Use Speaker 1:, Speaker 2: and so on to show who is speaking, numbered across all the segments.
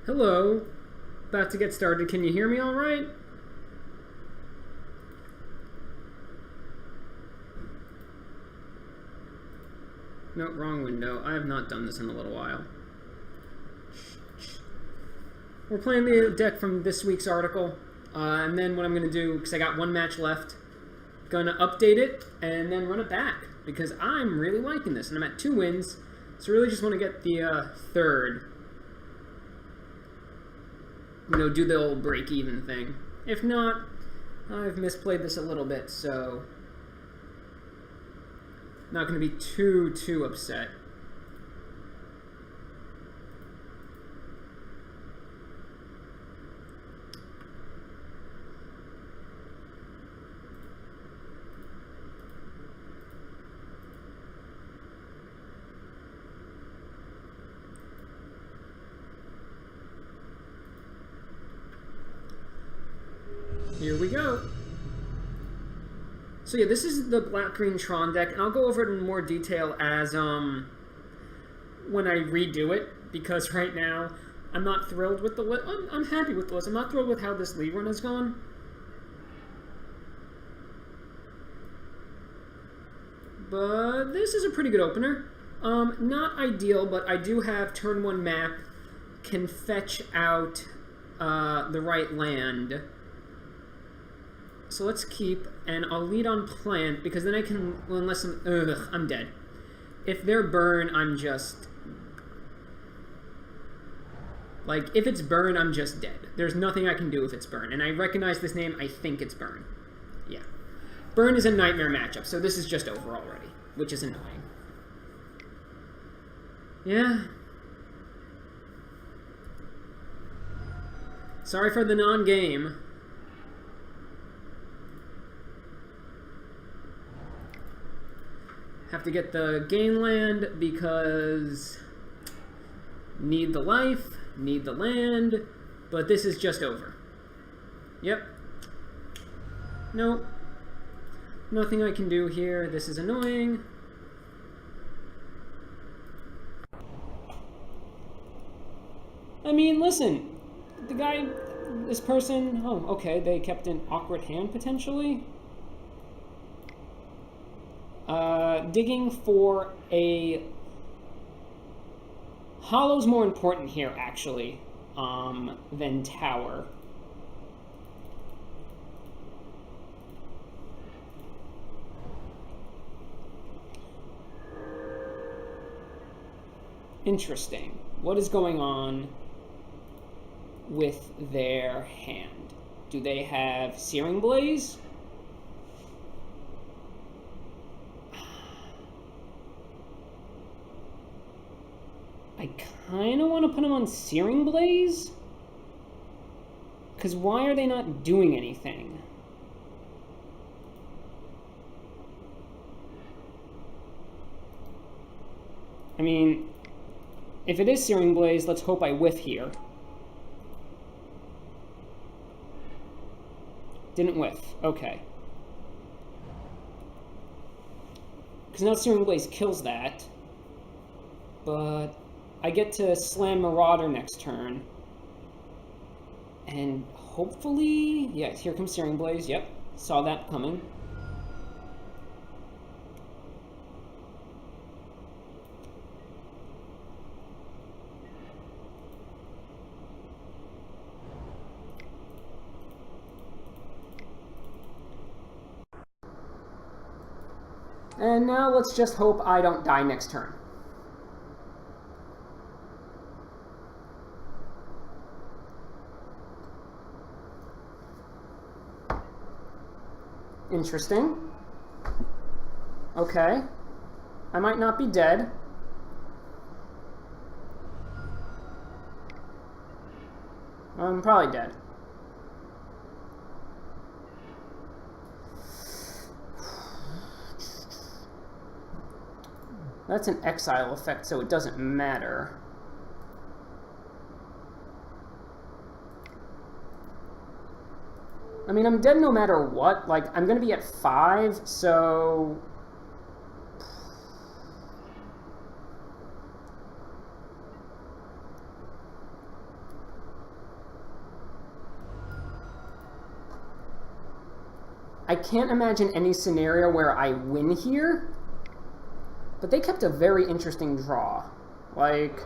Speaker 1: Hello. About to get started. Can you hear me all right? No, wrong window. I have not done this in a little while. We're playing the deck from this week's article. And then what I'm going to do, because I got one match left, going to update it and then run it back. Because I'm really liking this. And I'm at 2 wins. So I really just want to get the third. You know, do the old break-even thing. If not, I've misplayed this a little bit, so not going to be too upset. Here we go. So yeah, this is the black-green Tron deck, and I'll go over it in more detail as when I redo it, because right now I'm not thrilled with the list. I'm happy with the list. I'm not thrilled with how this league run has gone. But this is a pretty good opener. Not ideal, but I do have turn 1 map, can fetch out the right land. So let's keep, and I'll lead on plant, because then I can, well, unless I'm dead. If they're burn, I'm just, like, if it's burn, I'm just dead. There's nothing I can do if it's burn, and I recognize this name, I think it's burn. Yeah. Burn is a nightmare matchup, so this is just over already, which is annoying. Yeah. Sorry for the non-game. Have to get the gain land because need the life, need the land, but this is just over. Yep. Nope. Nothing I can do here. This is annoying. I mean, listen, the guy, this person, oh, okay, they kept an awkward hand potentially. Digging for a hollow's more important here, actually, than tower. Interesting. What is going on with their hand? Do they have Searing Blaze? I kind of want to put him on Searing Blaze. Because why are they not doing anything? I mean, if it is Searing Blaze, let's hope I whiff here. Didn't whiff. Okay. Because now Searing Blaze kills that. But I get to slam Marauder next turn. And hopefully, yeah, here comes Searing Blaze. Yep, saw that coming. And now let's just hope I don't die next turn. Interesting. Okay. I might not be dead. I'm probably dead. That's an exile effect, so it doesn't matter. I mean, I'm dead no matter what. Like, I'm going to be at 5, so I can't imagine any scenario where I win here, but they kept a very interesting draw. Like,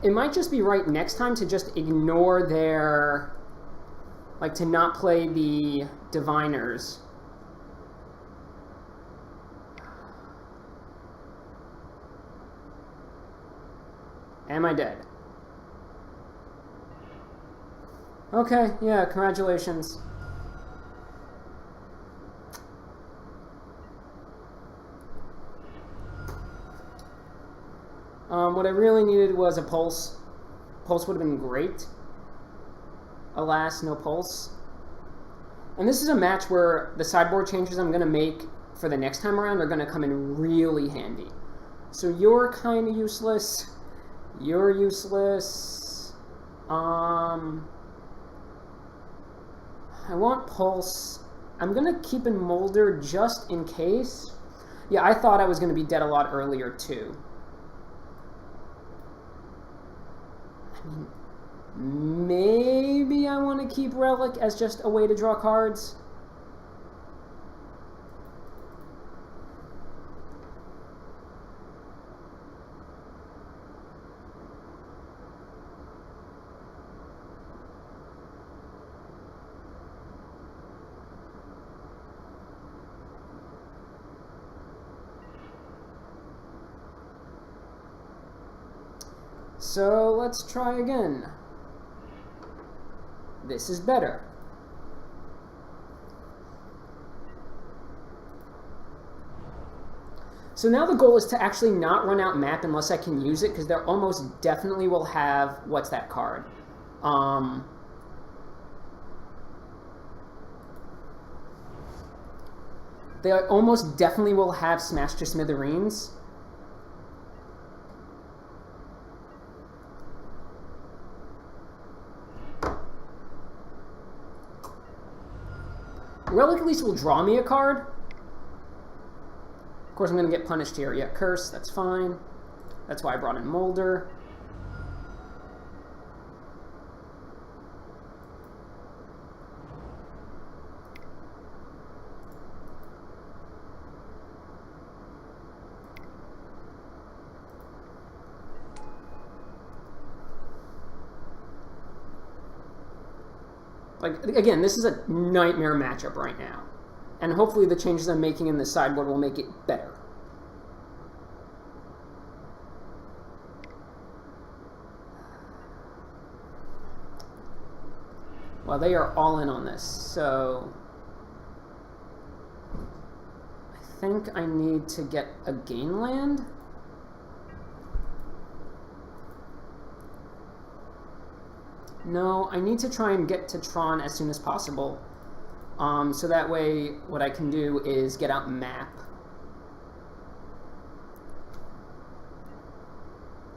Speaker 1: it might just be right next time to just ignore their, like, to not play the diviners. Am I dead? Okay, yeah, congratulations. What I really needed was a pulse. Pulse would have been great. Alas, no pulse. And this is a match where the sideboard changes I'm going to make for the next time around are going to come in really handy. So you're kind of useless. You're useless. I want pulse. I'm going to keep in Molder just in case. Yeah, I thought I was going to be dead a lot earlier too. I mean, maybe I want to keep Relic as just a way to draw cards. So let's try again. This is better. So now the goal is to actually not run out map unless I can use it, because they almost definitely will have, what's that card? They almost definitely will have Smash to Smithereens. Relic at least will draw me a card. Of course, I'm going to get punished here. Yeah, Curse, that's fine. That's why I brought in Molder. Like, again, this is a nightmare matchup right now. And hopefully the changes I'm making in the sideboard will make it better. Well, they are all in on this, so I think I need to get a gain land. No, I need to try and get to Tron as soon as possible. So that way, what I can do is get out map.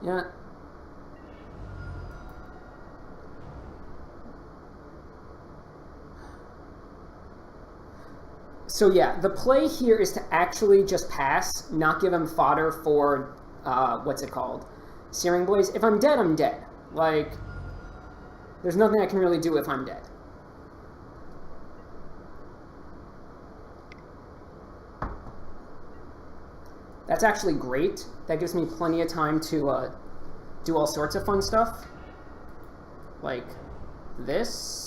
Speaker 1: Yeah. So yeah, the play here is to actually just pass, not give him fodder for, what's it called? Searing Blaze. If I'm dead, I'm dead. Like, there's nothing I can really do if I'm dead. That's actually great. That gives me plenty of time to do all sorts of fun stuff. Like this.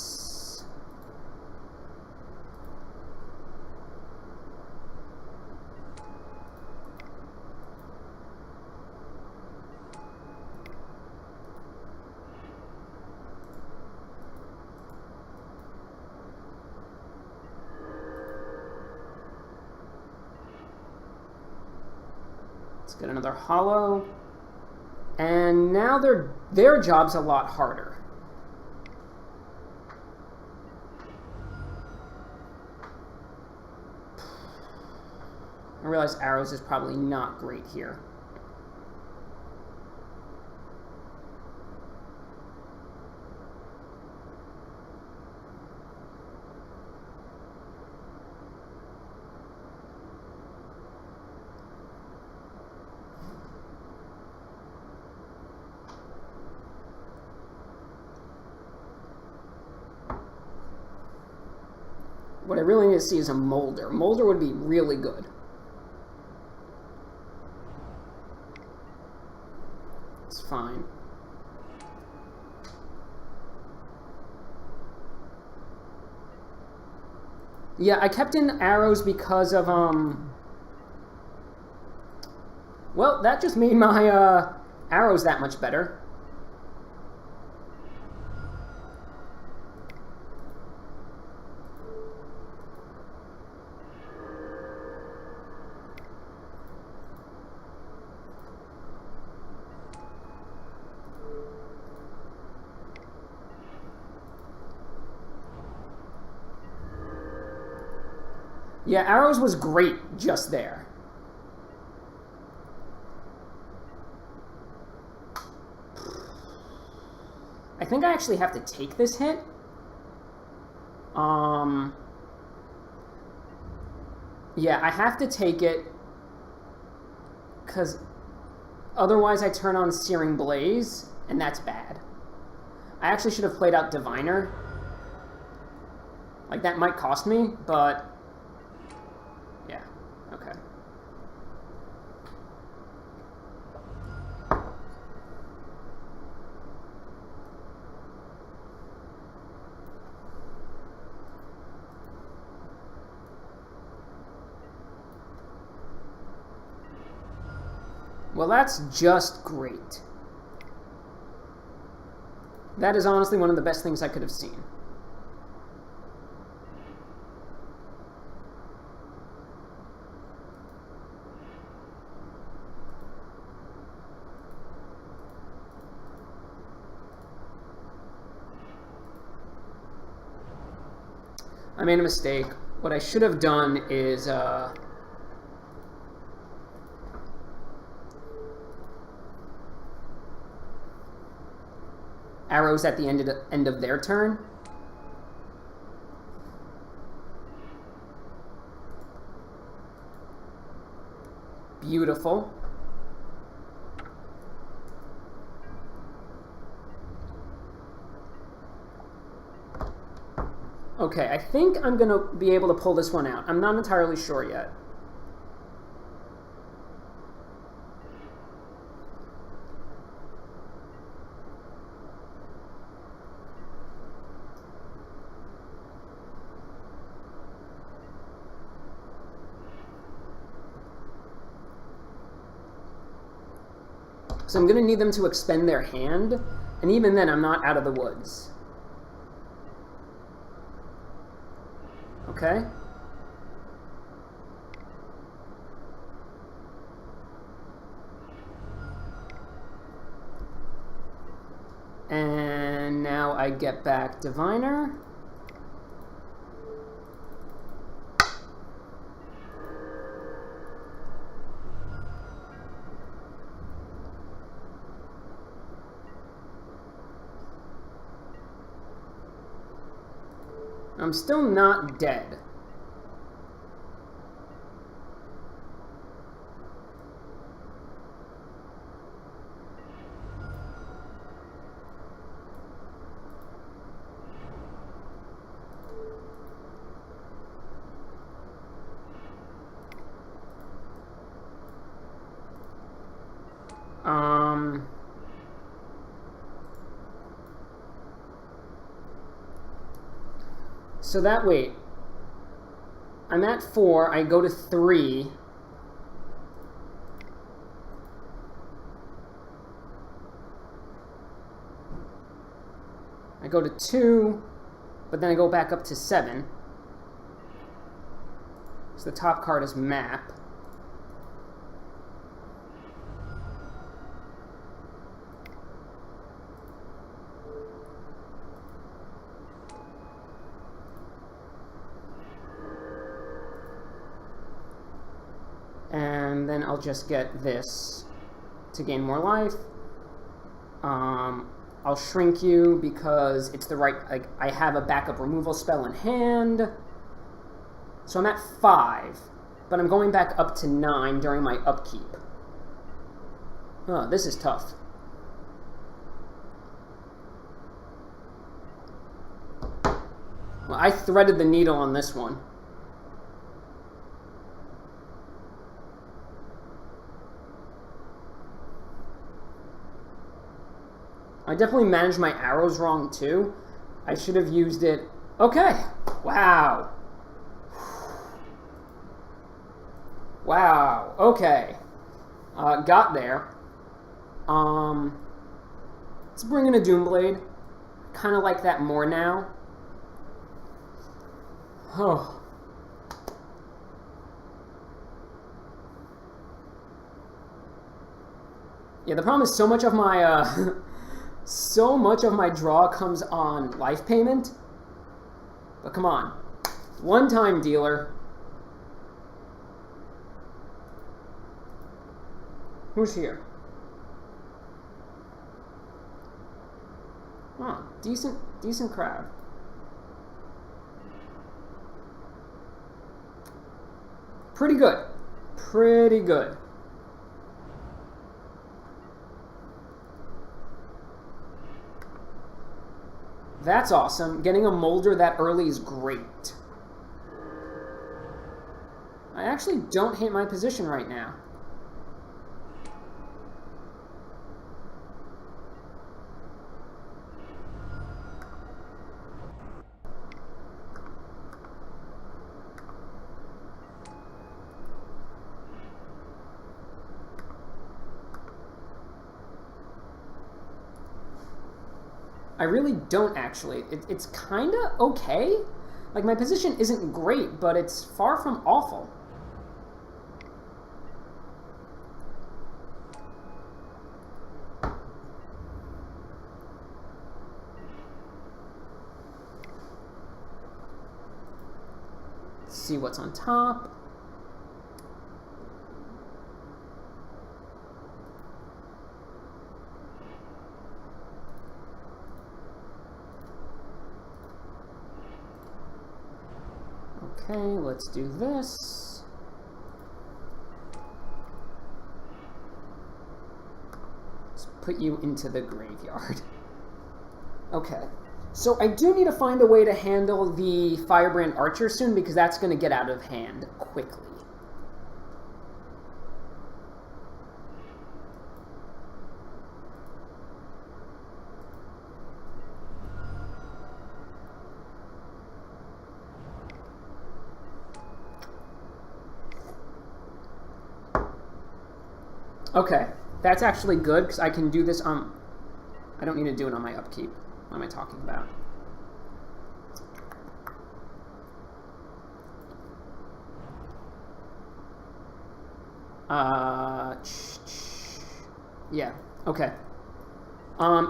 Speaker 1: Get another hollow, and now their job's a lot harder. I realize arrows is probably not great here. What I really need to see is a Molder. Molder would be really good. It's fine. Yeah, I kept in arrows because of, well, that just made my, arrows that much better. Yeah, arrows was great just there. I think I actually have to take this hit. Yeah, I have to take it because otherwise I turn on Searing Blaze, and that's bad. I actually should have played out Diviner. Like, that might cost me, but yeah, okay. Well, that's just great. That is honestly one of the best things I could have seen. I made a mistake. What I should have done is, arrows at the end of their turn. Beautiful. Okay, I think I'm going to be able to pull this one out. I'm not entirely sure yet. So I'm going to need them to expend their hand, and even then I'm not out of the woods. Okay? And now I get back Diviner. I'm still not dead. So that, wait, I'm at 4, I go to 3. I go to 2, but then I go back up to 7. So the top card is Map. And then I'll just get this to gain more life. I'll shrink you because it's the right, like, I have a backup removal spell in hand. So I'm at 5, but I'm going back up to 9 during my upkeep. Oh, this is tough. Well, I threaded the needle on this one. I definitely managed my arrows wrong too. I should have used it. Okay. Wow. Wow. Okay. Got there. Let's bring in a Doomblade. Kind of like that more now. Oh. Yeah, the problem is so much of my so much of my draw comes on life payment. But come on. One-time dealer. Who's here? Oh, decent crowd. Pretty good. Pretty good. That's awesome. Getting a molder that early is great. I actually don't hate my position right now. I really don't actually. It's kind of okay. Like, my position isn't great, but it's far from awful. Let's see what's on top. Okay, let's do this. Let's put you into the graveyard. Okay, so I do need to find a way to handle the Firebrand Archer soon because that's going to get out of hand quickly. Okay, that's actually good because I can do this on... I don't need to do it on my upkeep. What am I talking about? Yeah, okay.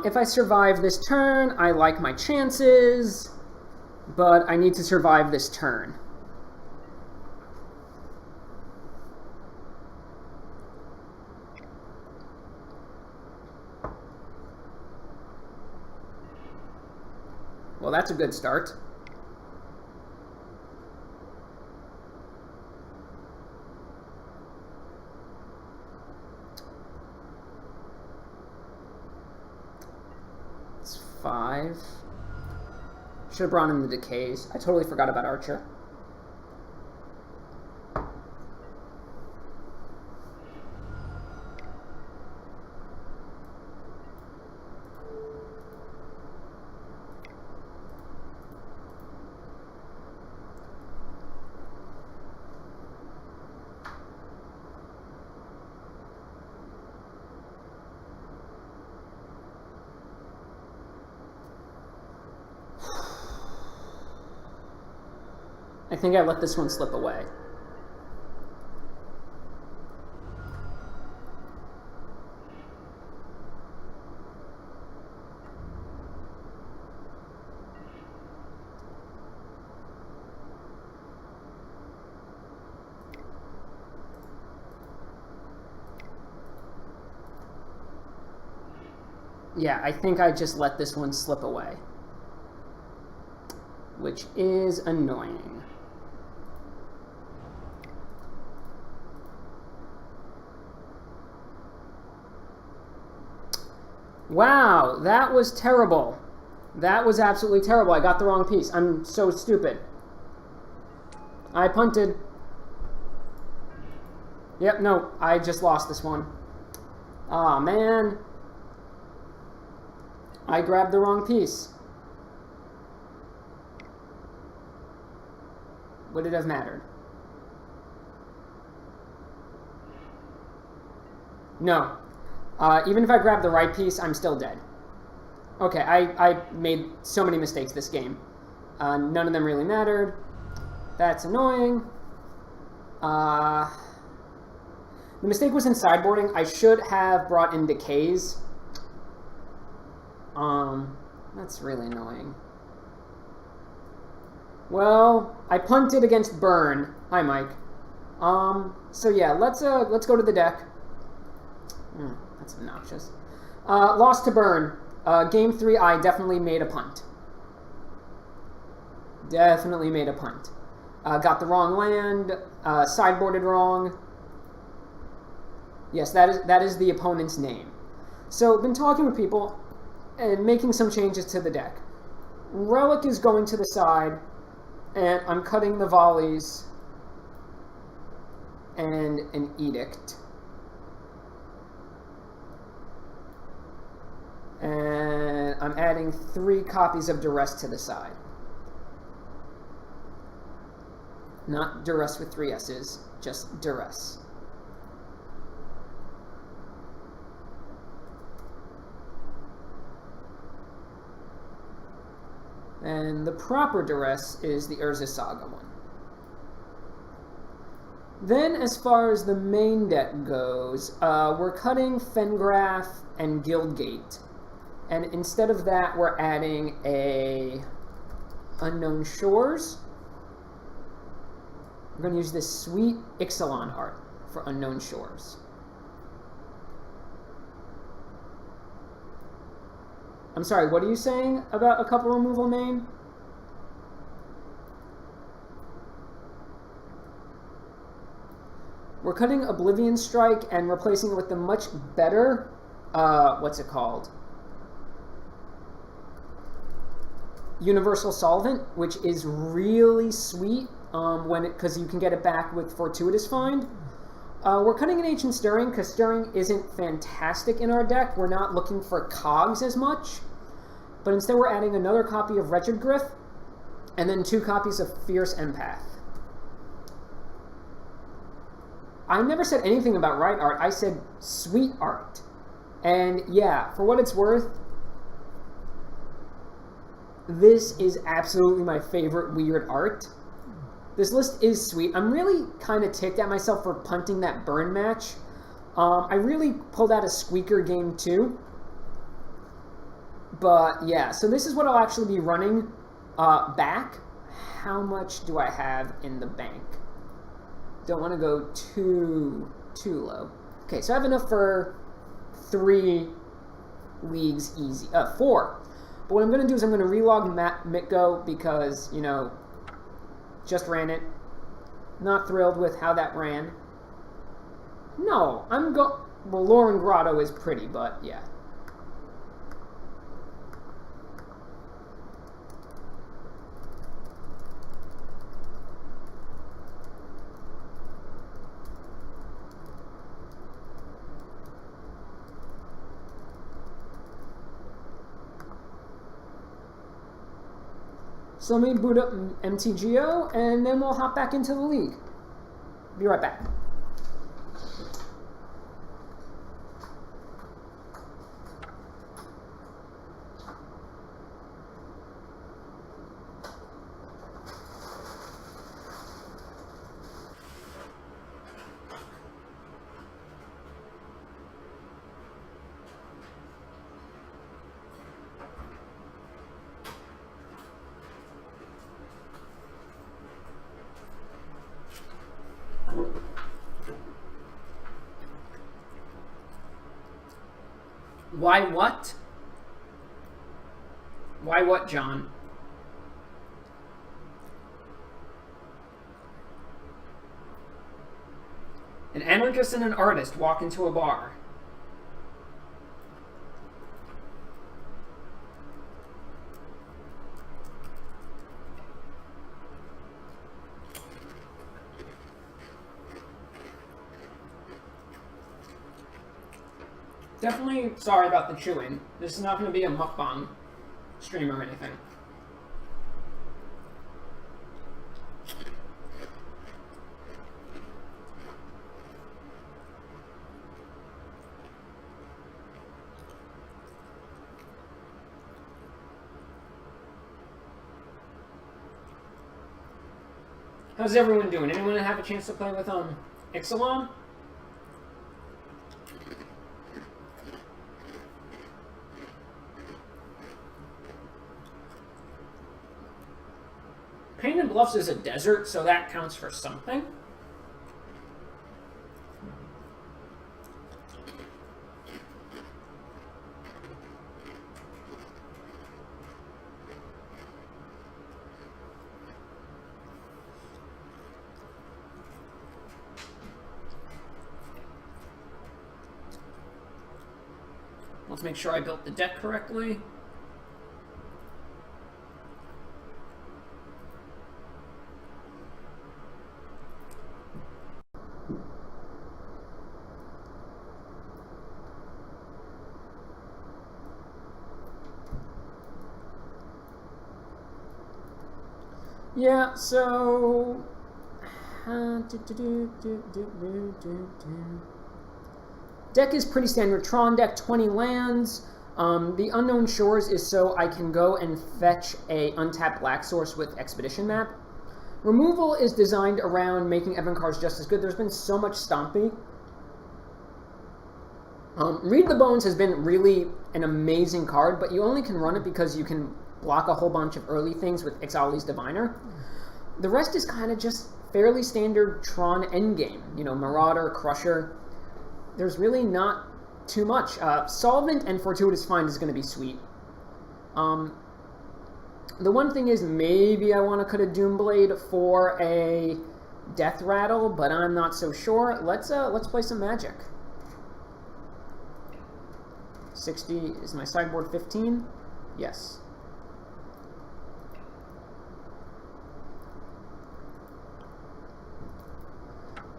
Speaker 1: If I survive this turn, I like my chances, but I need to survive this turn. Well, that's a good start. It's 5. Should have brought in the decays. I totally forgot about Archer. I think I let this one slip away. Yeah, I think I just let this one slip away, which is annoying. Wow, that was terrible. That was absolutely terrible. I got the wrong piece. I'm so stupid. I punted. Yep, no, I just lost this one. Aw, man. I grabbed the wrong piece. Would it have mattered? No. Even if I grab the right piece, I'm still dead. Okay, I made so many mistakes this game. None of them really mattered. That's annoying. The mistake was in sideboarding. I should have brought in decays. That's really annoying. Well, I punted against burn. Hi, Mike. So yeah, let's go to the deck. That's obnoxious. Lost to burn. Game 3, I definitely made a punt. Definitely made a punt. Got the wrong land. Sideboarded wrong. Yes, that is the opponent's name. So, been talking with people and making some changes to the deck. Relic is going to the side, and I'm cutting the volleys and an edict. And I'm adding 3 copies of Duress to the side. Not Duress with 3 S's, just Duress. And the proper Duress is the Urza Saga one. Then, as far as the main deck goes, we're cutting Fengraf and Guildgate. And instead of that, we're adding a Unknown Shores. We're going to use this sweet Ixalan art for Unknown Shores. I'm sorry, what are you saying about a couple removal main? We're cutting Oblivion Strike and replacing it with the much better, what's it called? Universal Solvent, which is really sweet because you can get it back with Fortuitous Find. We're cutting an Ancient Stirring because Stirring isn't fantastic in our deck. We're not looking for cogs as much, but instead we're adding another copy of Wretched Griff and then 2 copies of Fierce Empath. I never said anything about right art. I said sweet art. And yeah, for what it's worth, this is absolutely my favorite weird art. This list is sweet. I'm really kind of ticked at myself for punting that burn match. I really pulled out a squeaker game too. But yeah, so this is what I'll actually be running back. How much do I have in the bank? Don't want to go too low. Okay, so I have enough for 3 leagues easy. 4. But what I'm going to do is I'm going to relog Mitgo because, you know, just ran it. Not thrilled with how that ran. No, well, Lauren Grotto is pretty, but yeah. So let me boot up MTGO, and then we'll hop back into the league. Be right back. Why what? Why what, John? An anarchist and an artist walk into a bar. Definitely sorry about the chewing. This is not going to be a mukbang stream or anything. How's everyone doing? Anyone have a chance to play with Ixalan? Painted Bluffs is a desert, so that counts for something. Let's make sure I built the deck correctly. Yeah, so... Deck is pretty standard. Tron deck, 20 lands. The Unknown Shores is so I can go and fetch a untapped black source with Expedition Map. Removal is designed around making Evan cards just as good. There's been so much stomping. Read the Bones has been really an amazing card, but you only can run it because you can block a whole bunch of early things with Ixali's Diviner. The rest is kind of just fairly standard Tron endgame. You know, Marauder, Crusher. There's really not too much. Solvent and Fortuitous Find is going to be sweet. The one thing is maybe I want to cut a Doomblade for a Death Rattle, but I'm not so sure. Let's play some Magic. 60 is my sideboard. 15. Yes.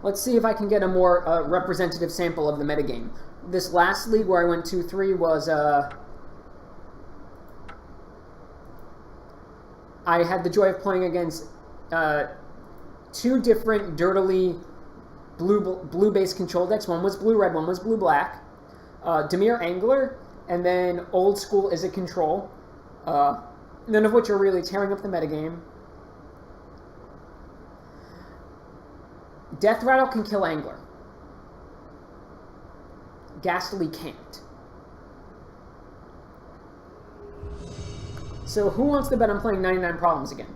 Speaker 1: Let's see if I can get a more representative sample of the metagame. This last league where I went 2-3 was... I had the joy of playing against two different dirtily blue-based control decks. One was blue-red, one was blue-black. Dimir Angler, and then Old School is a control. None of which are really tearing up the metagame. Death Rattle can kill Angler. Ghastly can't. So who wants to bet I'm playing 99 Problems again?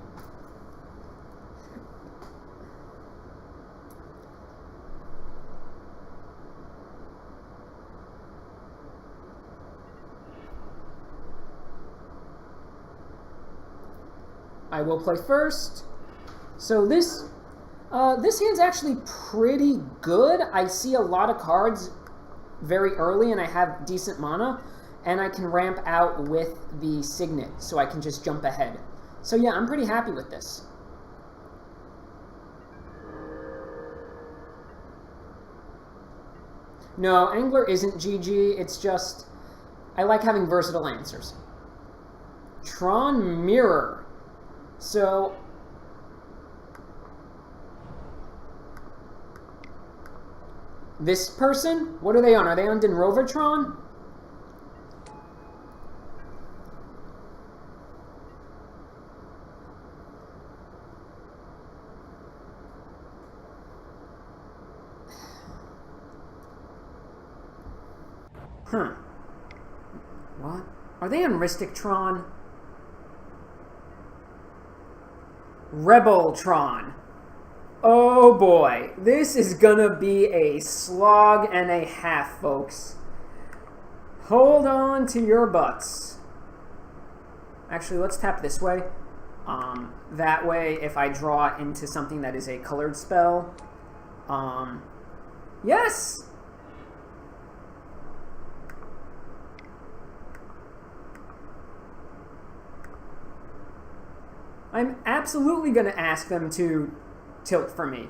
Speaker 1: I will play first. So this hand's actually pretty good. I see a lot of cards very early, and I have decent mana, and I can ramp out with the Signet, so I can just jump ahead. So yeah, I'm pretty happy with this. No, Angler isn't GG, it's just, I like having versatile answers. Tron Mirror. So... this person? What are they on? Are they on Denrovertron? What? Are they on Ristic-tron? Rebel-tron. Oh boy, this is gonna be a slog and a half, folks. Hold on to your butts. Actually, let's tap this way. That way, if I draw into something that is a colored spell, yes! I'm absolutely gonna ask them to tilt for me.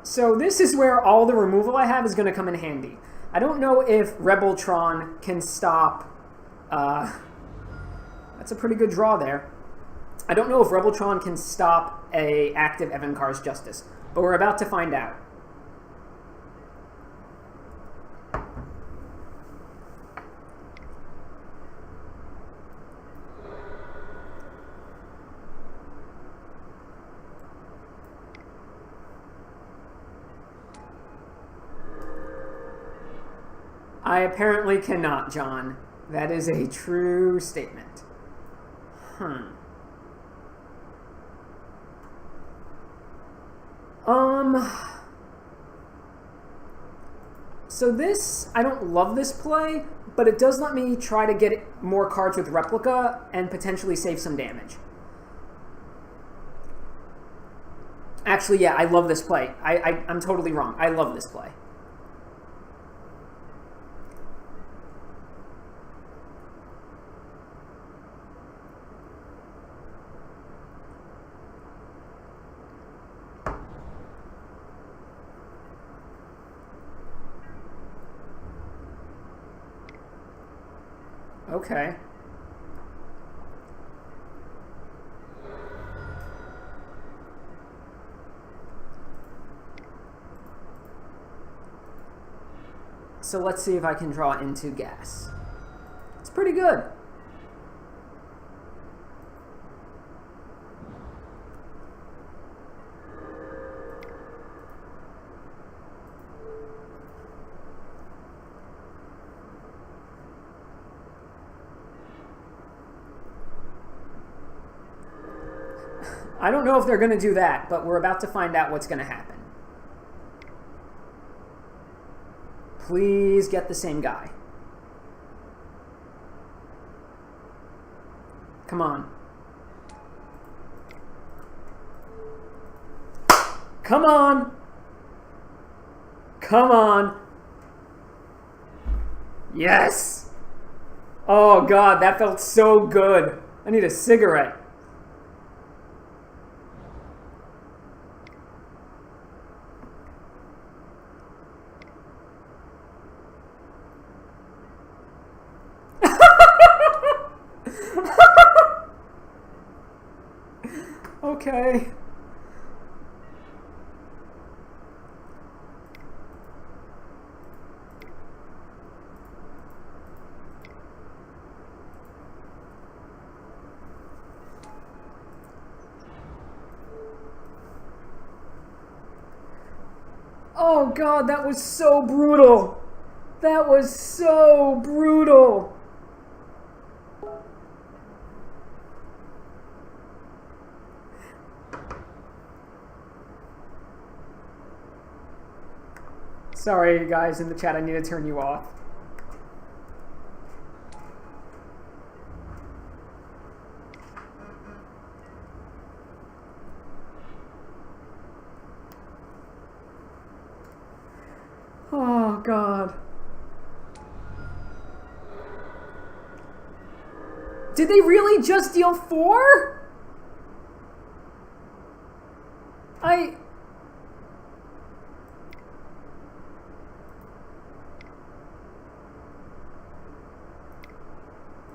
Speaker 1: So this is where all the removal I have is going to come in handy. I don't know if Rebel Tron can stop... that's a pretty good draw there. I don't know if Rebel Tron can stop a active Evankar's Justice, but we're about to find out. I apparently cannot, John. That is a true statement. So this, I don't love this play, but it does let me try to get more cards with Replica and potentially save some damage. Actually, yeah, I love this play. I'm totally wrong. I love this play. Okay. So let's see if I can draw into gas. It's pretty good. I don't know if they're going to do that, but we're about to find out what's going to happen. Please get the same guy. Come on. Come on. Come on. Yes. Oh, God, that felt so good. I need a cigarette. Okay. Oh God, that was so brutal. That was so brutal. Sorry, guys, in the chat, I need to turn you off. Oh, God. Did they really just deal 4?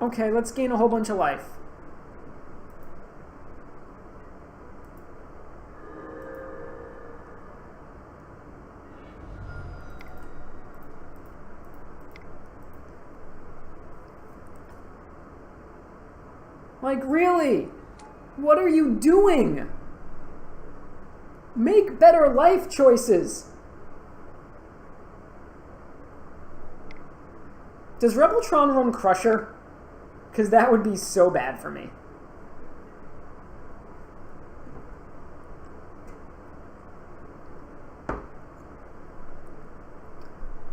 Speaker 1: Okay, let's gain a whole bunch of life. Like, really? What are you doing? Make better life choices. Does Rebel Tron run Crusher? Because that would be so bad for me.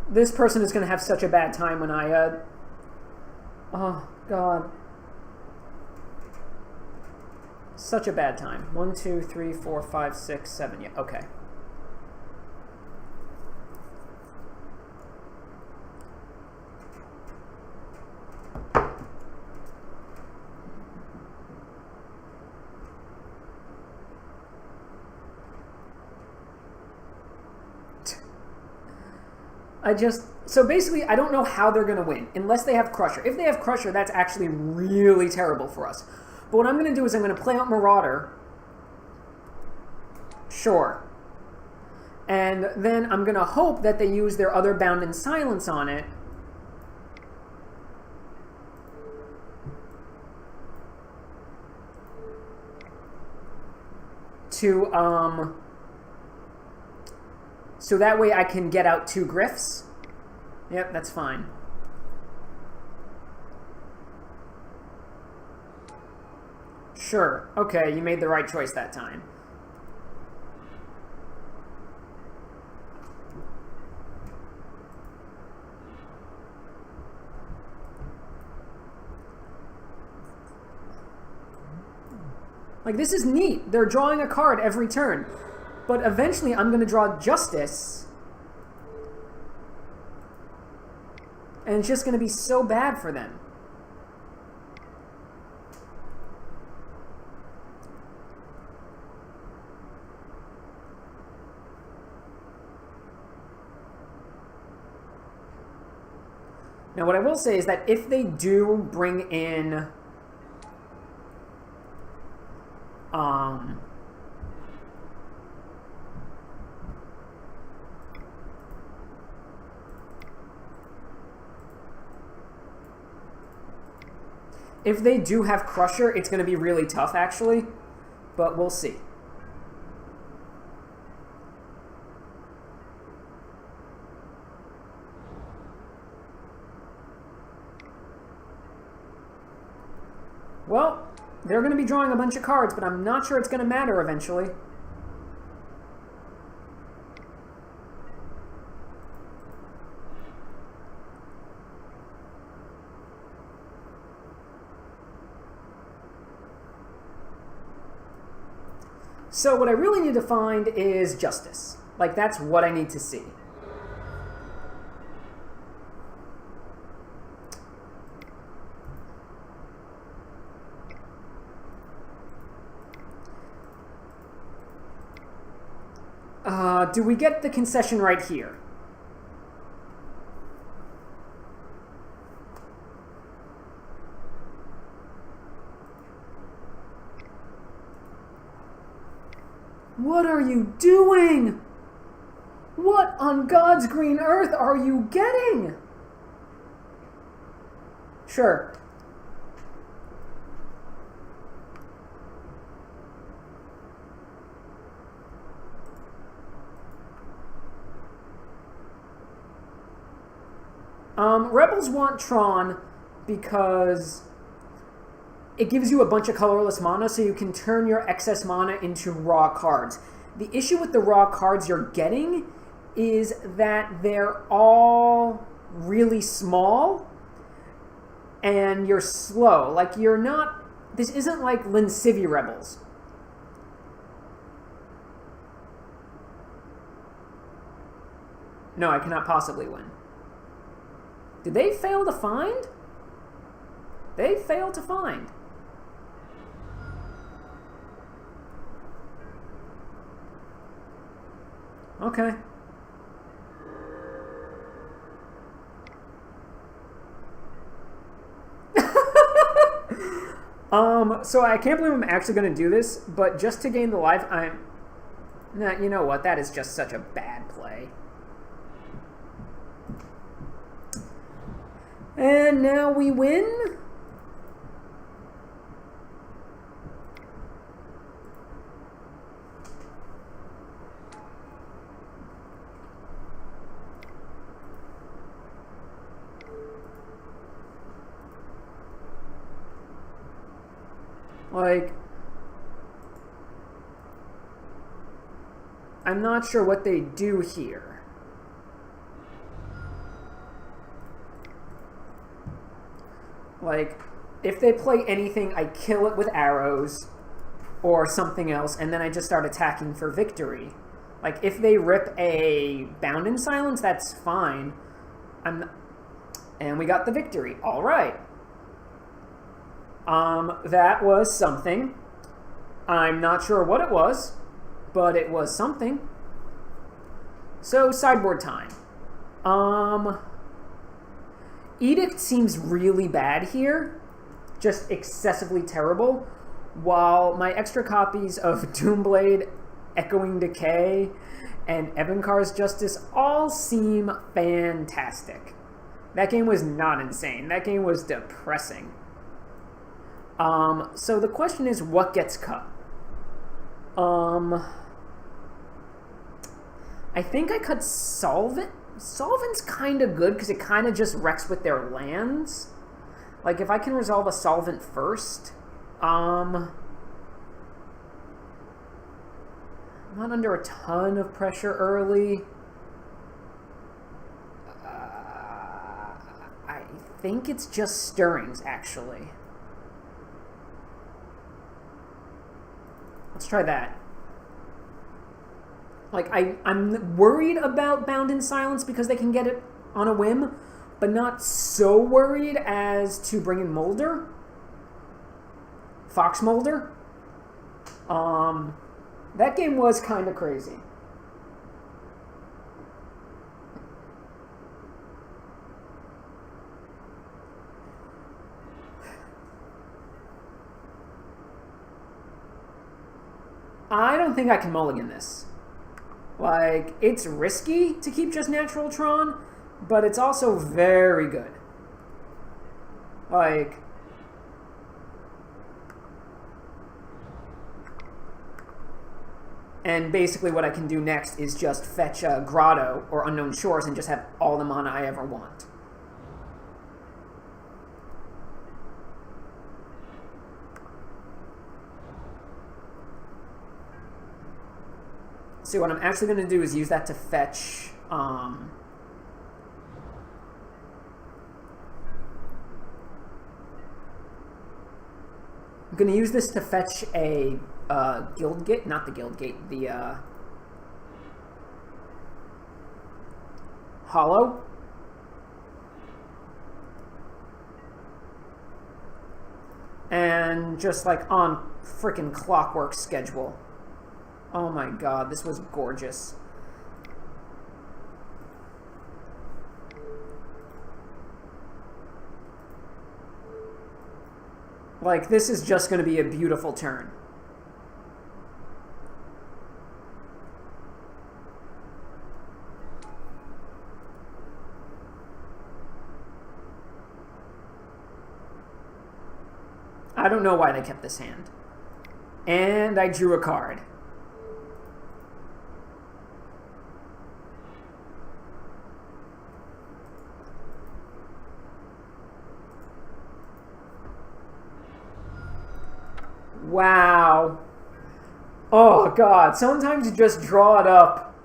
Speaker 1: This person is going to have such a bad time when I, oh, God. Such a bad time. 1, 2, 3, 4, 5, 6, 7. Yeah, okay. So basically, I don't know how they're going to win, unless they have Crusher. If they have Crusher, that's actually really terrible for us. But what I'm going to do is I'm going to play out Marauder. Sure. And then I'm going to hope that they use their other Bound in Silence on it. To, so that way I can get out 2 Griffs. Yep, that's fine. Sure. Okay, you made the right choice that time. Like, this is neat. They're drawing a card every turn. But eventually I'm going to draw Justice. And it's just going to be so bad for them. Now, what I will say is that if they do bring in if they do have Crusher, it's going to be really tough, actually. But we'll see. Well, they're going to be drawing a bunch of cards, but I'm not sure it's going to matter eventually. So what I really need to find is Justice. Like, that's what I need to see. Do we get the concession right here? What are you doing? What on God's green earth are you getting? Sure. Rebels want Tron because it gives you a bunch of colorless mana, so you can turn your excess mana into raw cards. The issue with the raw cards you're getting is that they're all really small, and you're slow. Like, you're not... This isn't like Lincivi Rebels. No, I cannot possibly win. Did they fail to find? They failed to find. Okay. So I can't believe I'm actually going to do this, but just to gain the life, Nah, you know what? That is just such a bad play. And now we win. Like, I'm not sure what they do here. Like, if they play anything, I kill it with arrows or something else, and then I just start attacking for victory. Like, if they rip a Bound in Silence, that's fine. And we got the victory. All right. That was something. I'm not sure what it was, but it was something. So, sideboard time. Edict seems really bad here, just excessively terrible, while my extra copies of Doomblade, Echoing Decay, and Evankar's Justice all seem fantastic. That game was not insane. That game was depressing. So the question is, what gets cut? I think I cut Solvent. Solvent's kind of good because it kind of just wrecks with their lands. Like, if I can resolve a Solvent first, I'm not under a ton of pressure early. I think it's just Stirrings, actually. Let's try that. Like, I'm worried about Bound in Silence because they can get it on a whim, but not so worried as to bring in Molder. Fox Molder. That game was kind of crazy. I don't think I can mulligan this. Like, it's risky to keep just natural Tron, but it's also very good. Like, and basically what I can do next is just fetch Grotto or Unknown Shores and just have all the mana I ever want. So what I'm actually going to do is use that to fetch... I'm going to use this to fetch a Guild Gate, not the Guild Gate, the Hollow. And just like on frickin' clockwork schedule. Oh my god, this was gorgeous. Like, this is just going to be a beautiful turn. I don't know why they kept this hand. And I drew a card. Wow. Oh, God. Sometimes you just draw it up,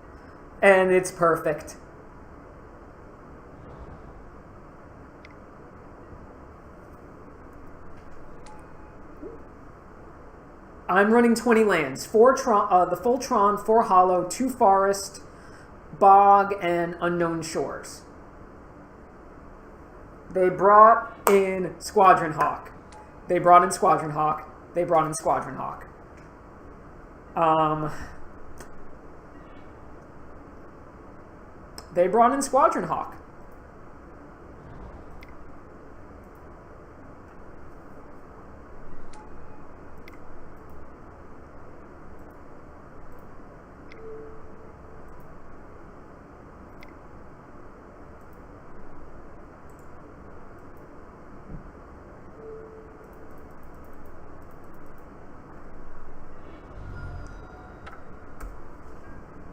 Speaker 1: and it's perfect. I'm running 20 lands. 4 Tron, the full Tron, 4 Hollow, 2 Forest, Bog, and Unknown Shores. They brought in Squadron Hawk. They brought in Squadron Hawk. They brought in Squadron Hawk. They brought in Squadron Hawk.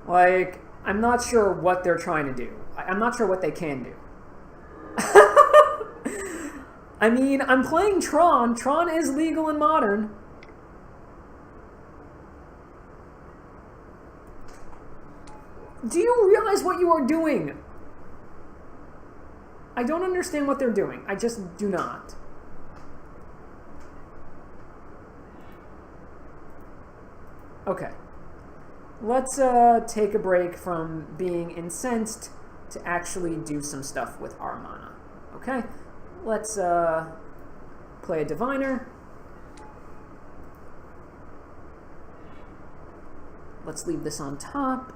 Speaker 1: Like, I'm not sure what they're trying to do. I'm not sure what they can do. I mean, I'm playing Tron. Tron is legal and modern. Do you realize what you are doing? I don't understand what they're doing. I just do not. Okay. Let's take a break from being incensed to actually do some stuff with our mana. Okay? Let's play a Diviner. Let's leave this on top.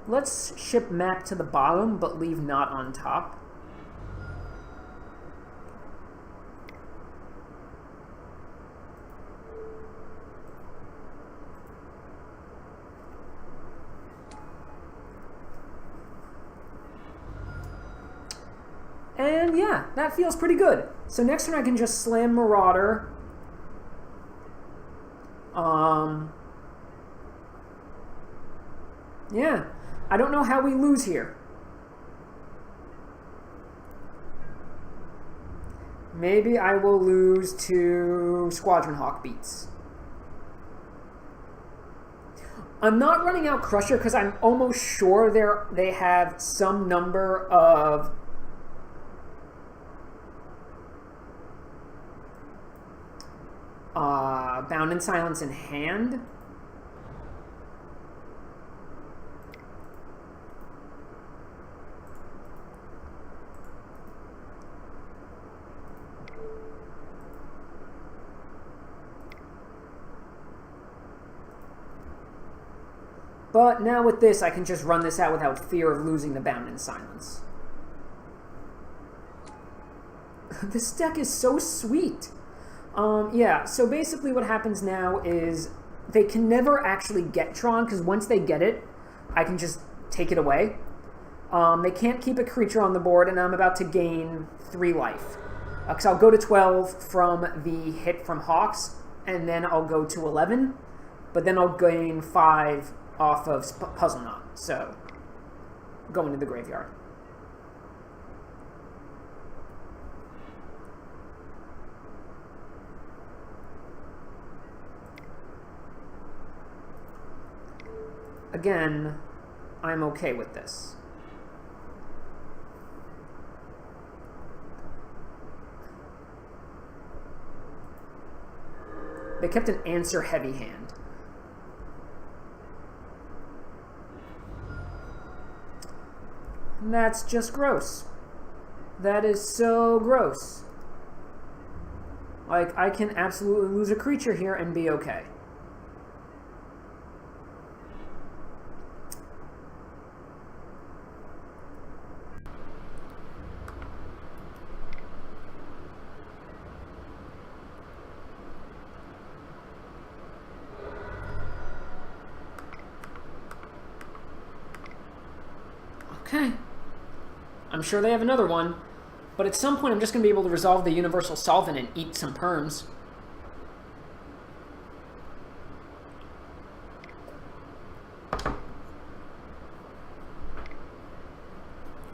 Speaker 1: Let's ship map to the bottom, but leave not on top. And yeah, that feels pretty good. So next turn I can just slam Marauder. Yeah, I don't know how we lose here. Maybe I will lose to Squadron Hawk beats. I'm not running out Crusher because I'm almost sure they have some number of Bound in Silence in hand. But now with this, I can just run this out without fear of losing the Bound in Silence. This deck is so sweet. Yeah, so basically what happens now is they can never actually get Tron, because once they get it, I can just take it away. They can't keep a creature on the board, and I'm about to gain 3 life. Because I'll go to 12 from the hit from Hawks, and then I'll go to 11, but then I'll gain 5 off of Puzzle Knot, so going to the graveyard. Again, I'm okay with this. They kept an answer-heavy hand. And that's just gross. That is so gross. Like, I can absolutely lose a creature here and be okay. Okay. I'm sure they have another one, but at some point I'm just going to be able to resolve the Universal Solvent and eat some perms.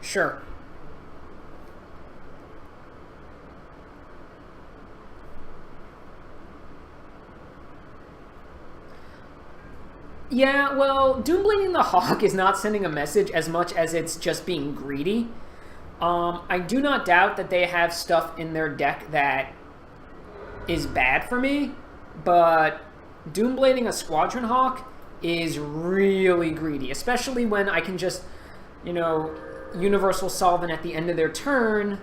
Speaker 1: Sure. Yeah, well, Doomblading the Hawk is not sending a message as much as it's just being greedy. I do not doubt that they have stuff in their deck that is bad for me, but Doomblading a Squadron Hawk is really greedy, especially when I can just, you know, Universal Solvent at the end of their turn.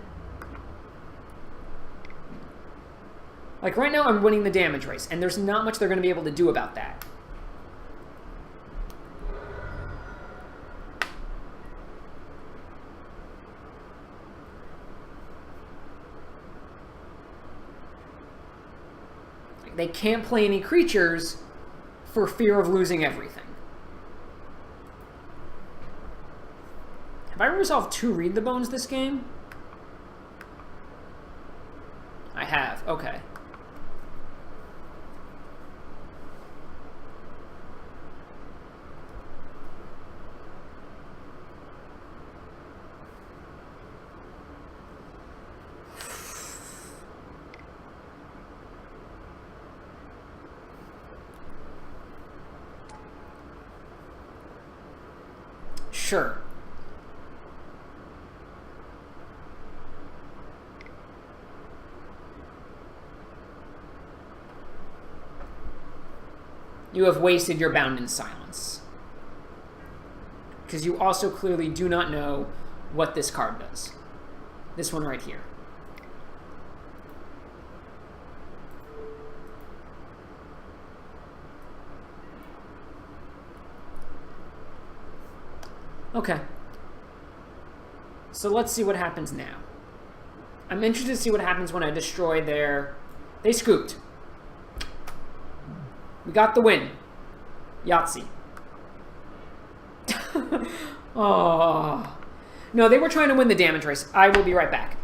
Speaker 1: Like, right now I'm winning the damage race, and there's not much they're going to be able to do about that. They can't play any creatures for fear of losing everything. Have I resolved 2 Read the Bones this game? I have, okay. Sure. You have wasted your Bound in Silence. Because you also clearly do not know what this card does. This one right here. Okay. So let's see what happens now. I'm interested to see what happens when I destroy their... They scooped. We got the win. Yahtzee. Oh. No, they were trying to win the damage race. I will be right back.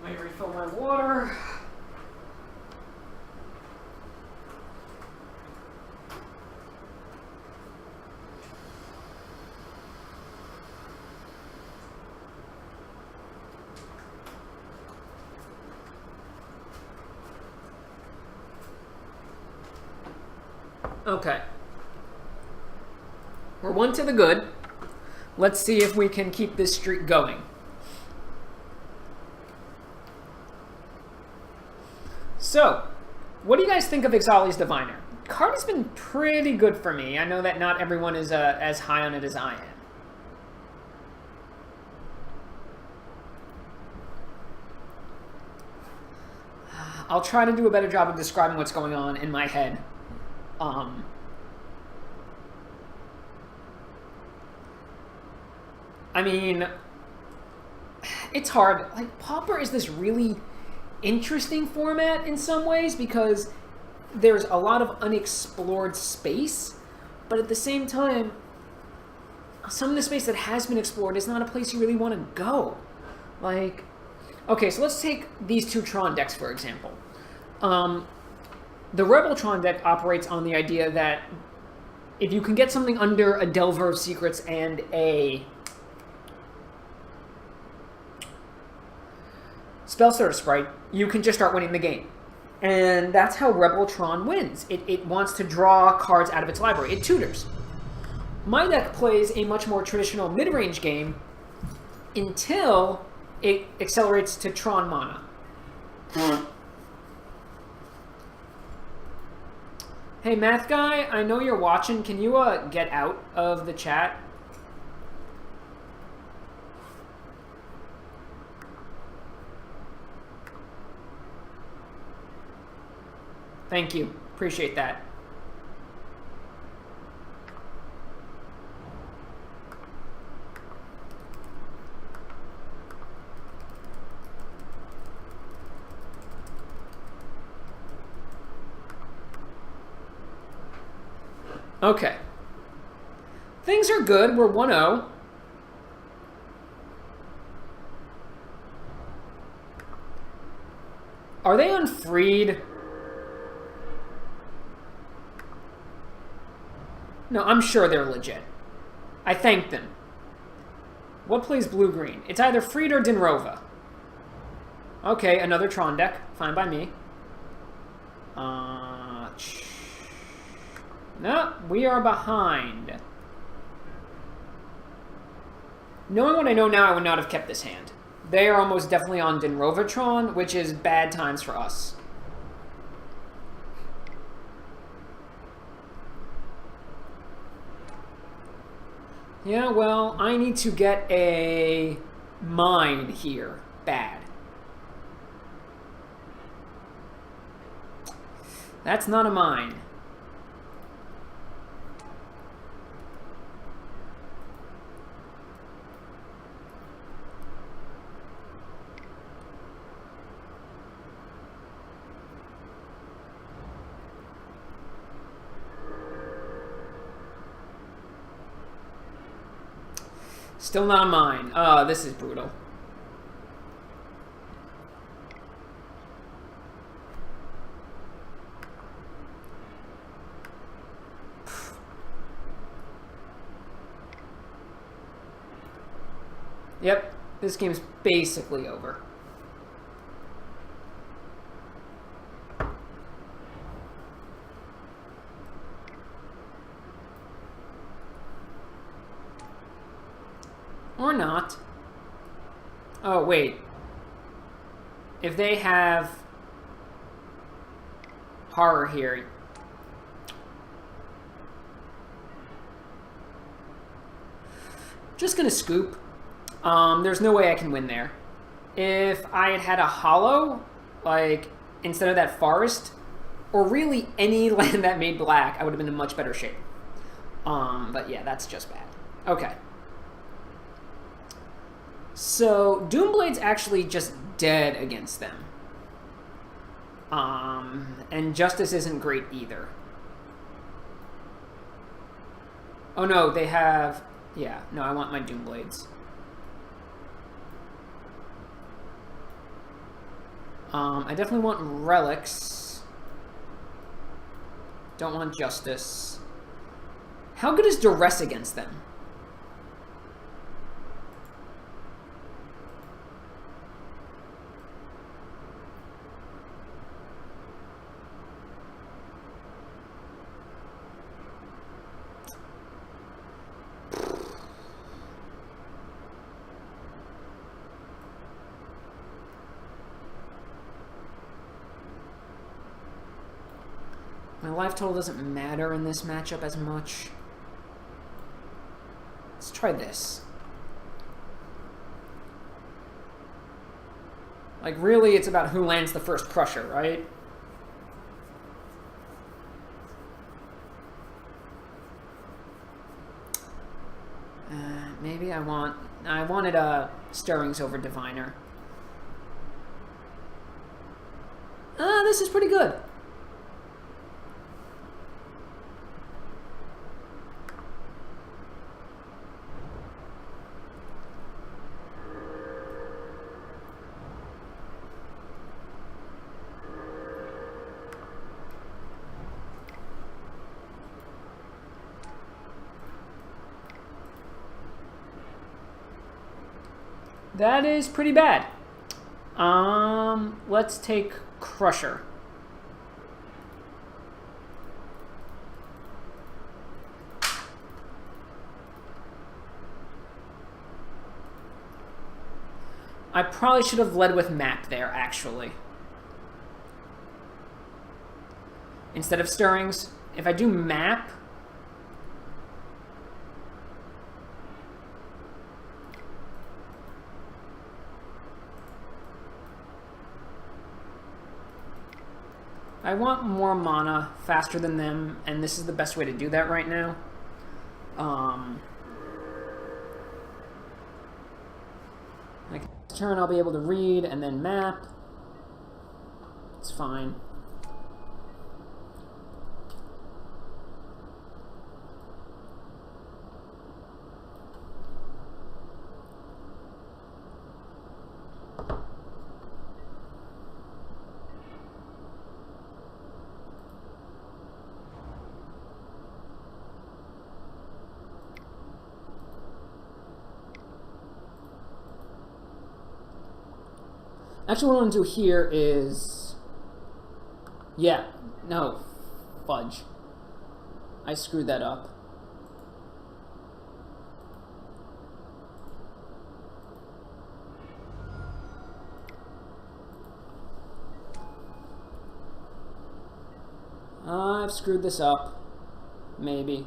Speaker 1: Let me refill my water. Okay. We're one to the good. Let's see if we can keep this streak going. So, what do you guys think of Ixali's Diviner? Card has been pretty good for me. I know that not everyone is as high on it as I am. I'll try to do a better job of describing what's going on in my head. I mean, it's hard. Like, Pauper is this really interesting format in some ways because there's a lot of unexplored space, but at the same time, some of the space that has been explored is not a place you really want to go. Like, okay, so let's take these two Tron decks, for example. The Rebel Tron deck operates on the idea that if you can get something under a Delver of Secrets and a Spellstutter Sprite, you can just start winning the game. And that's how Rebel Tron wins. It wants to draw cards out of its library. It tutors. My deck plays a much more traditional mid-range game until it accelerates to Tron mana. Hey, Math Guy, I know you're watching. Can you get out of the chat? Thank you. Appreciate that. Okay. Things are good. We're 1-0. Are they unfreed? No, I'm sure they're legit. I thank them. What plays blue-green? It's either Freed or Dinrova. Okay, another Tron deck. Fine by me. No, we are behind. Knowing what I know now, I would not have kept this hand. They are almost definitely on Dinrova Tron, which is bad times for us. Yeah, well, I need to get a mine here. Bad. That's not a mine. Still not mine. Oh, this is brutal. Yep, this game's basically over. Or not. Oh, wait. If they have horror here. Just gonna scoop. There's no way I can win there. If I had had a hollow, like, instead of that forest, or really any land that made black, I would have been in much better shape. But yeah, that's just bad. Okay. So, Doomblade's actually just dead against them. And Justice isn't great either. Oh no, they have... Yeah, no, I want my Doomblades. I definitely want Relics. Don't want Justice. How good is Duress against them? My life total doesn't matter in this matchup as much. Let's try this. Like, really, it's about who lands the first Crusher, right? Maybe I wanted Stirrings over Diviner. This is pretty good. That is pretty bad. Let's take Crusher. I probably should have led with Map there, actually. Instead of Stirrings. If I do Map... I want more mana faster than them, and this is the best way to do that right now. Like, this turn I'll be able to read and then map. It's fine. Actually, what I want to do here is... Yeah, no, fudge. I screwed that up. I've screwed this up. Maybe.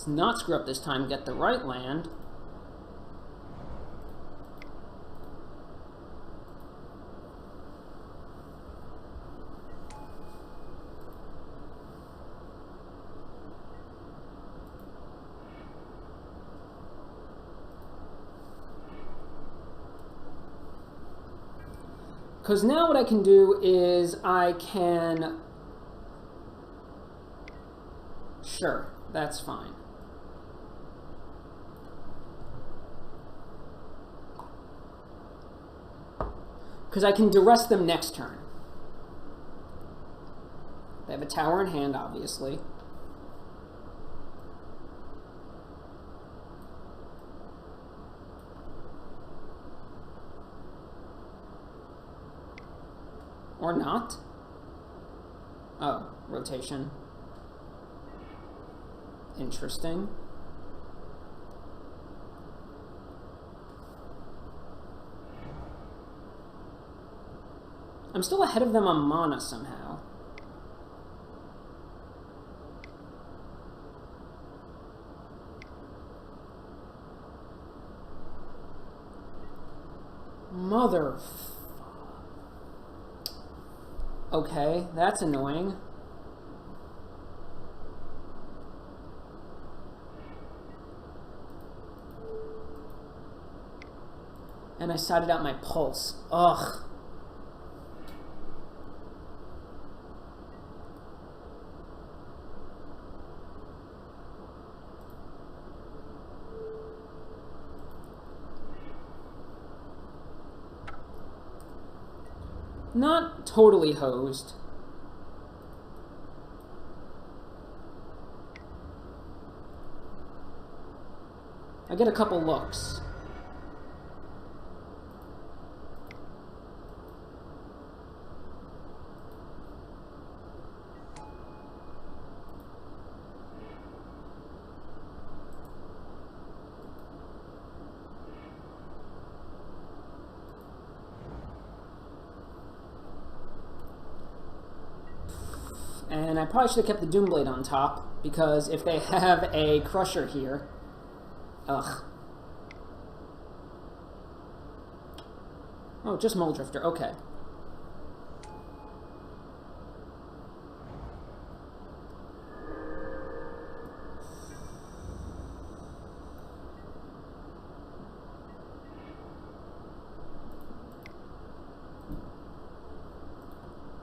Speaker 1: Let's not screw up this time, get the right land. Because now what I can do is I can... Sure, that's fine. Because I can duress them next turn. They have a tower in hand, obviously. Or not. Oh, rotation. Interesting. I'm still ahead of them on mana somehow. Mother... Okay, that's annoying. And I sided out my pulse. Ugh. Not totally hosed. I get a couple looks. And I probably should have kept the Doomblade on top, because if they have a Crusher here... Ugh. Oh, just Muldrifter, okay.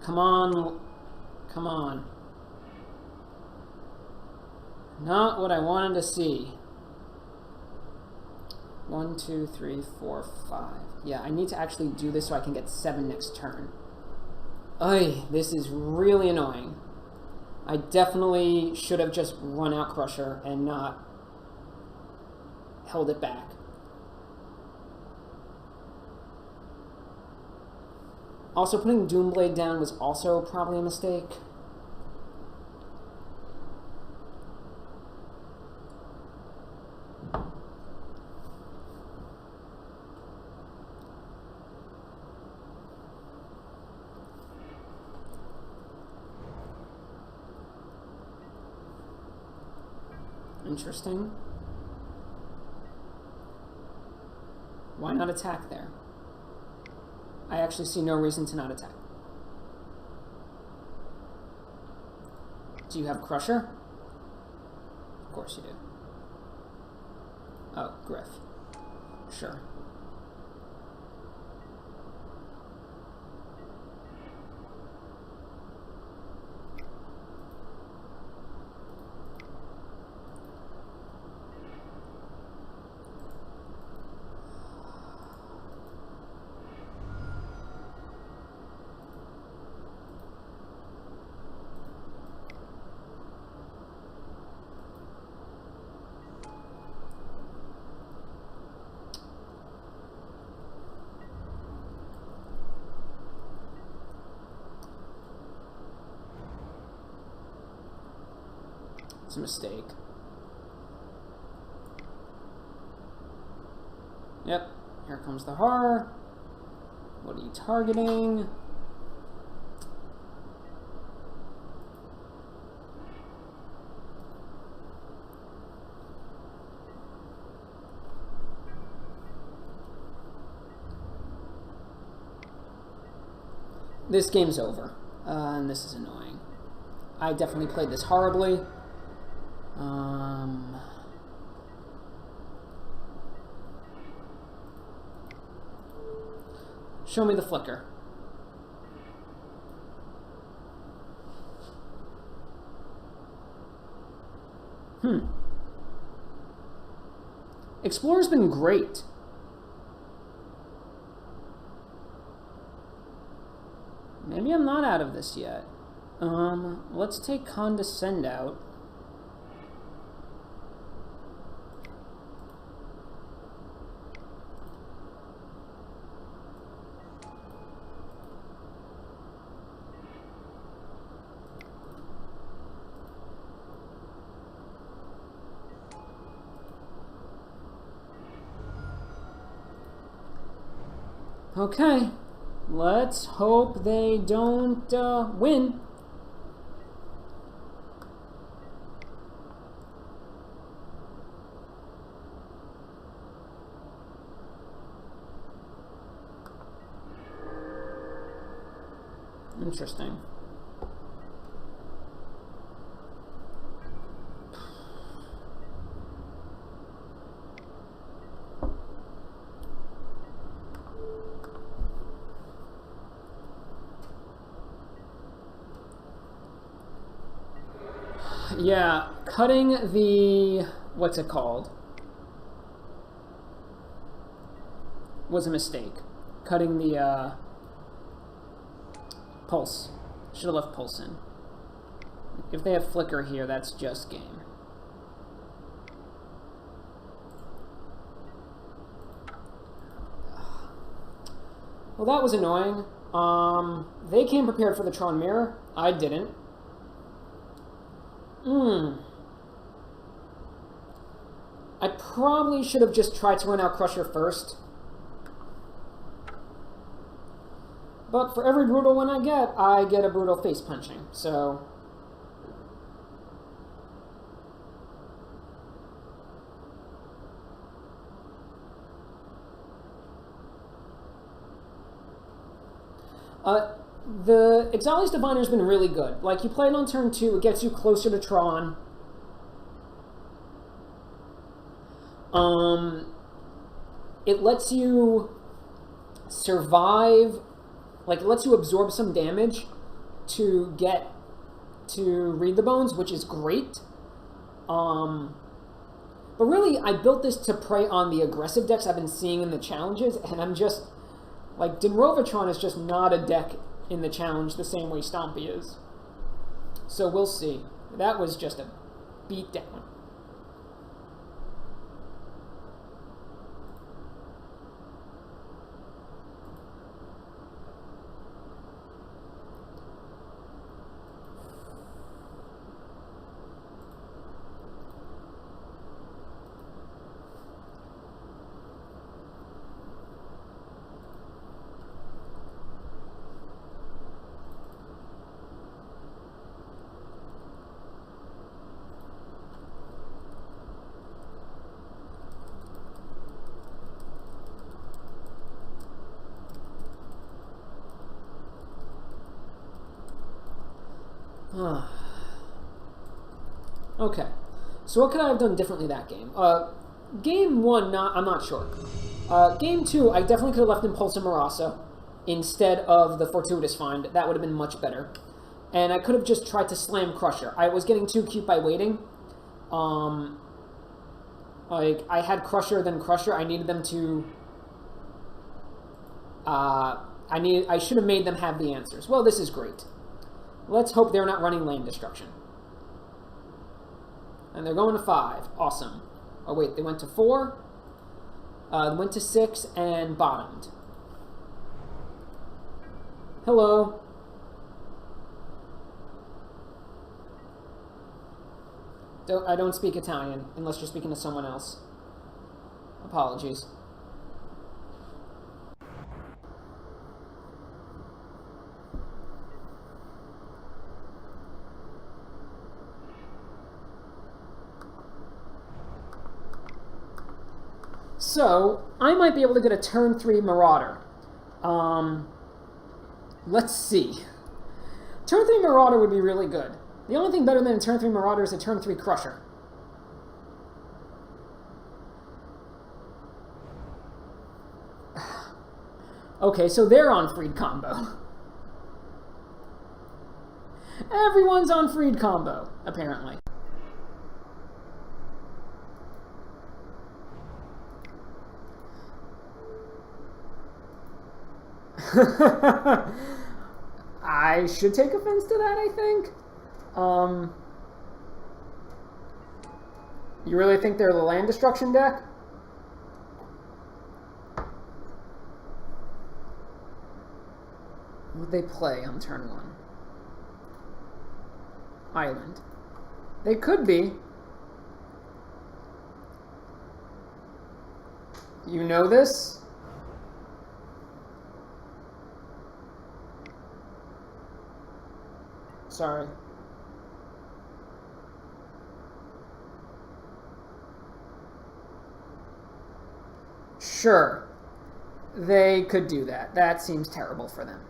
Speaker 1: Come on... Come on. Not what I wanted to see. 1, 2, 3, 4, 5. Yeah, I need to actually do this so I can get 7 next turn. Oy, this is really annoying. I definitely should have just run out Crusher and not held it back. Also, putting Doomblade down was also probably a mistake. Interesting. Why not attack there? I actually see no reason to not attack. Do you have Crusher? Of course you do. Oh, Griff. Sure. It's a mistake. Yep, here comes the horror. What are you targeting? This game's over. And this is annoying. I definitely played this horribly. Show me the flicker. Explorer's been great. Maybe I'm not out of this yet. Let's take Condescend out. Okay, let's hope they don't win. Interesting. Yeah, cutting the, what's it called, was a mistake. Cutting the pulse. Should have left pulse in. If they have flicker here, that's just game. Well, that was annoying. They came prepared for the Tron mirror. I didn't. I probably should have just tried to run out Crusher first. But for every brutal one I get a brutal face punching, so... The Exili's Diviner's been really good. Like, you play it on turn 2, it gets you closer to Tron. It lets you survive, like, it lets you absorb some damage to get to Read the Bones, which is great. But really, I built this to prey on the aggressive decks I've been seeing in the challenges, and I'm just, like, Dinrovatron is just not a deck in the challenge the same way Stompy is. So we'll see. That was just a beatdown. Okay, so what could I have done differently that game? Game 1, I'm not sure. Game 2, I definitely could have left Impulse and Marasa instead of the Fortuitous Find. That would have been much better. And I could have just tried to slam Crusher. I was getting too cute by waiting. Like, I had Crusher, then Crusher. I needed them to... I should have made them have the answers. Well, this is great. Let's hope they're not running Land Destruction. And they're going to 5. Awesome. Oh, wait, they went to 4. They went to 6 and bottomed. Hello. I don't speak Italian, unless you're speaking to someone else. Apologies. So, I might be able to get a turn 3 Marauder. Let's see. Turn 3 Marauder would be really good. The only thing better than a turn 3 Marauder is a turn 3 Crusher. Okay, so they're on Freed combo. Everyone's on Freed combo, apparently. I should take offense to that, I think. You really think they're the land destruction deck? What would they play on turn 1? Island. They could be. You know this? Sorry. Sure. They could do that. That seems terrible for them.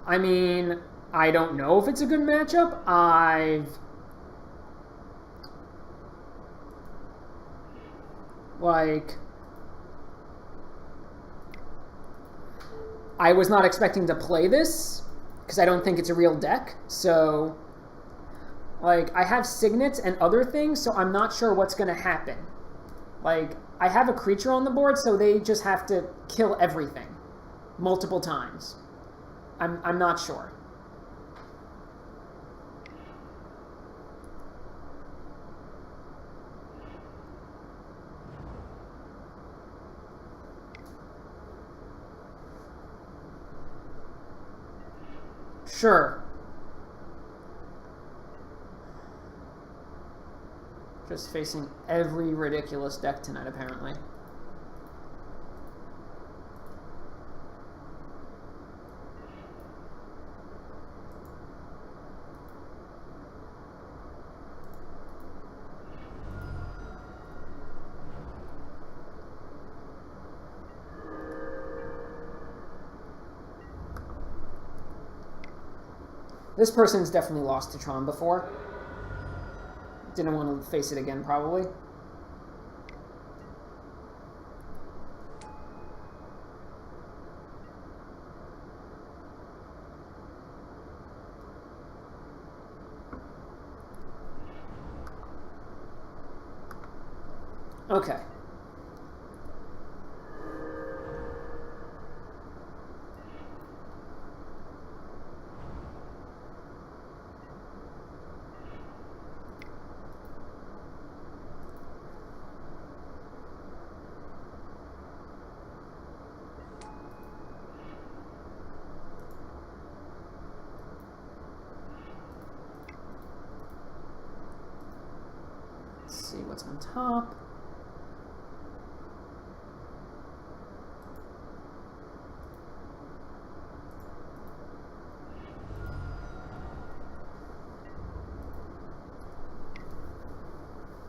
Speaker 1: I mean, I don't know if it's a good matchup. I was not expecting to play this because I don't think it's a real deck. So, like, I have signets and other things, so I'm not sure what's going to happen. Like, I have a creature on the board, so they just have to kill everything multiple times. I'm not sure. Sure. Just facing every ridiculous deck tonight, apparently. This person's definitely lost to Tron before. Didn't want to face it again, probably. Okay. See what's on top.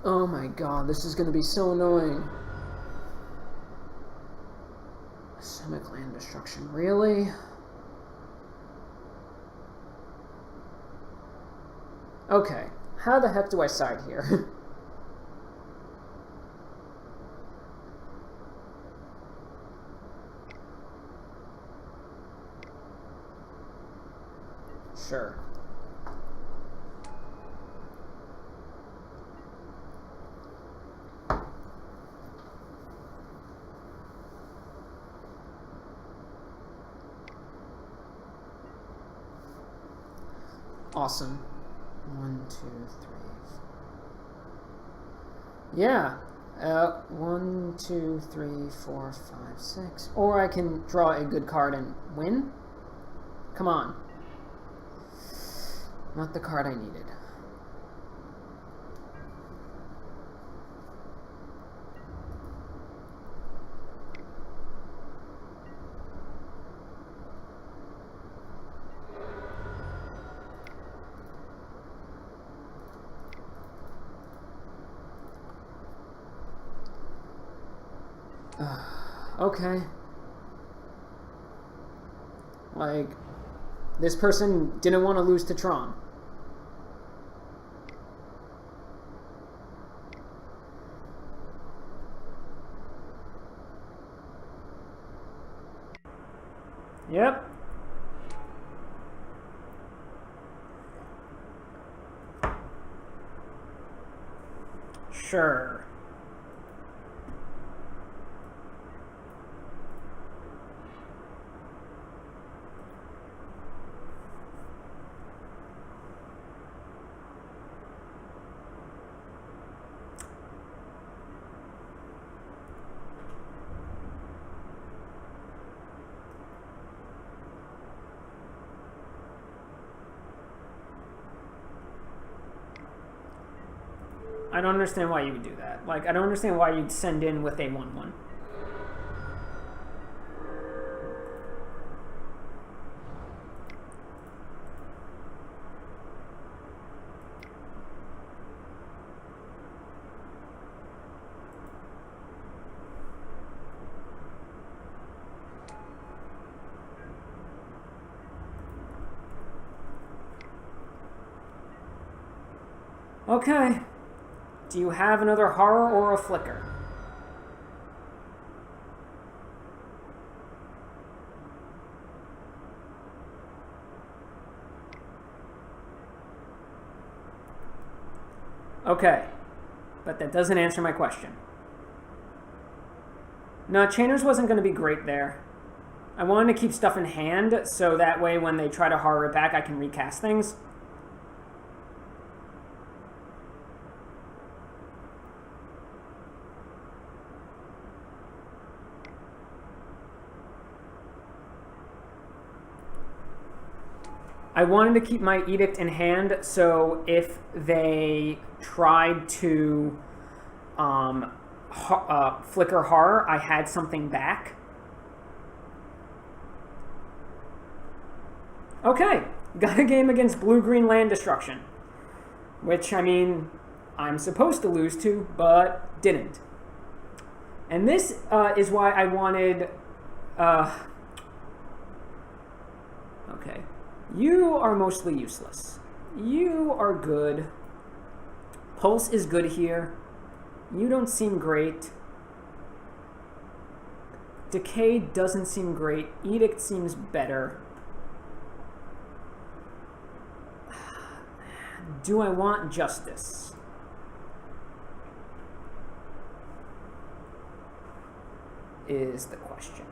Speaker 1: Oh my god, this is going to be so annoying. Stomach land destruction, really? Okay, how the heck do I side here? Sure. Awesome. 1, 2, 3, 4. Yeah. 1, 2, 3, 4, 5, 6. Or I can draw a good card and win. Come on. Not the card I needed. Okay. Like, this person didn't want to lose to Tron. Yep. Sure. I don't understand why you would do that. Like, I don't understand why you'd send in with a 1-1. Okay. Do you have another horror or a flicker? Okay. But that doesn't answer my question. No, Chainers wasn't going to be great there. I wanted to keep stuff in hand, so that way when they try to horror it back, I can recast things. I wanted to keep my Edict in hand, so if they tried to flicker horror, I had something back. Okay, got a game against blue-green land destruction, which, I mean, I'm supposed to lose to, but didn't. And this is why I wanted... okay. You are mostly useless. You are good. Pulse is good here. You don't seem great. Decay doesn't seem great. Edict seems better. Do I want justice? Is the question.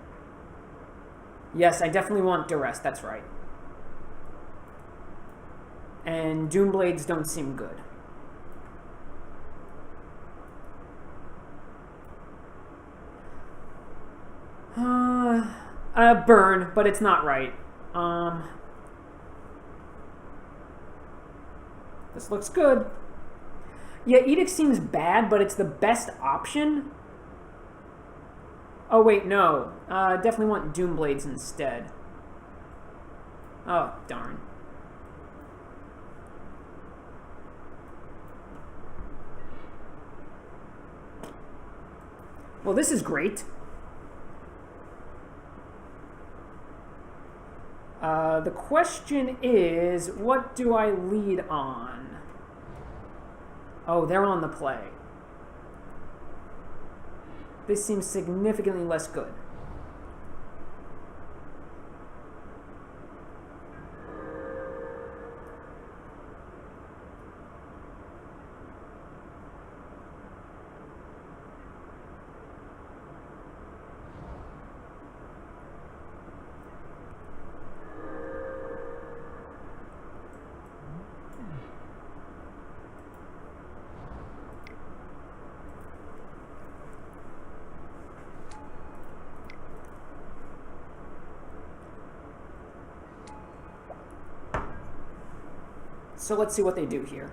Speaker 1: Yes, I definitely want duress, that's right. And Doomblades don't seem good. Burn, but it's not right. This looks good. Yeah, Edict seems bad, but it's the best option. Oh, wait, no. Definitely want Doomblades instead. Oh, darn. Well, this is great. The question is, what do I lead on? Oh, they're on the play. This seems significantly less good. So let's see what they do here.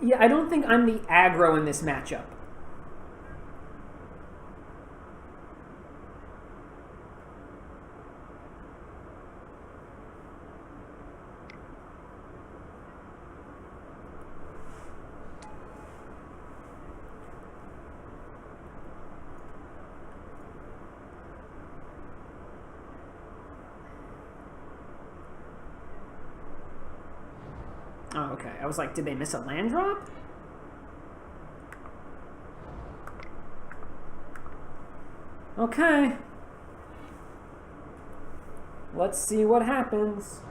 Speaker 1: Yeah, I don't think I'm the aggro in this matchup. Oh, okay. I was like, did they miss a land drop? Okay. Let's see what happens.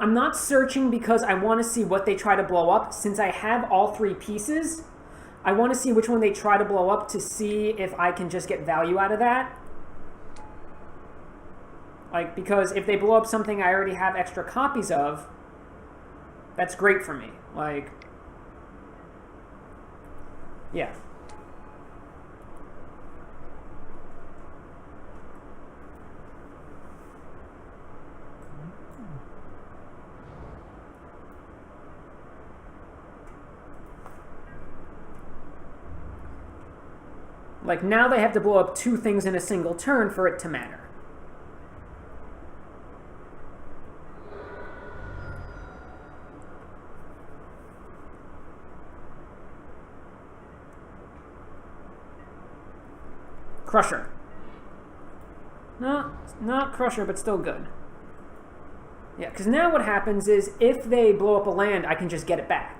Speaker 1: I'm not searching because I want to see what they try to blow up. Since I have all three pieces, I want to see which one they try to blow up to see if I can just get value out of that. Like, because if they blow up something I already have extra copies of, that's great for me. Like, yeah. Like, now they have to blow up two things in a single turn for it to matter. Crusher. No, not Crusher, but still good. Yeah, because now what happens is if they blow up a land, I can just get it back.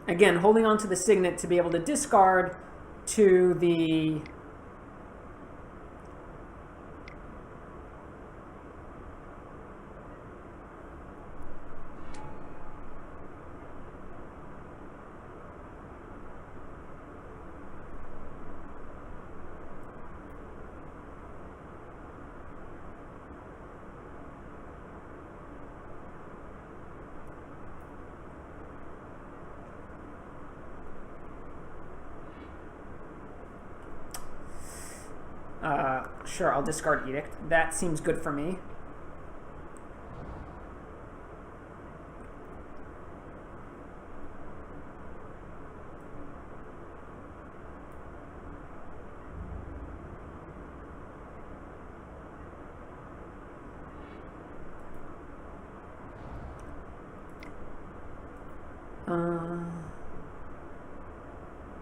Speaker 1: Again, holding on to the signet to be able to discard to the... Sure, I'll discard Edict. That seems good for me.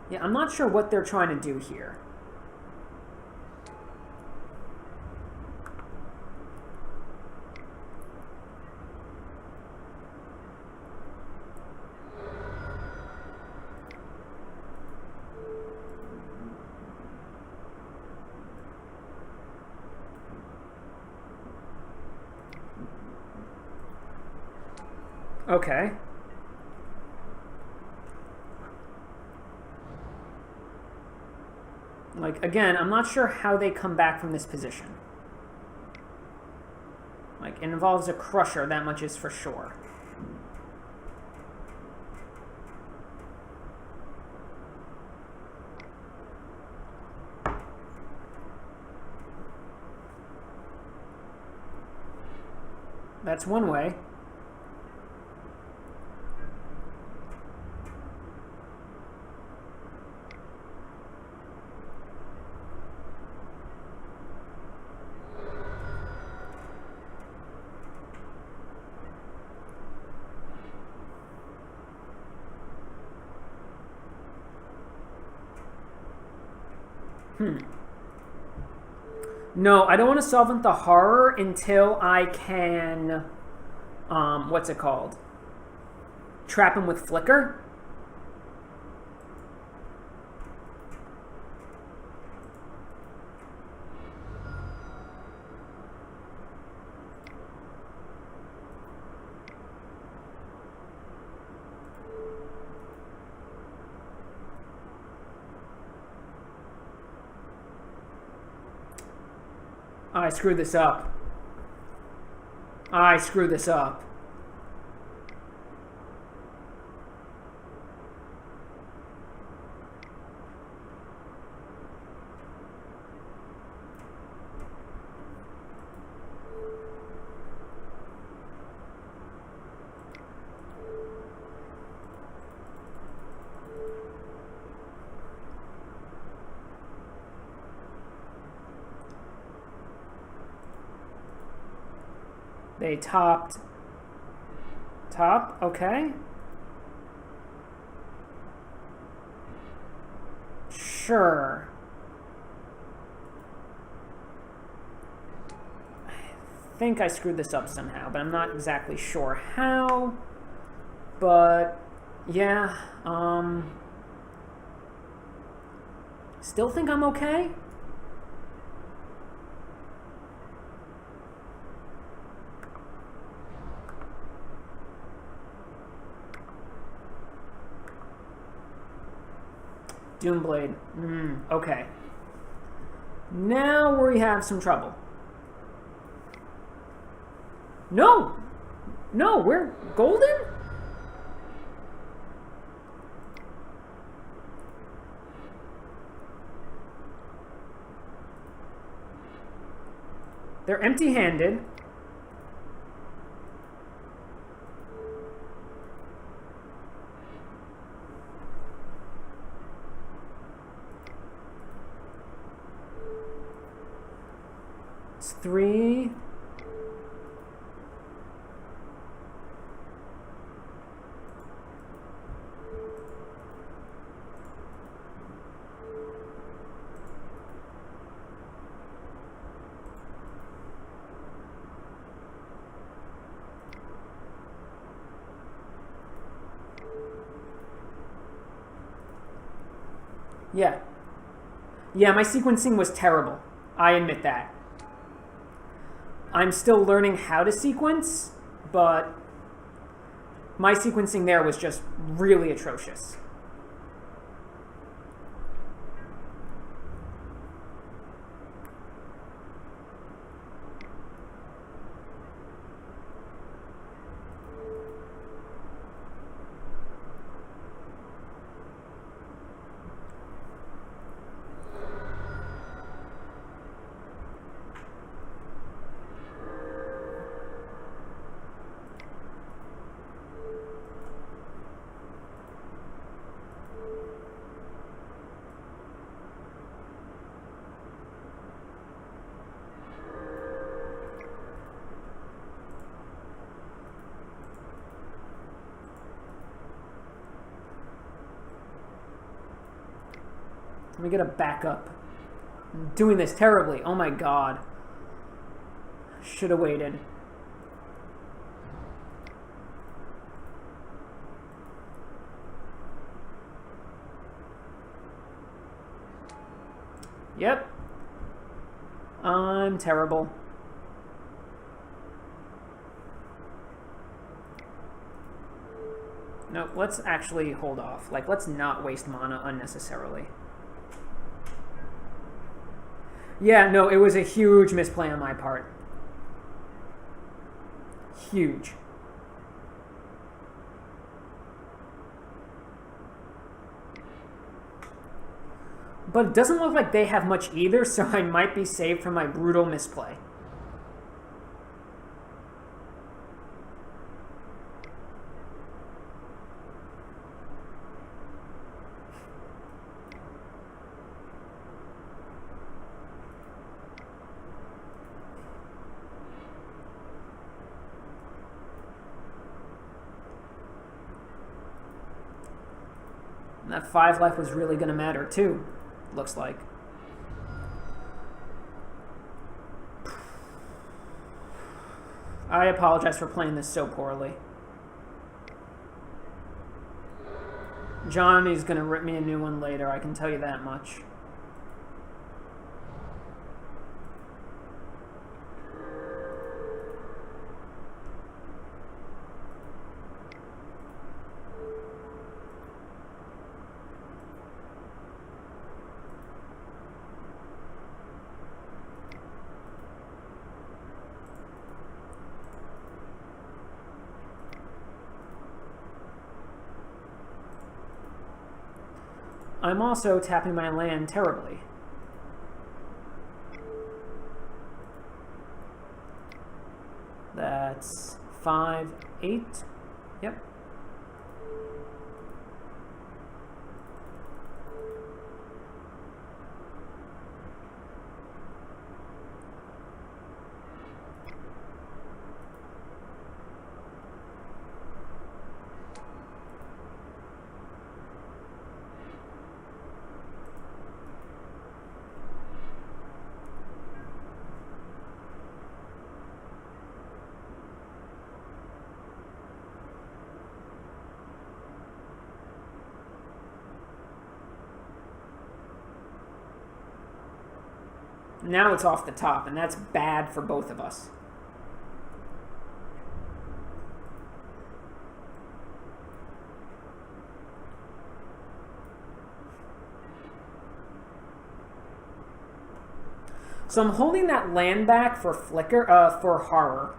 Speaker 1: Yeah, I'm not sure what they're trying to do here. Okay. Like, again, I'm not sure how they come back from this position. Like, it involves a Crusher, that much is for sure. That's one way. No, I don't want to solvent the horror until I can, what's it called? Trap him with Flicker. I screwed this up. I screwed this up. They topped. Top, okay. Sure. I think I screwed this up somehow, but I'm not exactly sure how. But, yeah, still think I'm okay? Doomblade. Okay. Now we have some trouble. No! No, we're golden? They're empty-handed. It's 3. Yeah. Yeah, my sequencing was terrible. I admit that. I'm still learning how to sequence, but my sequencing there was just really atrocious. Let me get a backup. I'm doing this terribly. Oh my god. Should have waited. Yep. I'm terrible. No, let's actually hold off. Like, let's not waste mana unnecessarily. Yeah, no, it was a huge misplay on my part. Huge. But it doesn't look like they have much either, so I might be saved from my brutal misplay. And that 5 life was really going to matter too, looks like. I apologize for playing this so poorly. Johnny's going to rip me a new one later, I can tell you that much. I'm also tapping my land terribly. That's 5, 8. Yep. Now it's off the top, and that's bad for both of us. So I'm holding that land back for for horror.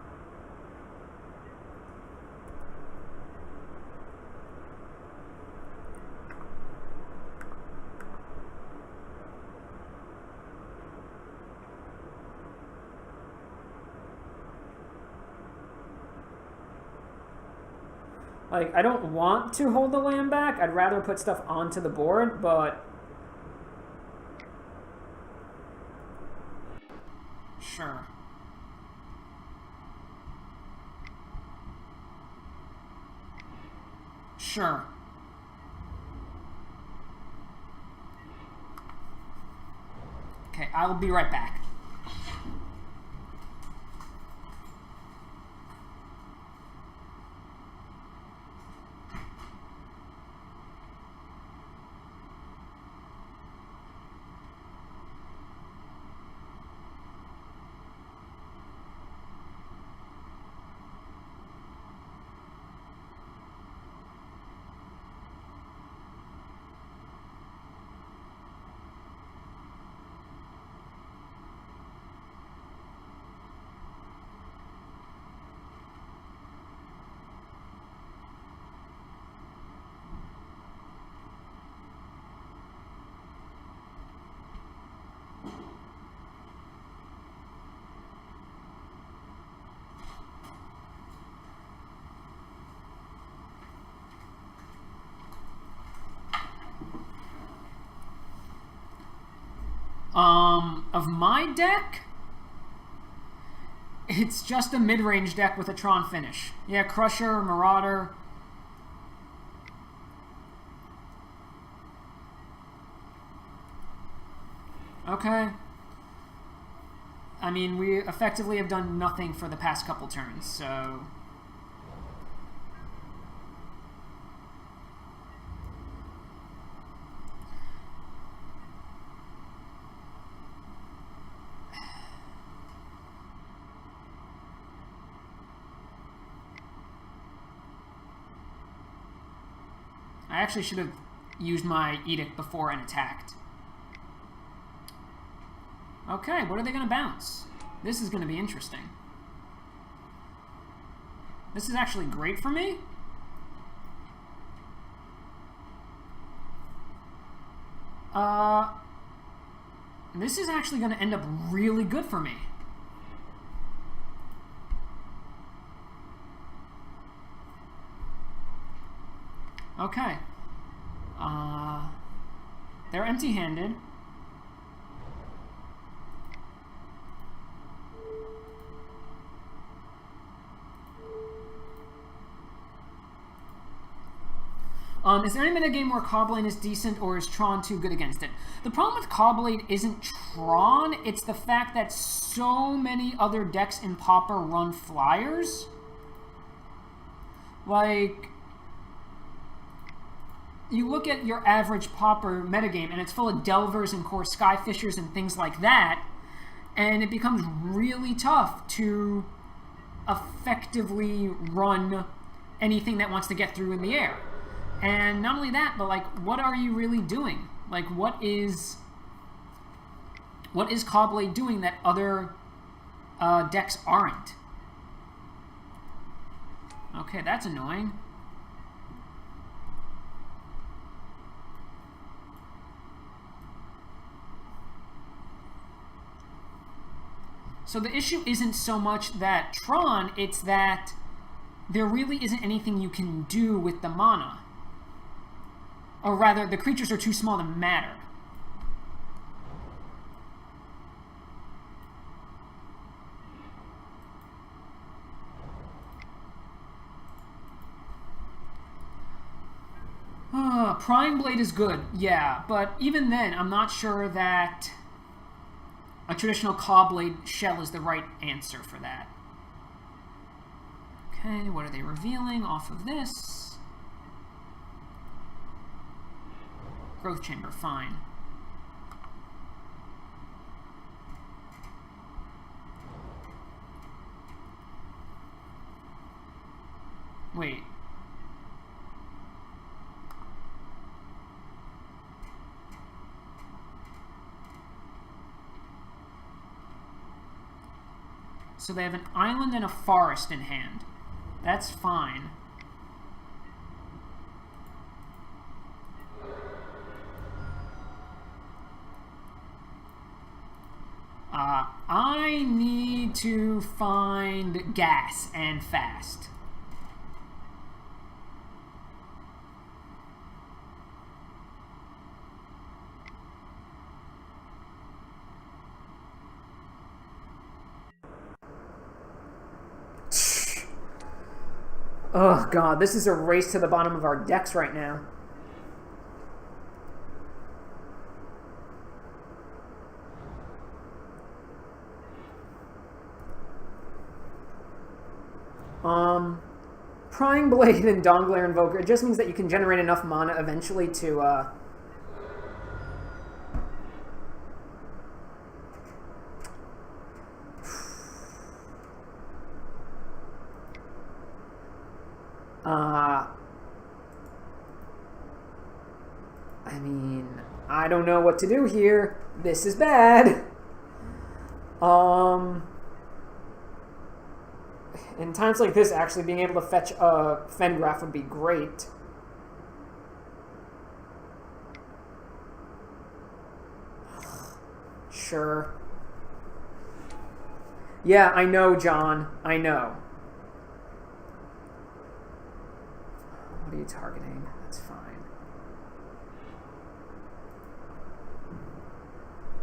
Speaker 1: Like, I don't want to hold the land back. I'd rather put stuff onto the board, but... Sure. Sure. Okay, I'll be right back. Of my deck, it's just a mid-range deck with a Tron finish. Yeah, Crusher, Marauder. Okay. I mean, we effectively have done nothing for the past couple turns, so... I actually should have used my Edict before and attacked. Okay, what are they going to bounce? This is going to be interesting. This is actually great for me. This is actually going to end up really good for me. Okay. They're empty-handed. Is there any metagame where Caw-Blade is decent, or is Tron too good against it? The problem with Caw-Blade isn't Tron, it's the fact that so many other decks in Pauper run flyers. Like... You look at your average Pauper metagame, and it's full of Delvers and Core Skyfishers and things like that, and it becomes really tough to effectively run anything that wants to get through in the air. And not only that, but like, what are you really doing? Like, what is Caw-Blade doing that other decks aren't? Okay, that's annoying. So the issue isn't so much that Tron, it's that there really isn't anything you can do with the mana. Or rather, the creatures are too small to matter. Prime Blade is good, yeah, but even then, I'm not sure that a traditional Caw-Blade shell is the right answer for that. Okay, what are they revealing off of this? Growth Chamber, fine. Wait. So they have an island and a forest in hand. That's fine. I need to find gas and fast. Oh god, this is a race to the bottom of our decks right now. Prying Blade and Dawnglare Invoker, it just means that you can generate enough mana eventually to, I mean, I don't know what to do here. This is bad. In times like this, actually being able to fetch a Fengraf would be great. Sure. Yeah, I know, John. I know. What are you targeting? That's fine.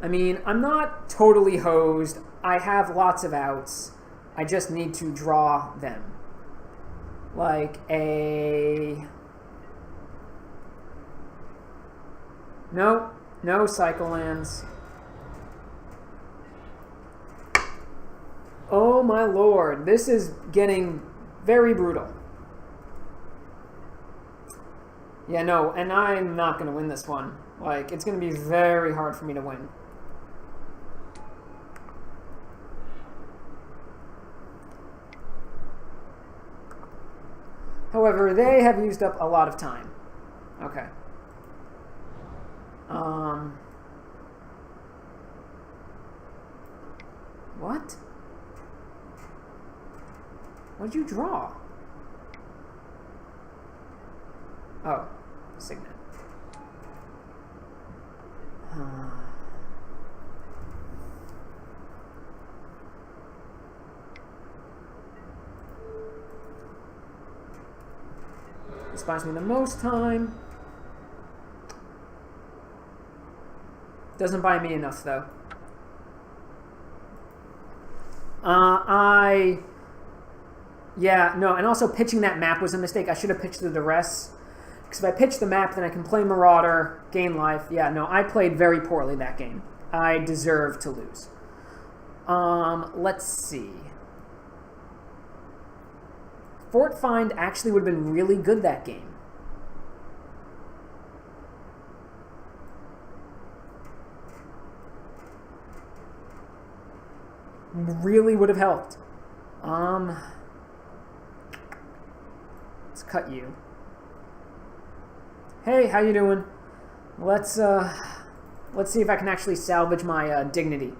Speaker 1: I mean, I'm not totally hosed. I have lots of outs. I just need to draw them. Like a... No, no cycle lands. Oh my lord, this is getting very brutal. Yeah, no, and I'm not going to win this one. Like, it's going to be very hard for me to win. However, they have used up a lot of time. Okay. What? What did you draw? Oh, Signet. This buys me the most time. Doesn't buy me enough, though. Yeah, no, and also pitching that map was a mistake. I should have pitched the duress. Because if I pitch the map, then I can play Marauder, gain life. Yeah, no, I played very poorly that game. I deserve to lose. Let's see. Fort Find actually would have been really good that game. Really would have helped. Let's cut you. Hey, how you doing? Let's see if I can actually salvage my dignity.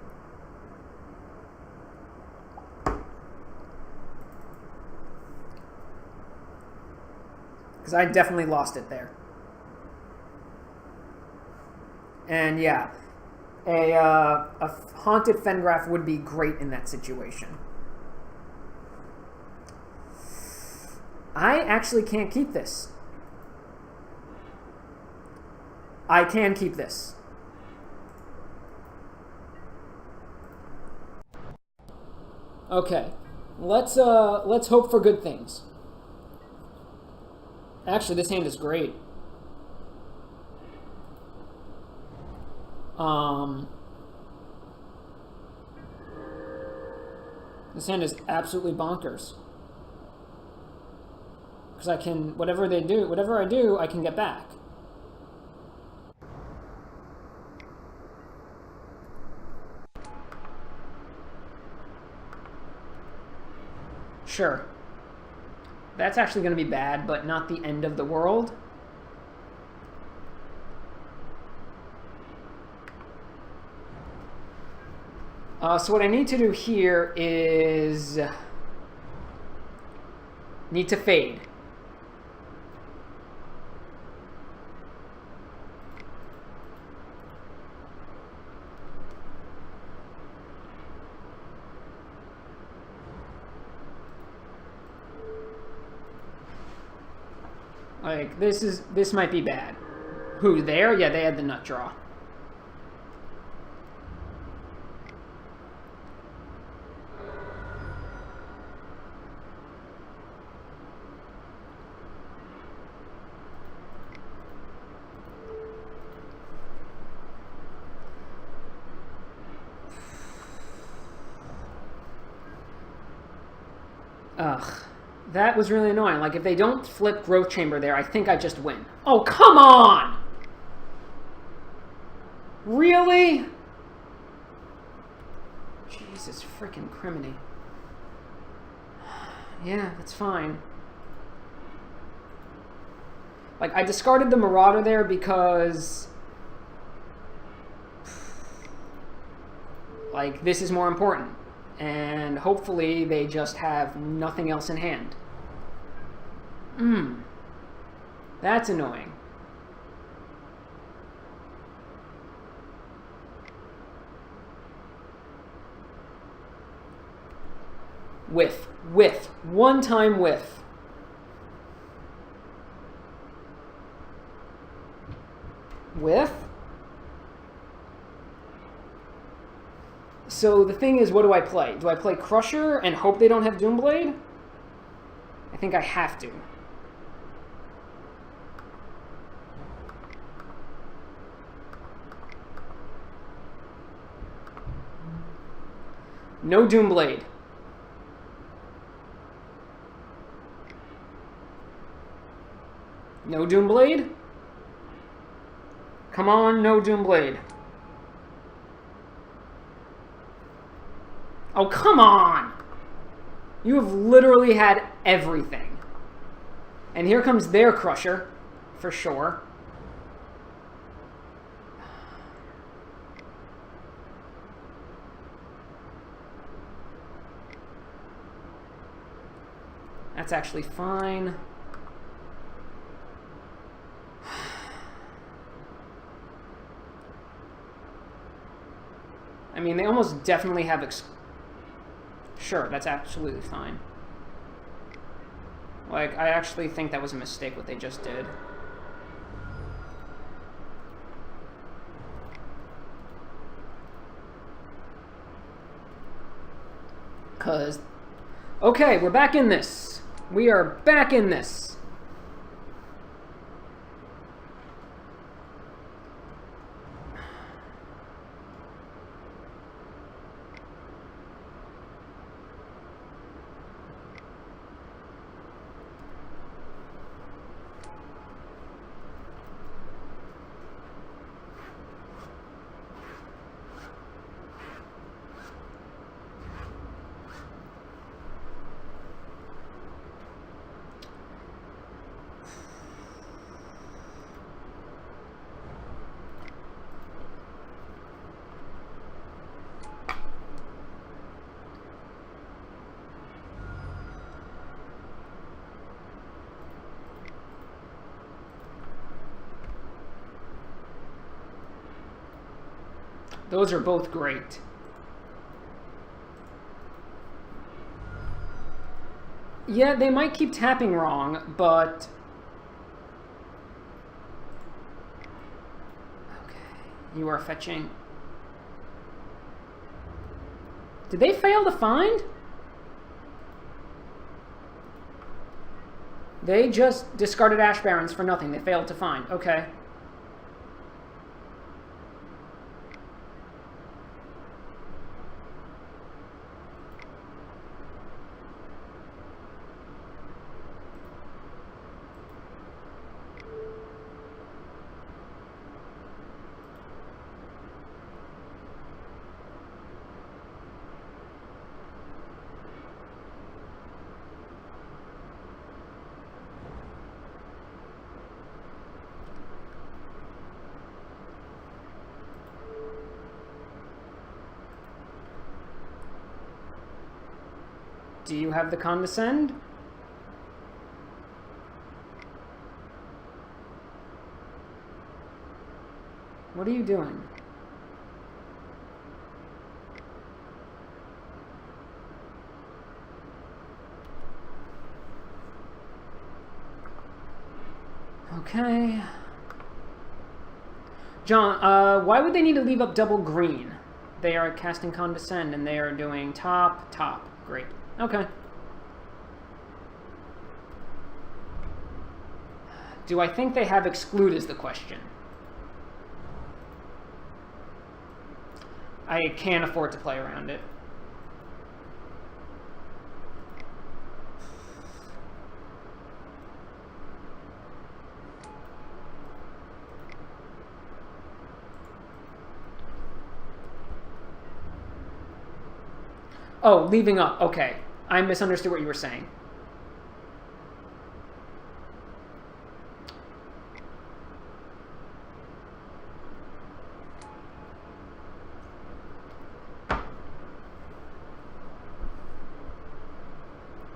Speaker 1: Because I definitely lost it there. And yeah, a Haunted Fengraf would be great in that situation. I actually can't keep this. I can keep this. Okay, let's hope for good things. Actually, this hand is great. This hand is absolutely bonkers. Because I can, whatever I do, I can get back. Sure. That's actually going to be bad, but not the end of the world. So what I need to do here is need to fade. Like, this might be bad. Who, there? Yeah, they had the nut draw. Ugh. That was really annoying. Like, if they don't flip Growth Chamber there, I think I just win. Oh, come on! Really? Jesus freaking criminy. Yeah, that's fine. Like, I discarded the Marauder there because... like, this is more important. And hopefully they just have nothing else in hand. That's annoying. Whiff. One time whiff. Whiff? So the thing is, what do I play? Do I play Crusher and hope they don't have Doomblade? I think I have to. No Doomblade. No Doomblade? Come on, no Doomblade. Oh, come on! You have literally had everything. And here comes their Crusher, for sure. That's actually fine. I mean, they almost definitely have... Sure, that's absolutely fine. Like, I actually think that was a mistake what they just did. Because... okay, we're back in this. We are back in this. Those are both great. Yeah, they might keep tapping wrong, but... okay, you are fetching. Did they fail to find? They just discarded Ash Barrens for nothing. They failed to find. Okay. Do you have the condescend? What are you doing? Okay. John, why would they need to leave up double green? They are casting Condescend, and they are doing top, top. Great. Okay. Do I think they have Exclude is the question. I can't afford to play around it. Oh, leaving up. Okay. I misunderstood what you were saying.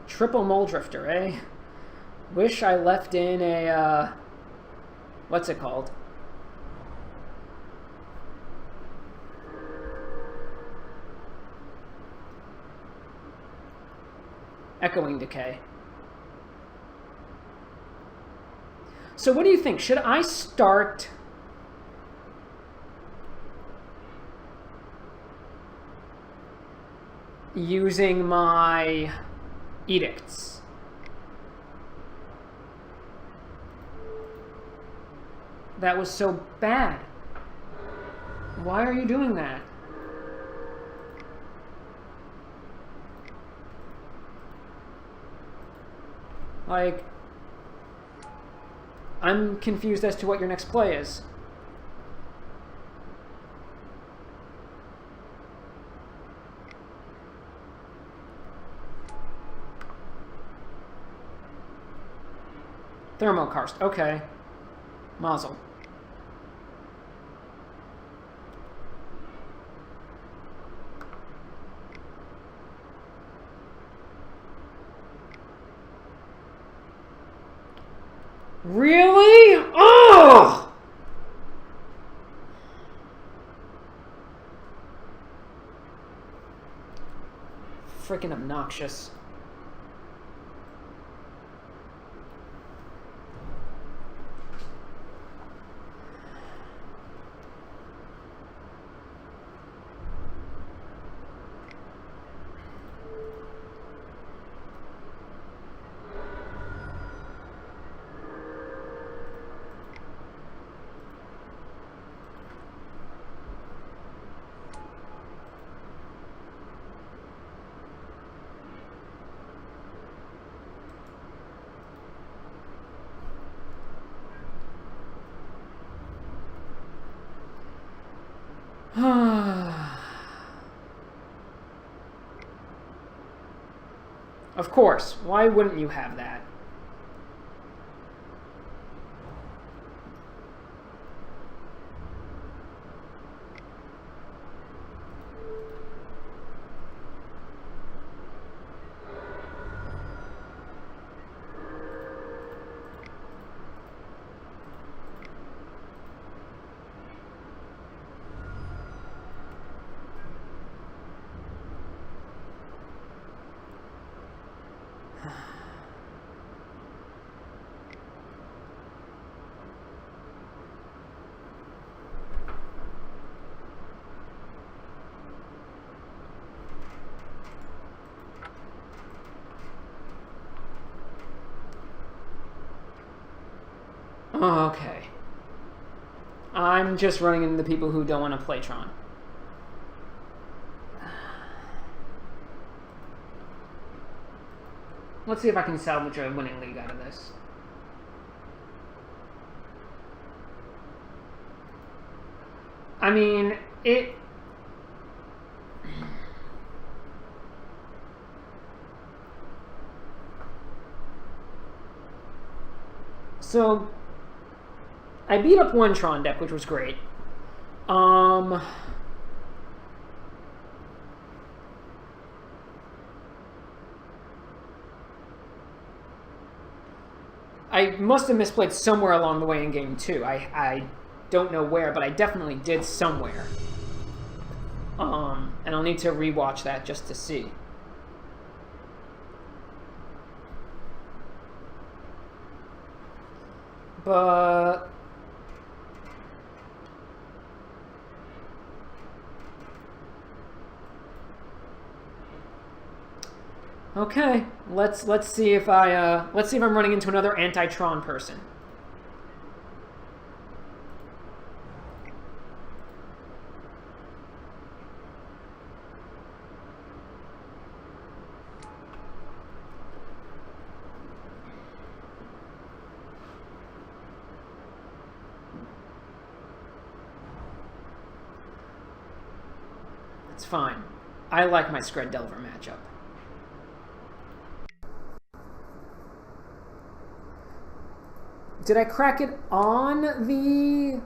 Speaker 1: Triple Mole Drifter, eh? Wish I left in a, what's it called? Echoing Decay. So what do you think? Should I start using my edicts? That was so bad. Why are you doing that? Like, I'm confused as to what your next play is. Thermokarst, okay. Mazel. Really? Oh! Freaking obnoxious. Of course. Why wouldn't you have that? Oh, okay. I'm just running into people who don't want to play Tron. Let's see if I can salvage a winning league out of this. I mean, it... So, I beat up one Tron deck, which was great. I must have misplayed somewhere along the way in game 2. I don't know where, but I definitely did somewhere. And I'll need to rewatch that just to see. But okay, let's see if let's see if I'm running into another anti-Tron person. It's fine. I like my Scred Delver matchup. Did I crack it on the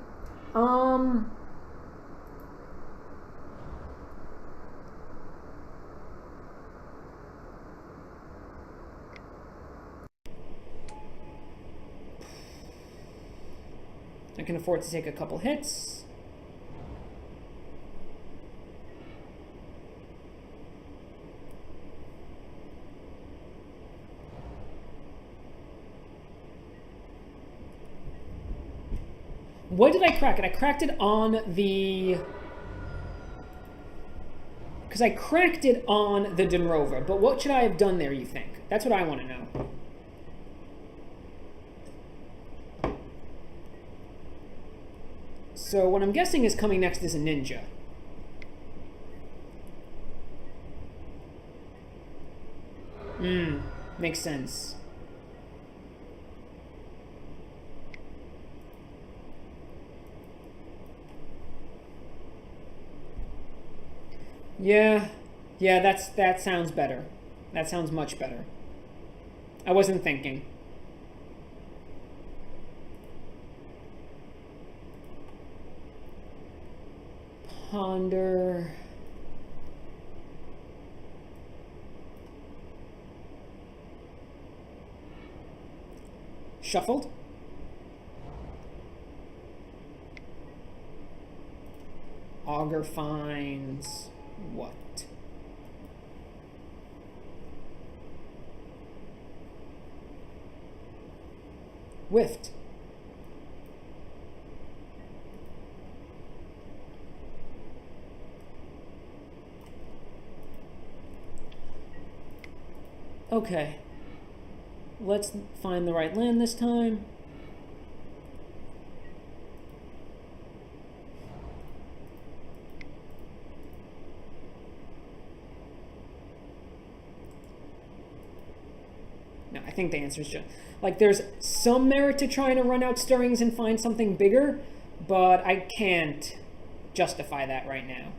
Speaker 1: I can afford to take a couple hits. What did I crack it? I cracked it on the... Because I cracked it on the Denrova, but what should I have done there, you think? That's what I want to know. So what I'm guessing is coming next is a ninja. Makes sense. Yeah, that sounds better. That sounds much better. I wasn't thinking. Ponder. Shuffled. Augur finds what? Whiffed. Okay. Let's find the right land this time. No, I think the answer is just... Like, there's some merit to trying to run out stirrings and find something bigger, but I can't justify that right now.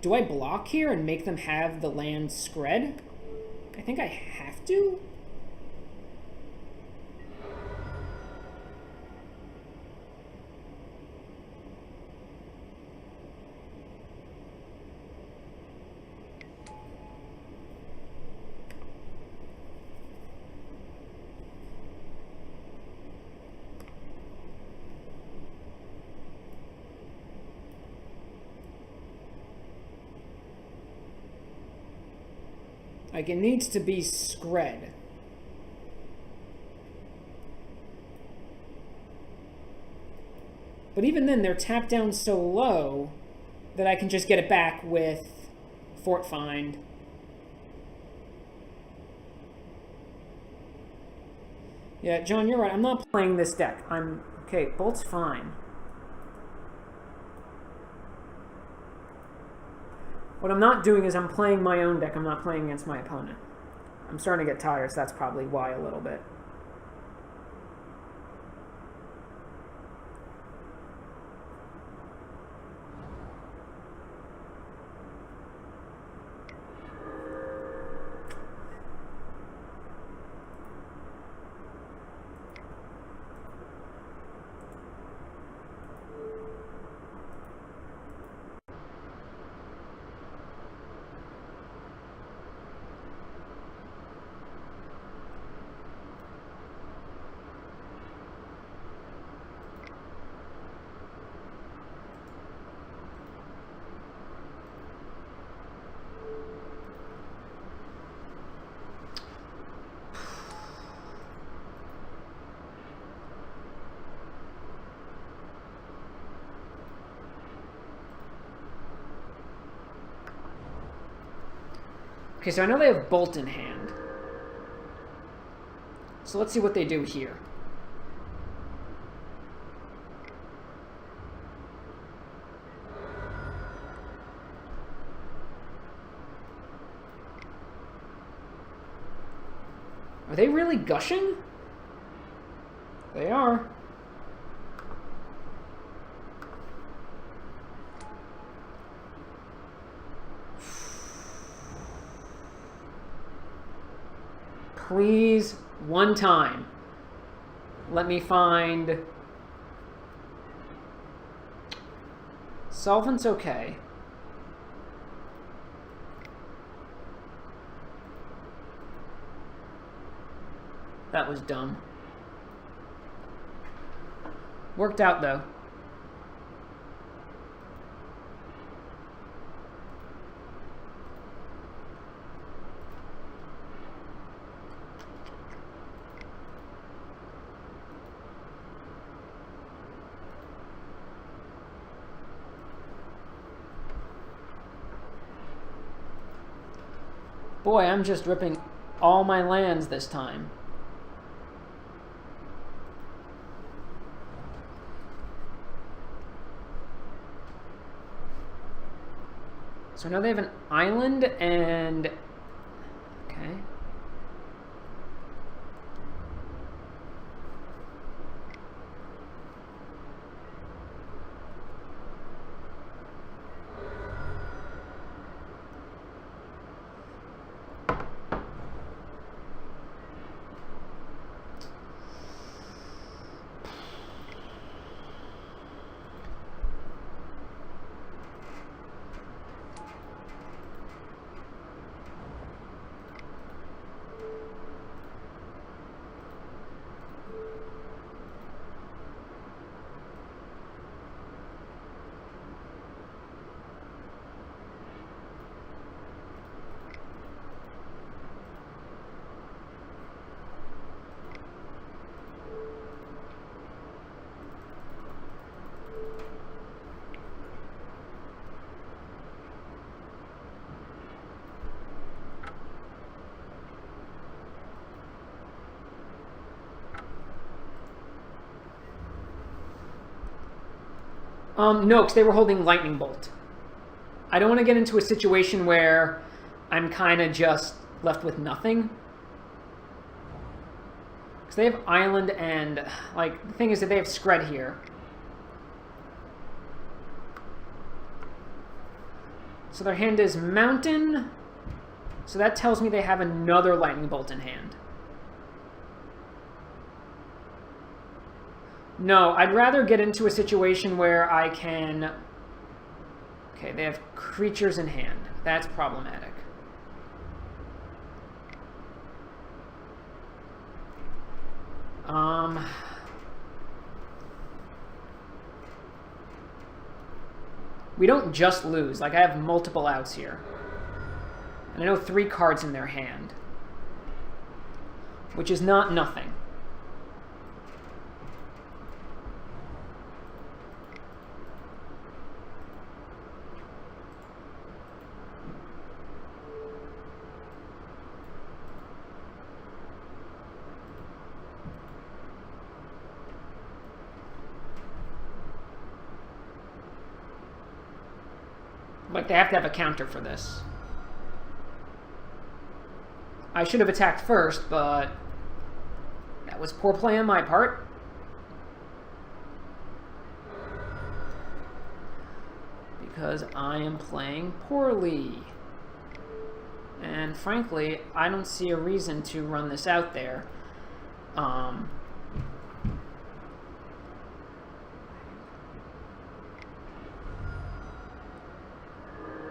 Speaker 1: Do I block here and make them have the land Scred? I think I have to. Like, it needs to be Scred. But even then, they're tapped down so low that I can just get it back with Fort Find. Yeah, John, you're right. I'm not playing this deck. Okay, Bolt's fine. What I'm not doing is I'm playing my own deck. I'm not playing against my opponent. I'm starting to get tired, so that's probably why a little bit. Okay, so I know they have Bolt in hand. So let's see what they do here. Are they really gushing? They are. Please, one time, let me find... Solvent's okay. That was dumb. Worked out, though. Boy, I'm just ripping all my lands this time. So now they have an island and... Okay. No, because they were holding Lightning Bolt. I don't want to get into a situation where I'm kind of just left with nothing. Because they have Island and, like, the thing is that they have Scred here. So their hand is Mountain. So that tells me they have another Lightning Bolt in hand. No, I'd rather get into a situation where I can... Okay, they have creatures in hand. That's problematic. We don't just lose. Like, I have multiple outs here. And I know 3 cards in their hand. Which is not nothing. Like, they have to have a counter for this. I should have attacked first, but that was poor play on my part. Because I am playing poorly. And frankly, I don't see a reason to run this out there.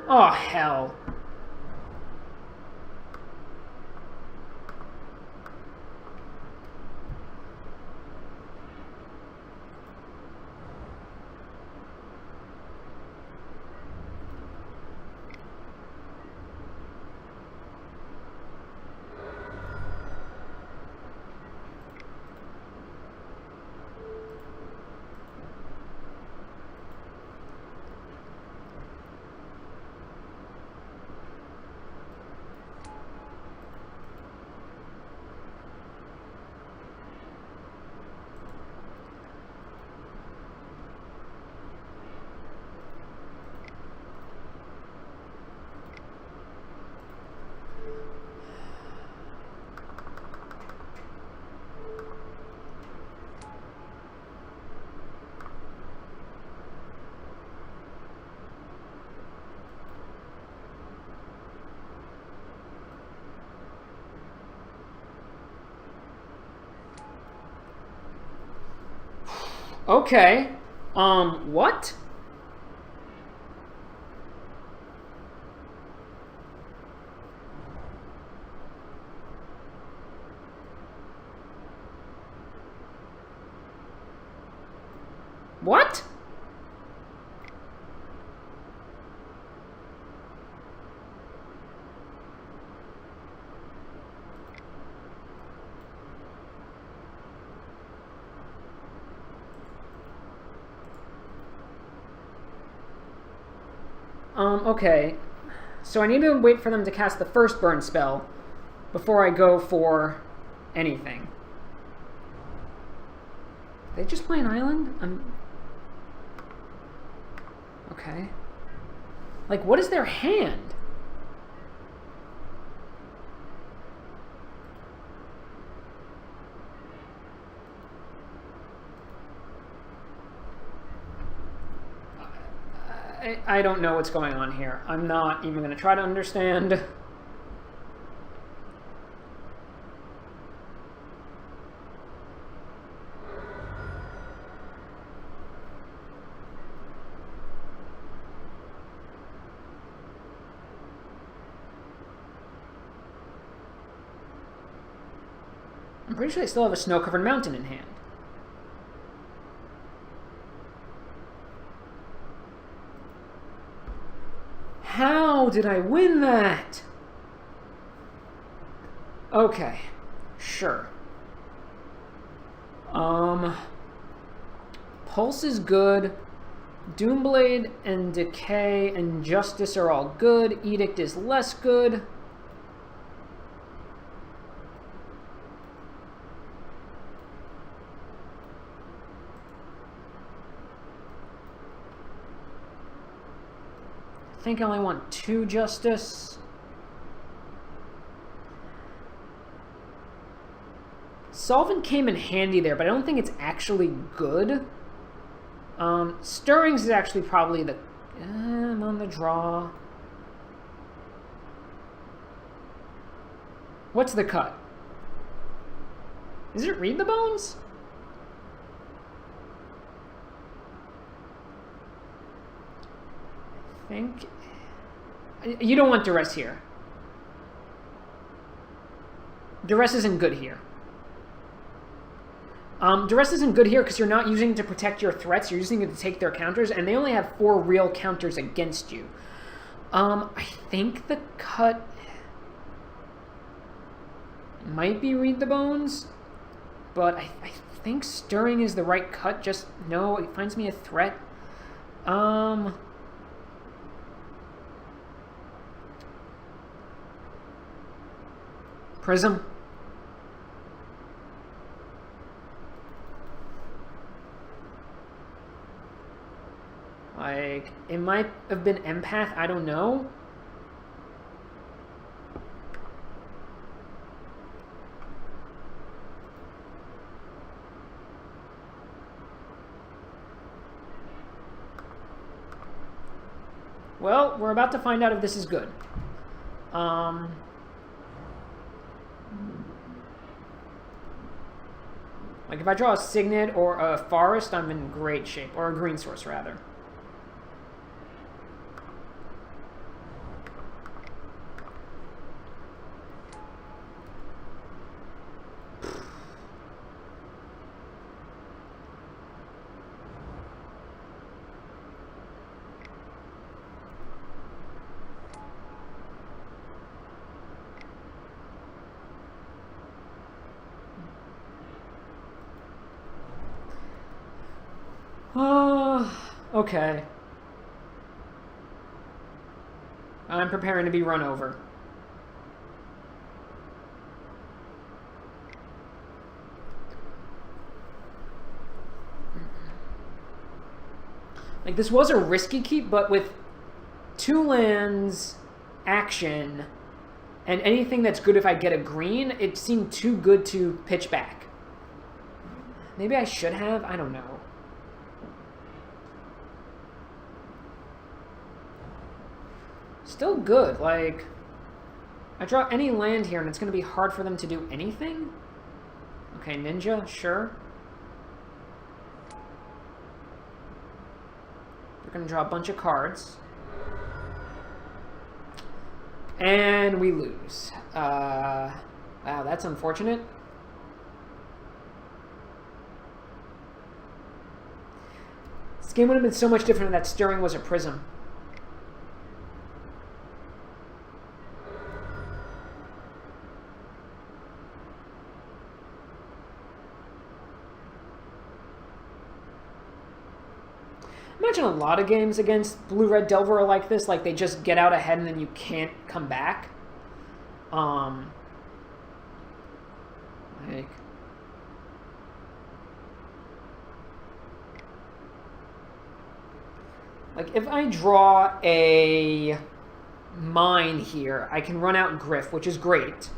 Speaker 1: Oh, hell. Okay. What? What? Okay. So I need to wait for them to cast the first burn spell before I go for anything. They just play an island? Okay. Like, what is their hand? I don't know what's going on here. I'm not even going to try to understand. I'm pretty sure they still have a snow-covered mountain in hand. How did I win that? Okay, sure. Pulse is good. Doomblade and Decay and Justice are all good. Edict is less good. I think I only want 2 Justice. Solvent came in handy there, but I don't think it's actually good. Stirrings is actually probably the... I'm on the draw. What's the cut? Is it Read the Bones? I think... You don't want Duress here. Duress isn't good here. Duress isn't good here because you're not using it to protect your threats. You're using it to take their counters, and they only have 4 real counters against you. I think the cut might be Read the Bones, but I think Stirring is the right cut. Just no, it finds me a threat. Prism. Like, it might have been Empath, I don't know. Well, we're about to find out if this is good. Like, if I draw a Signet or a Forest, I'm in great shape. Or a Green Source, rather. Okay. I'm preparing to be run over. Like, this was a risky keep, but with 2 lands, action, and anything that's good if I get a green, it seemed too good to pitch back. Maybe I should have? I don't know. Still good, like... I draw any land here and it's going to be hard for them to do anything? Okay, Ninja, sure. We're going to draw a bunch of cards. And we lose. Wow, that's unfortunate. This game would have been so much different if that stirring was a prism. Imagine a lot of games against Blue-Red Delver are like this, like they just get out ahead and then you can't come back. Like if I draw a mine here, I can run out Griff, which is great.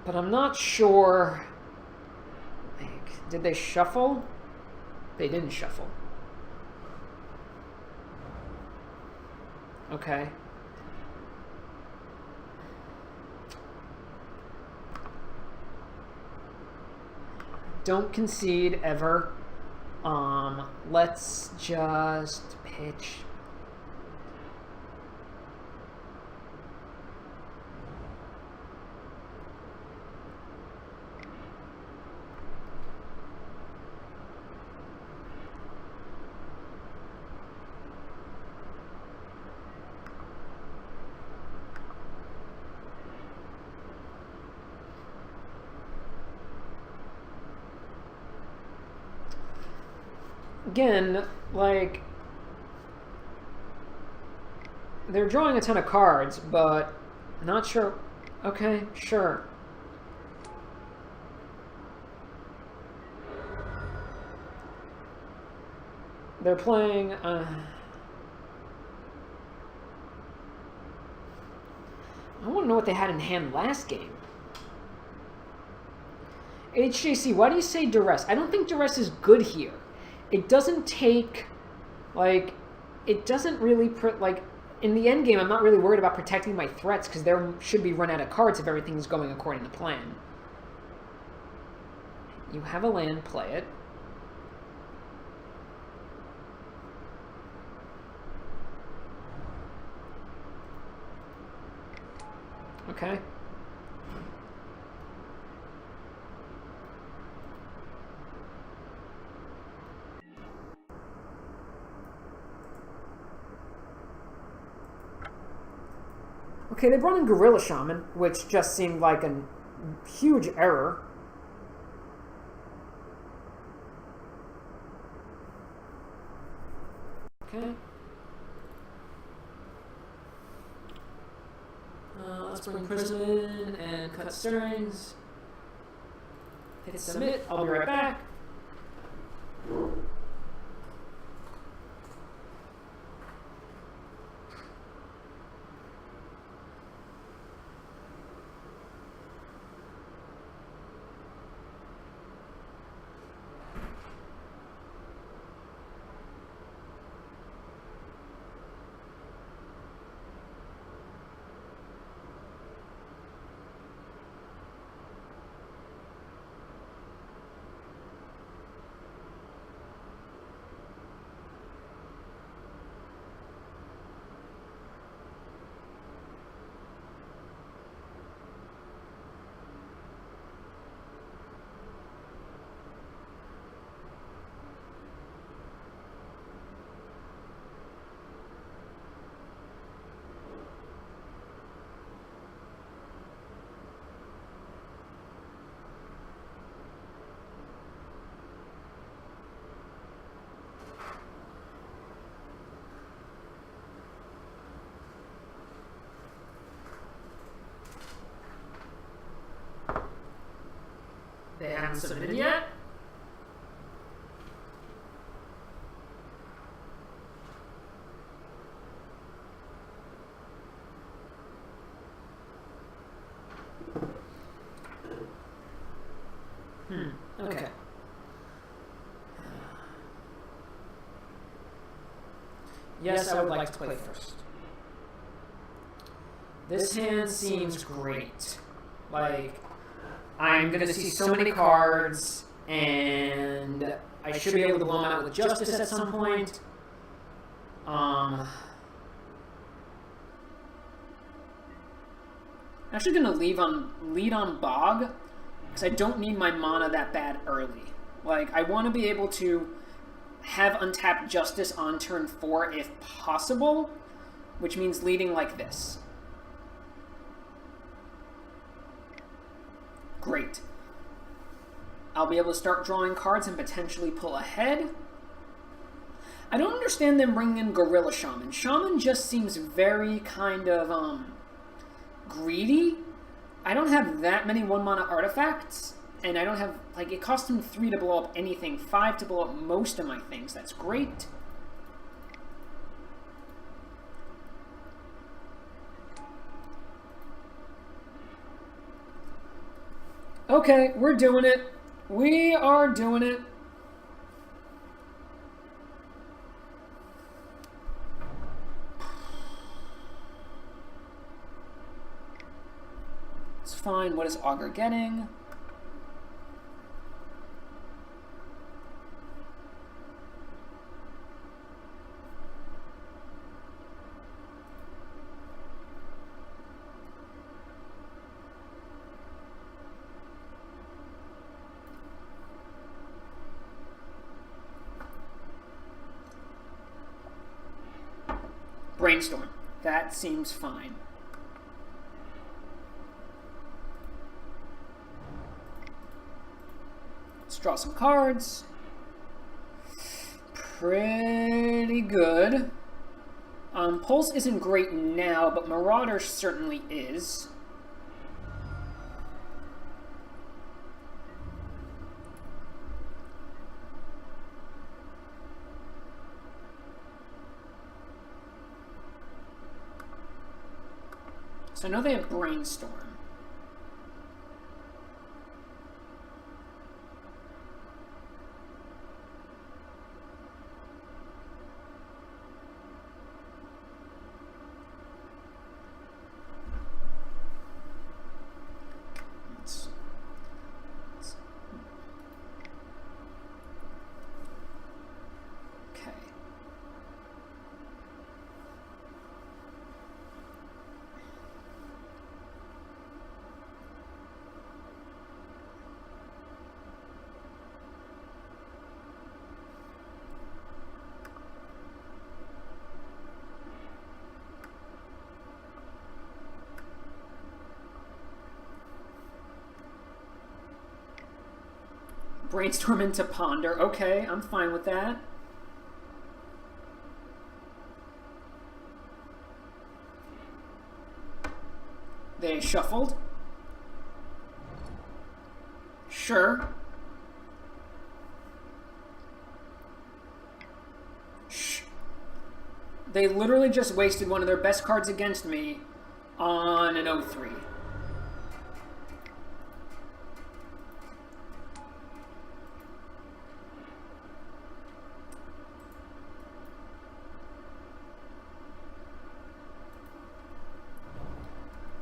Speaker 1: But I'm not sure. Like, did they shuffle? They didn't shuffle. Okay. Don't concede ever. Let's just pitch. Again, like, they're drawing a ton of cards, but not sure. Okay, sure. They're playing, I want to know what they had in hand last game. HJC, why do you say duress? I don't think duress is good here. It doesn't take, like, it doesn't really, like, in the end game, I'm not really worried about protecting my threats because there should be run out of cards if everything's going according to plan. You have a land, play it. Okay. Okay, they brought in Gorilla Shaman, which just seemed like a huge error. Okay. Let's bring Prism in and cut stirrings. Hit submit. I'll be right back. They haven't submitted yet. would like to play first. This hand seems great. Like, I'm going to see so many cards, and I should be able to blow them out with Justice at some point. I'm actually going to lead on Bog, because I don't need my mana that bad early. Like, I want to be able to have untapped Justice on turn 4 if possible, which means leading like this. Great. I'll be able to start drawing cards and potentially pull ahead. I don't understand them bringing in Gorilla Shaman. Shaman just seems very kind of greedy. I don't have that many 1-mana artifacts, and I don't have, like, it cost him 3 to blow up anything, 5 to blow up most of my things. That's great. Okay, we're doing it. We are doing it. It's fine. What is Augur getting? Brainstorm. That seems fine. Let's draw some cards. Pretty good. Pulse isn't great now, but Marauder certainly is. So I know they have Brainstorm. Brainstorm into Ponder. Okay, I'm fine with that. They shuffled. Sure. Shh. They literally just wasted one of their best cards against me on an 0-3.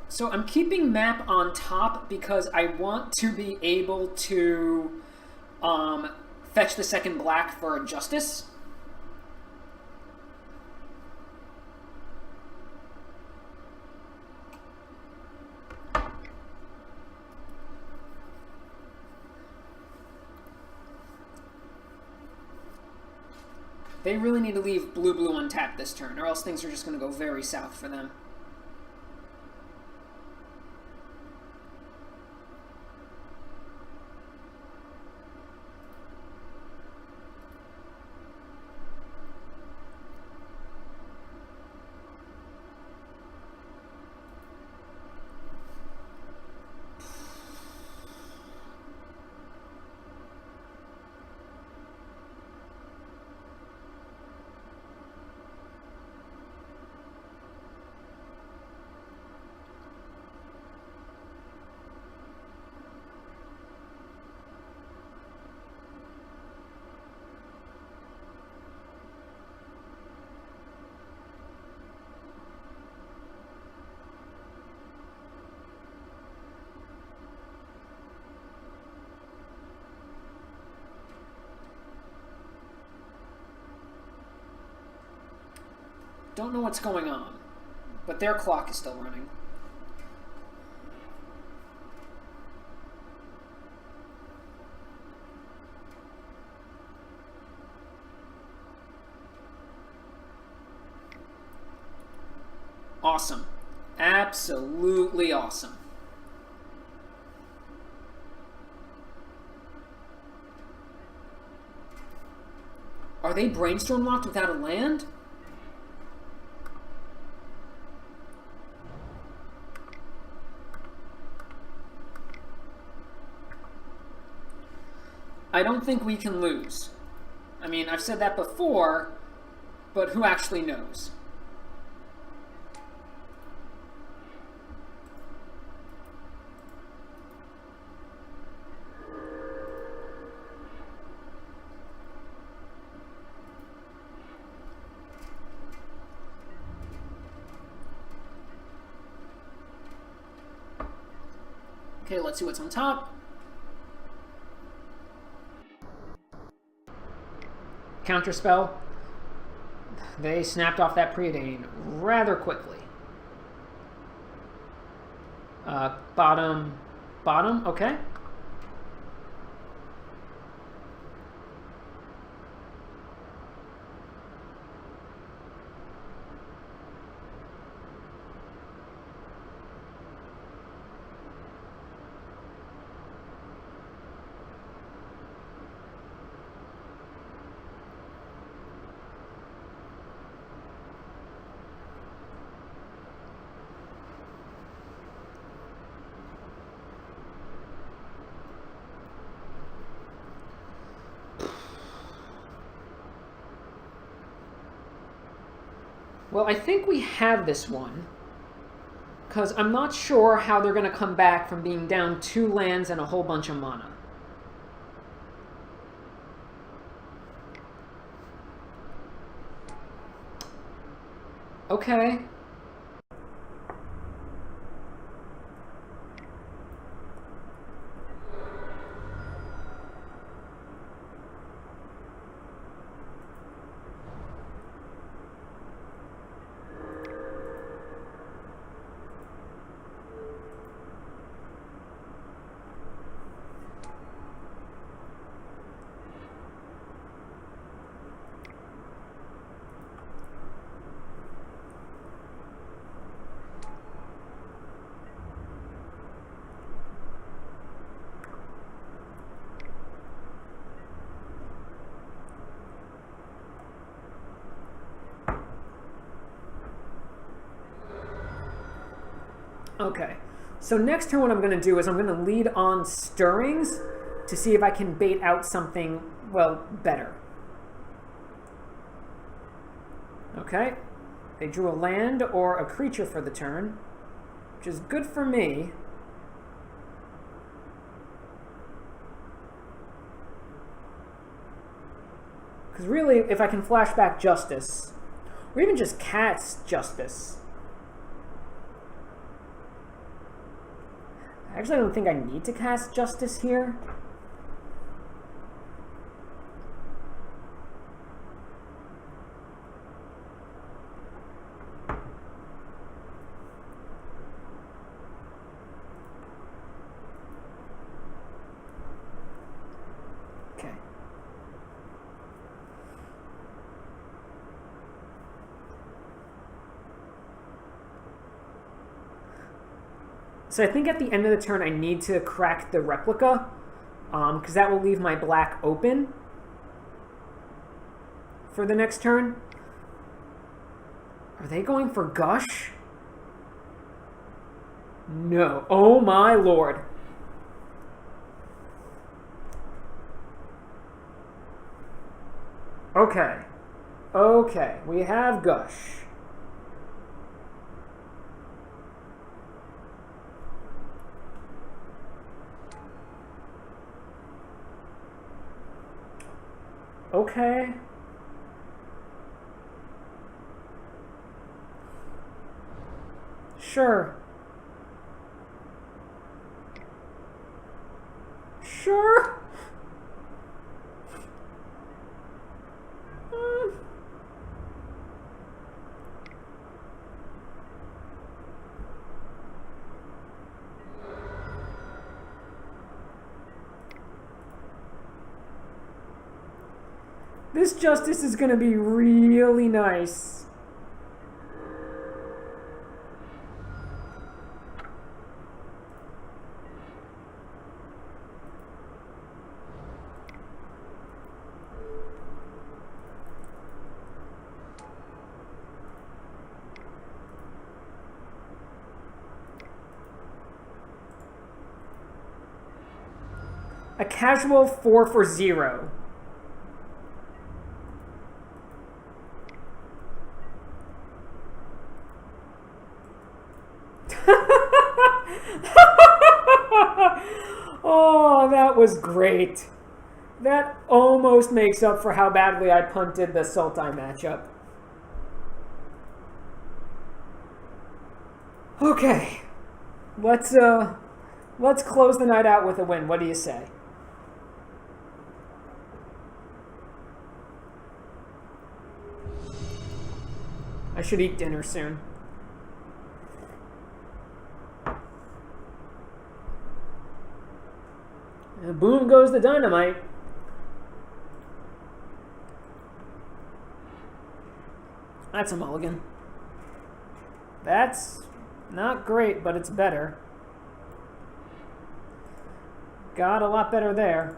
Speaker 1: So I'm keeping map on top because I want to be able to fetch the second black for Justice. They really need to leave blue-blue untapped this turn, or else things are just going to go very south for them. Don't know what's going on, but their clock is still running. Awesome. Absolutely awesome. Are they brainstorm locked without a land? I don't think we can lose. I mean, I've said that before, but who actually knows? Okay, let's see what's on top. Counterspell. They snapped off that preordain rather quickly. Bottom, okay. Well, I think we have this one, because I'm not sure how they're going to come back from being down 2 lands and a whole bunch of mana. Okay. Okay, so next turn what I'm going to do is I'm going to lead on Stirrings to see if I can bait out something, well, better. Okay, they drew a land or a creature for the turn, which is good for me. Because really, if I can flash back Justice, or even just cast Justice. Actually, I don't think I need to cast Justice here. Okay. So I think at the end of the turn I need to crack the replica, because that will leave my black open for the next turn. Are they going for Gush? No. Oh my lord. Okay. Okay, we have Gush. Okay. Sure. Sure. This Justice is going to be really nice. A casual 4 for 0. Oh, that was great. That almost makes up for how badly I punted the Sultai matchup. Okay. Let's close the night out with a win. What do you say? I should eat dinner soon. And boom goes the dynamite. That's a mulligan. That's not great, but it's better. Got a lot better there.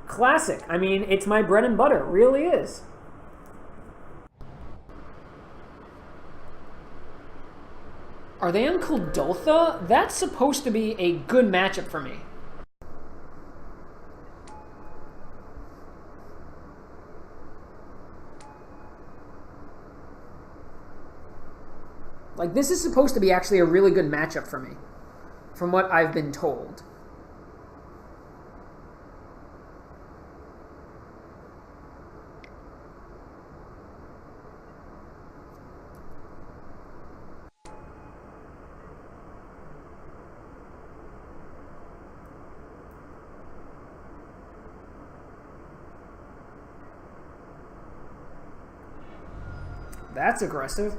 Speaker 1: Classic. I mean, it's my bread and butter. It really is. Are they on Kuldotha? That's supposed to be a good matchup for me. Like, this is supposed to be actually a really good matchup for me, from what I've been told. That's aggressive.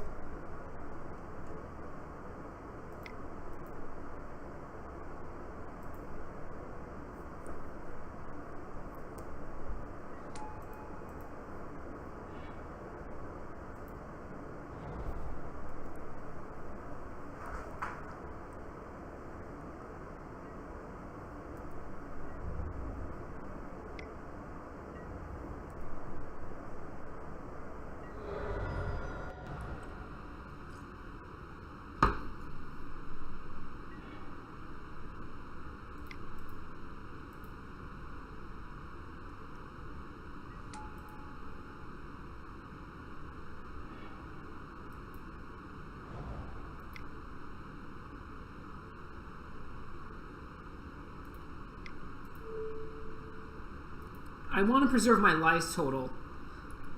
Speaker 1: I want to preserve my life total.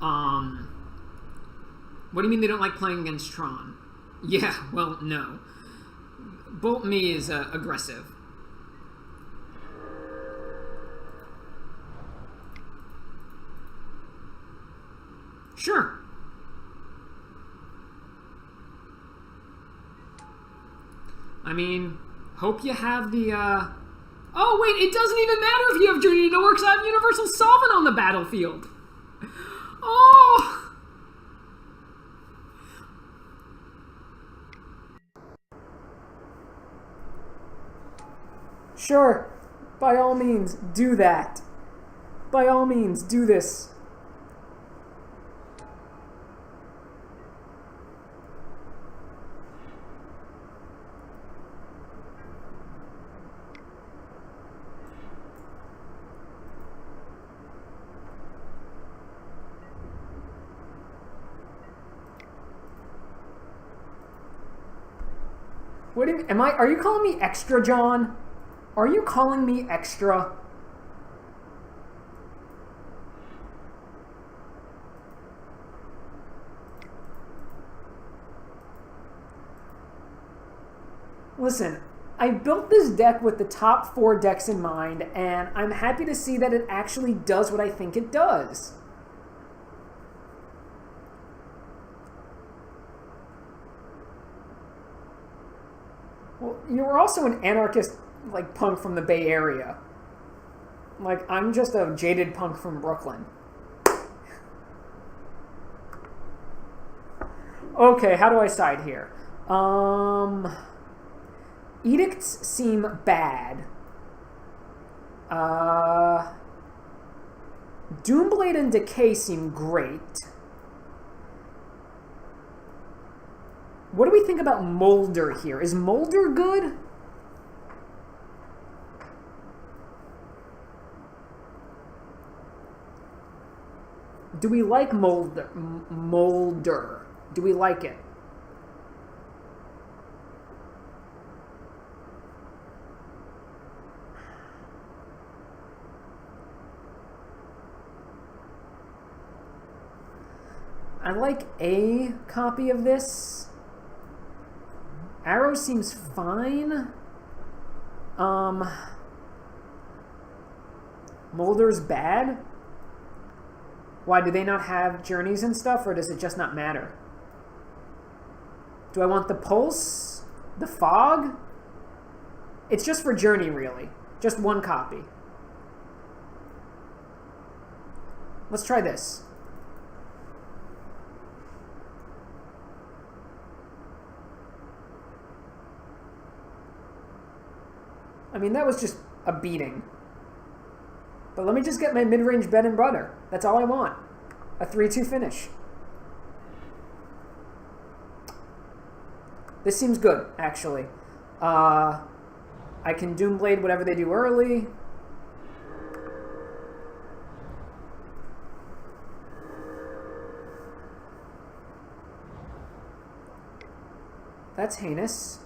Speaker 1: What do you mean they don't like playing against Tron? Yeah, well, no. Bolt me is aggressive. Sure. I mean, hope you have the, Oh, wait, it doesn't even matter if you have Journey to Nowhere because I have Universal Solvent on the battlefield. Oh! Sure. By all means, do that. By all means, do this. What do you, are you calling me extra, John? Are you calling me extra? Listen, I built this deck with the top 4 decks in mind, and I'm happy to see that it actually does what I think it does. you were also an anarchist, like, punk from the Bay Area. Like, I'm just a jaded punk from Brooklyn. Okay, how do I side here? Edicts seem bad. Doomblade and Decay seem great. What do we think about Molder here? Is Molder good? Do we like Molder? Molder. Do we like it? I like a copy of this. Arrow seems fine. Molder's bad. Why, do they not have journeys and stuff, or does it just not matter? Do I want the Pulse? The Fog? It's just for journey, really. Just one copy. Let's try this. I mean, that was just a beating. But let me just get my mid-range bread and butter. That's all I want. A 3-2 finish. This seems good, actually. I can Doomblade whatever they do early. That's heinous.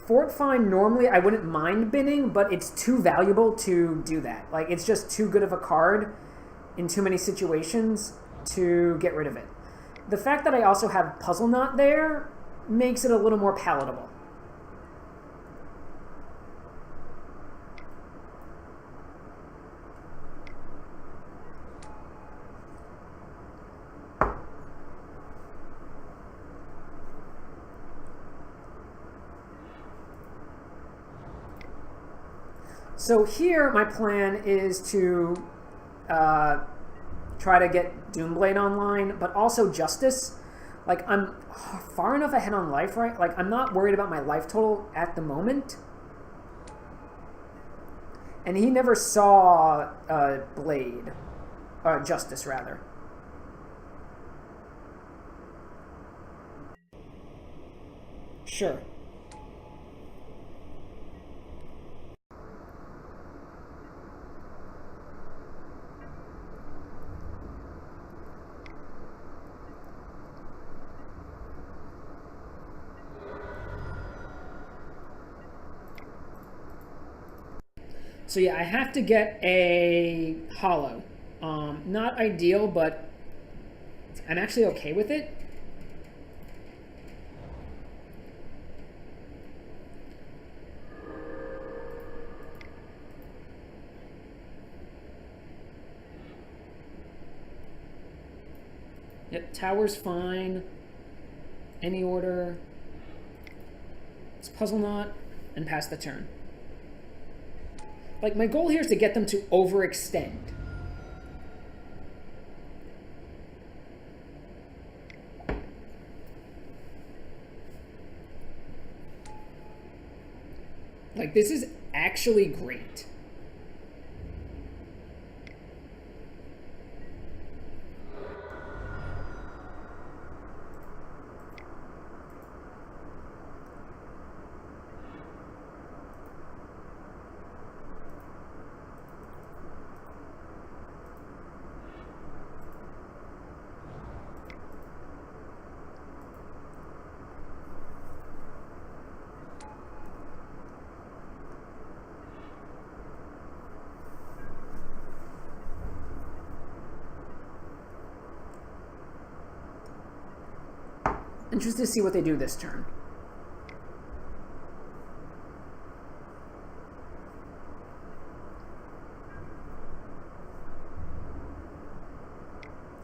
Speaker 1: Fort Find, normally I wouldn't mind binning, but it's too valuable to do that. Like, it's just too good of a card in too many situations to get rid of it. The fact that I also have Puzzle Knot there makes it a little more palatable. So here, my plan is to try to get Doomblade online, but also Justice. Like, I'm far enough ahead on life, right? Like, I'm not worried about my life total at the moment. And he never saw Blade. Justice, rather. Sure. So yeah, I have to get a hollow. Not ideal, but I'm actually okay with it. Yep, tower's fine. Any order. It's Puzzle Knot and pass the turn. Like, my goal here is to get them to overextend. Like, this is actually great. Interested to see what they do this turn.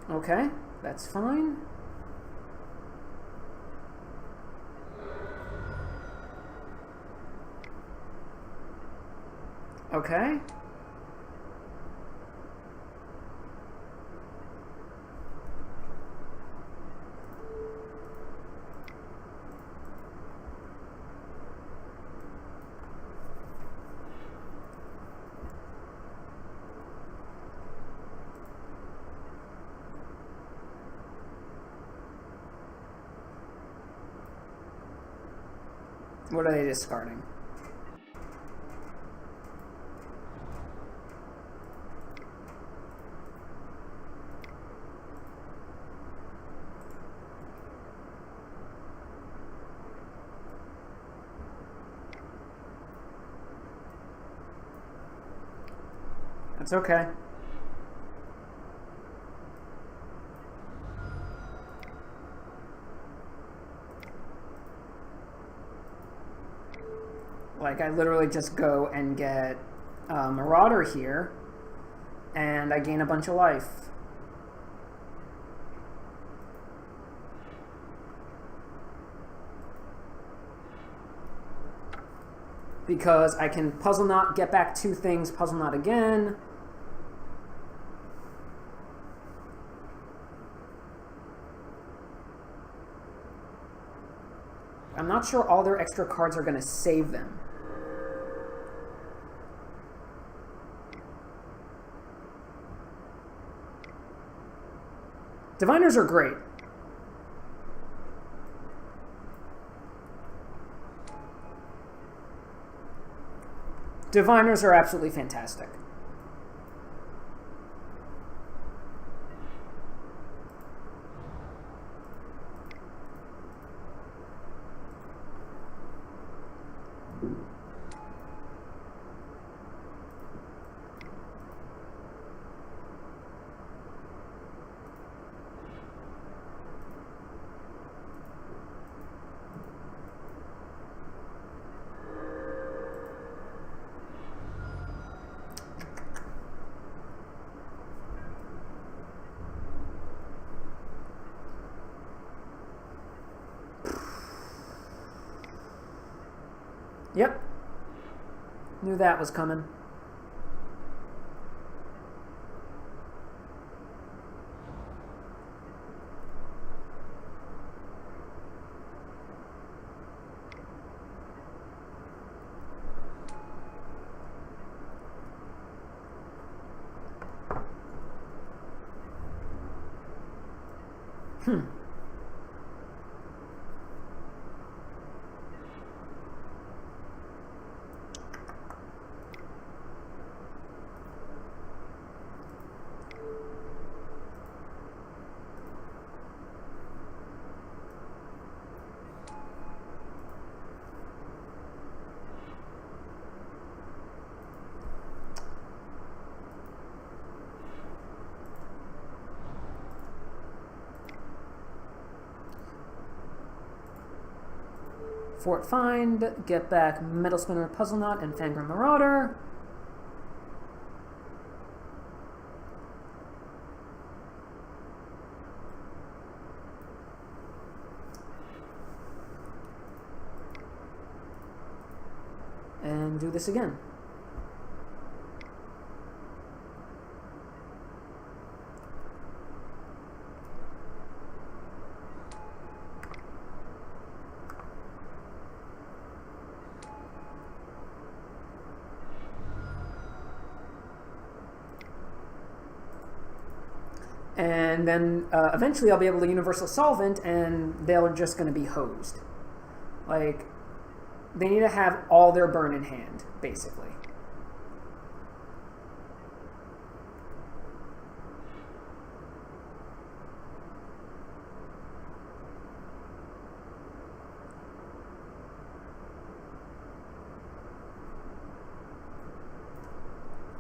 Speaker 1: Okay, that's fine. Okay. What are they discarding? That's okay. Like, I literally just go and get Marauder here, and I gain a bunch of life. Because I can Puzzle Knot, get back 2 things, Puzzle Knot again. I'm not sure all their extra cards are going to save them. Diviners are great. Diviners are absolutely fantastic. Yep. Knew that was coming. Fort Find, get back Metal Spinner, Puzzle Knot, and Fangren Marauder. And do this again. And then eventually I'll be able to Universal Solvent, and they're just going to be hosed. Like, they need to have all their burn in hand, basically.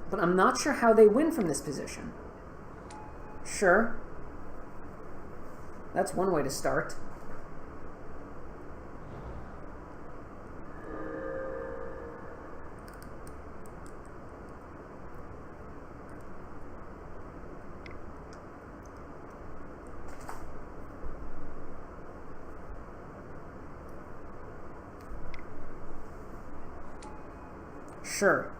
Speaker 1: But I'm not sure how they win from this position. Sure. That's one way to start. Sure.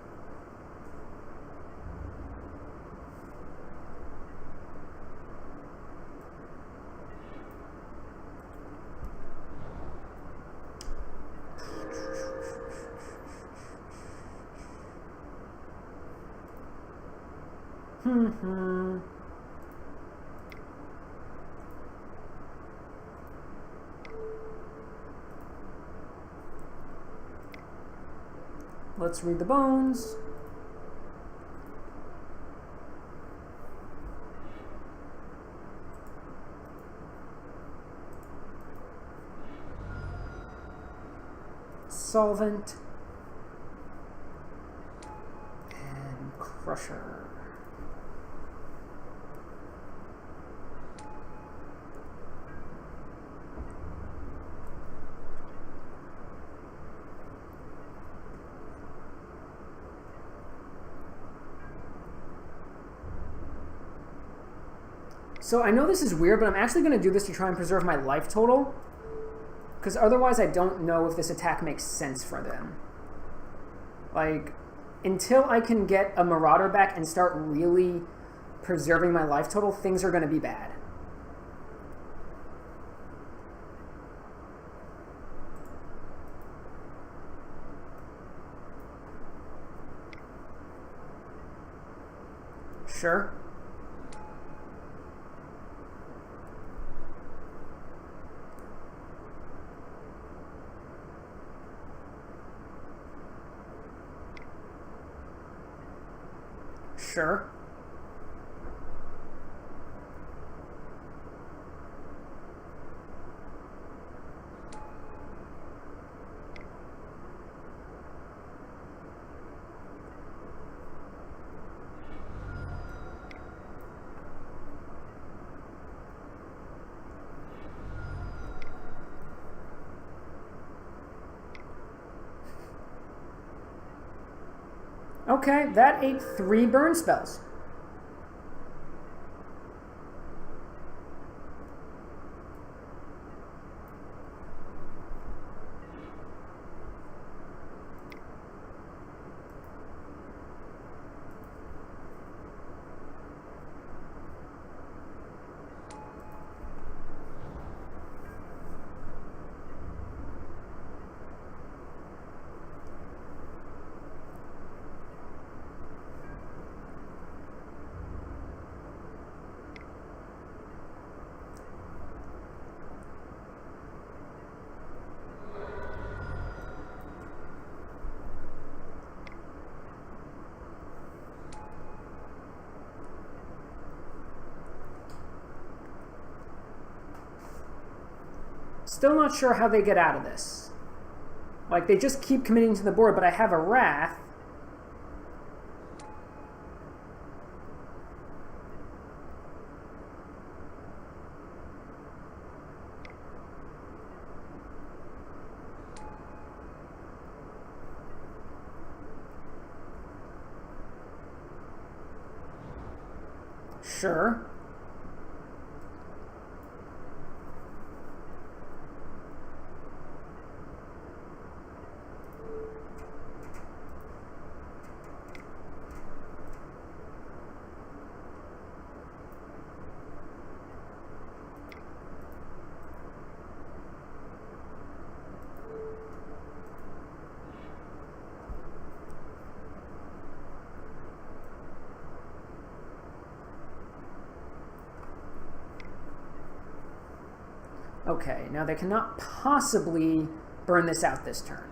Speaker 1: Let's read the bones. Solvent. And Crusher. So I know this is weird, but I'm actually going to do this to try and preserve my life total. Because otherwise I don't know if this attack makes sense for them. Like, until I can get a Marauder back and start really preserving my life total, things are going to be bad. Sure. Sure. Okay, that ate 3 burn spells. Still not sure how they get out of this. Like, they just keep committing to the board, but I have a Wrath. Sure. Okay, now they cannot possibly burn this out this turn.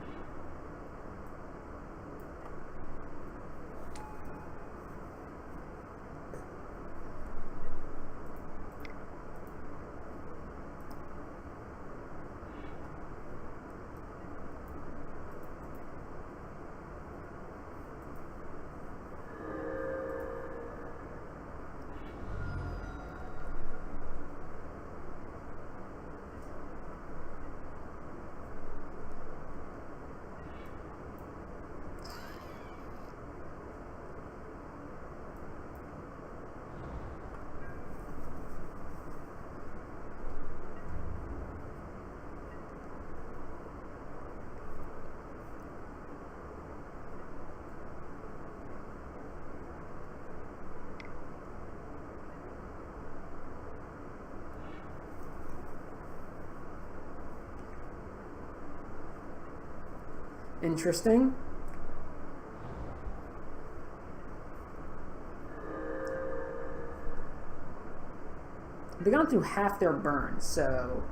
Speaker 1: Interesting. They've gone through half their burn, so...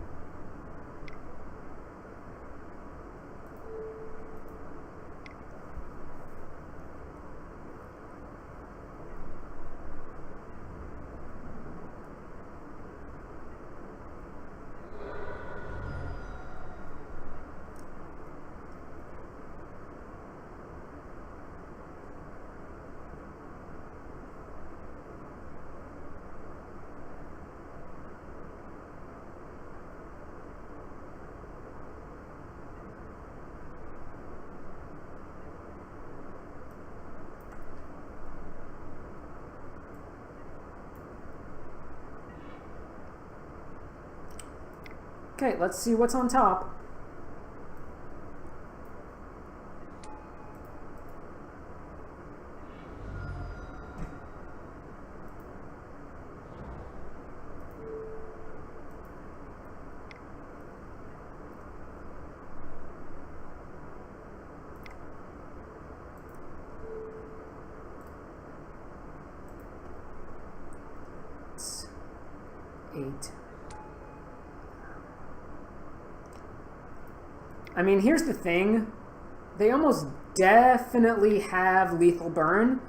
Speaker 1: Okay, let's see what's on top. It's 8. I mean, here's the thing. They almost definitely have lethal burn,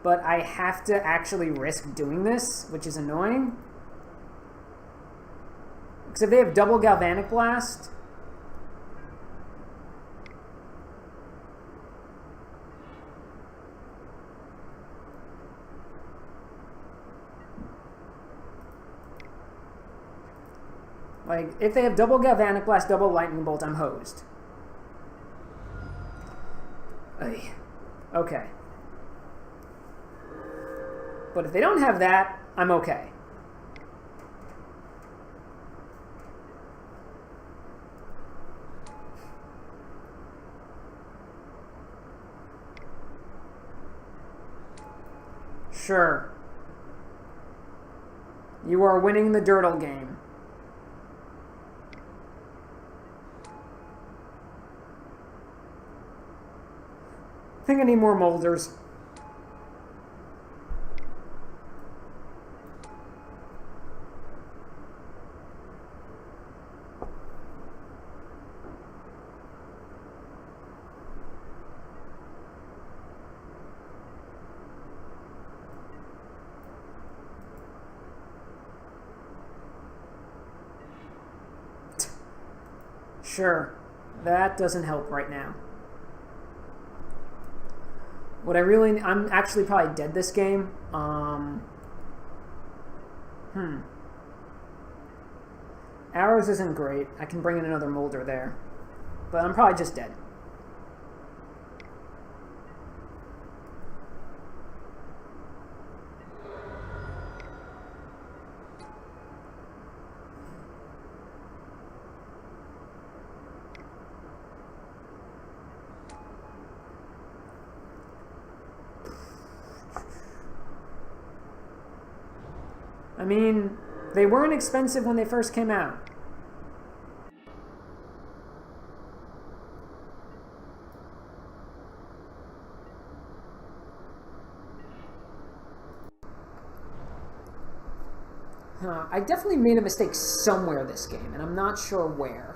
Speaker 1: but I have to actually risk doing this, which is annoying. Because if they have double galvanic blast... Like, if they have double galvanic blast, double lightning bolt, I'm hosed. Okay. But if they don't have that, I'm okay. Sure. You are winning the Dirtle game. I think I need more molders. Sure. That doesn't help right now. What I'm actually probably dead this game. Arrows isn't great. I can bring in another molder there. But I'm probably just dead. I mean, they weren't expensive when they first came out. I definitely made a mistake somewhere this game, and I'm not sure where.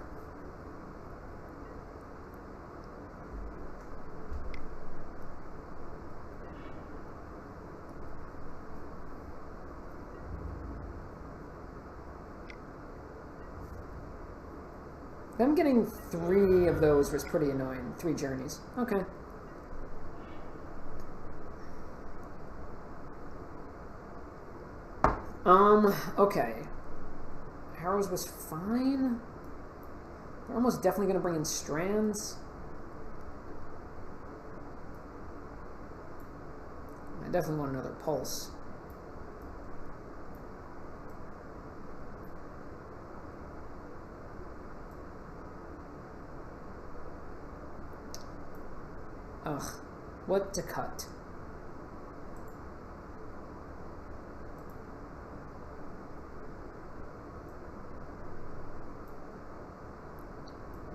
Speaker 1: Them getting 3 of those was pretty annoying. 3 journeys. Okay. Okay. Arrows was fine. They're almost definitely going to bring in strands. I definitely want another pulse. Ugh, what to cut?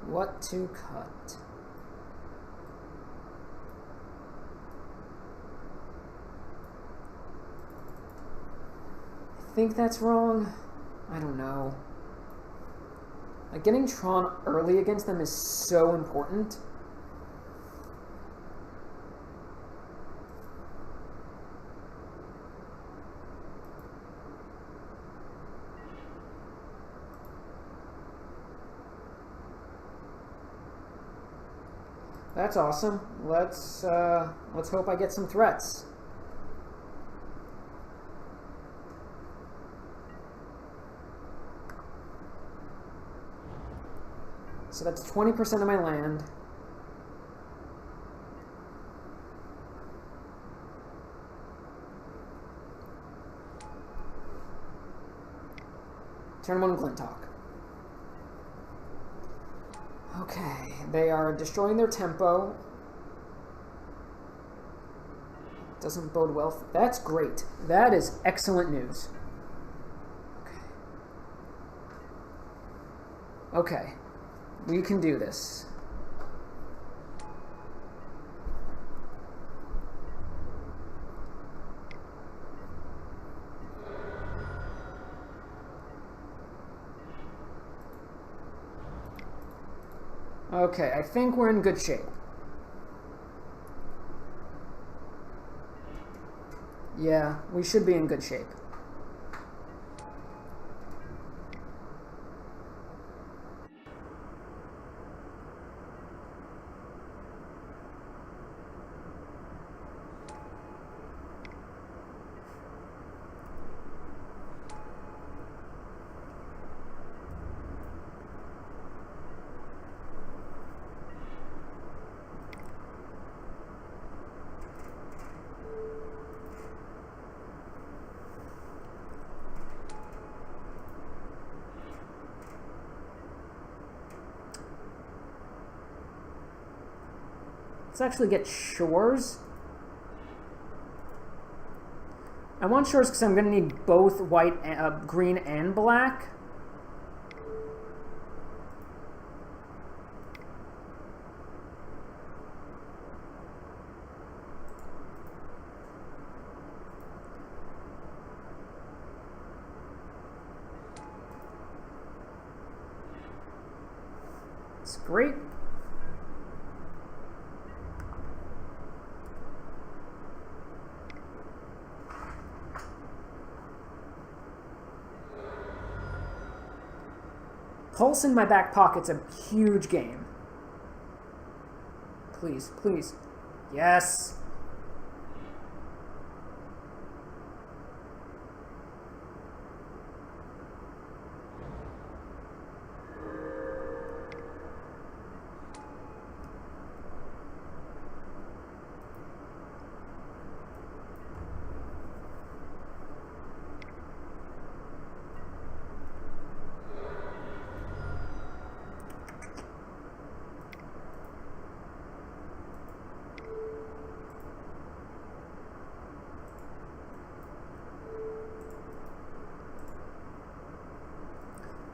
Speaker 1: What to cut? think that's wrong. I don't know. Like, getting Tron early against them is so important. That's awesome. Let's hope I get some threats. So that's 20% of my land. Turn 1 Glintock. Okay, they are destroying their tempo. Doesn't bode well. That's great. That is excellent news. Okay. We can do this. Okay, I think we're in good shape. Yeah, we should be in good shape. Let's actually get Shores. I want Shores because I'm going to need both white, green, and black. It's great. Pulse in my back pocket's a huge game. Please, please. Yes.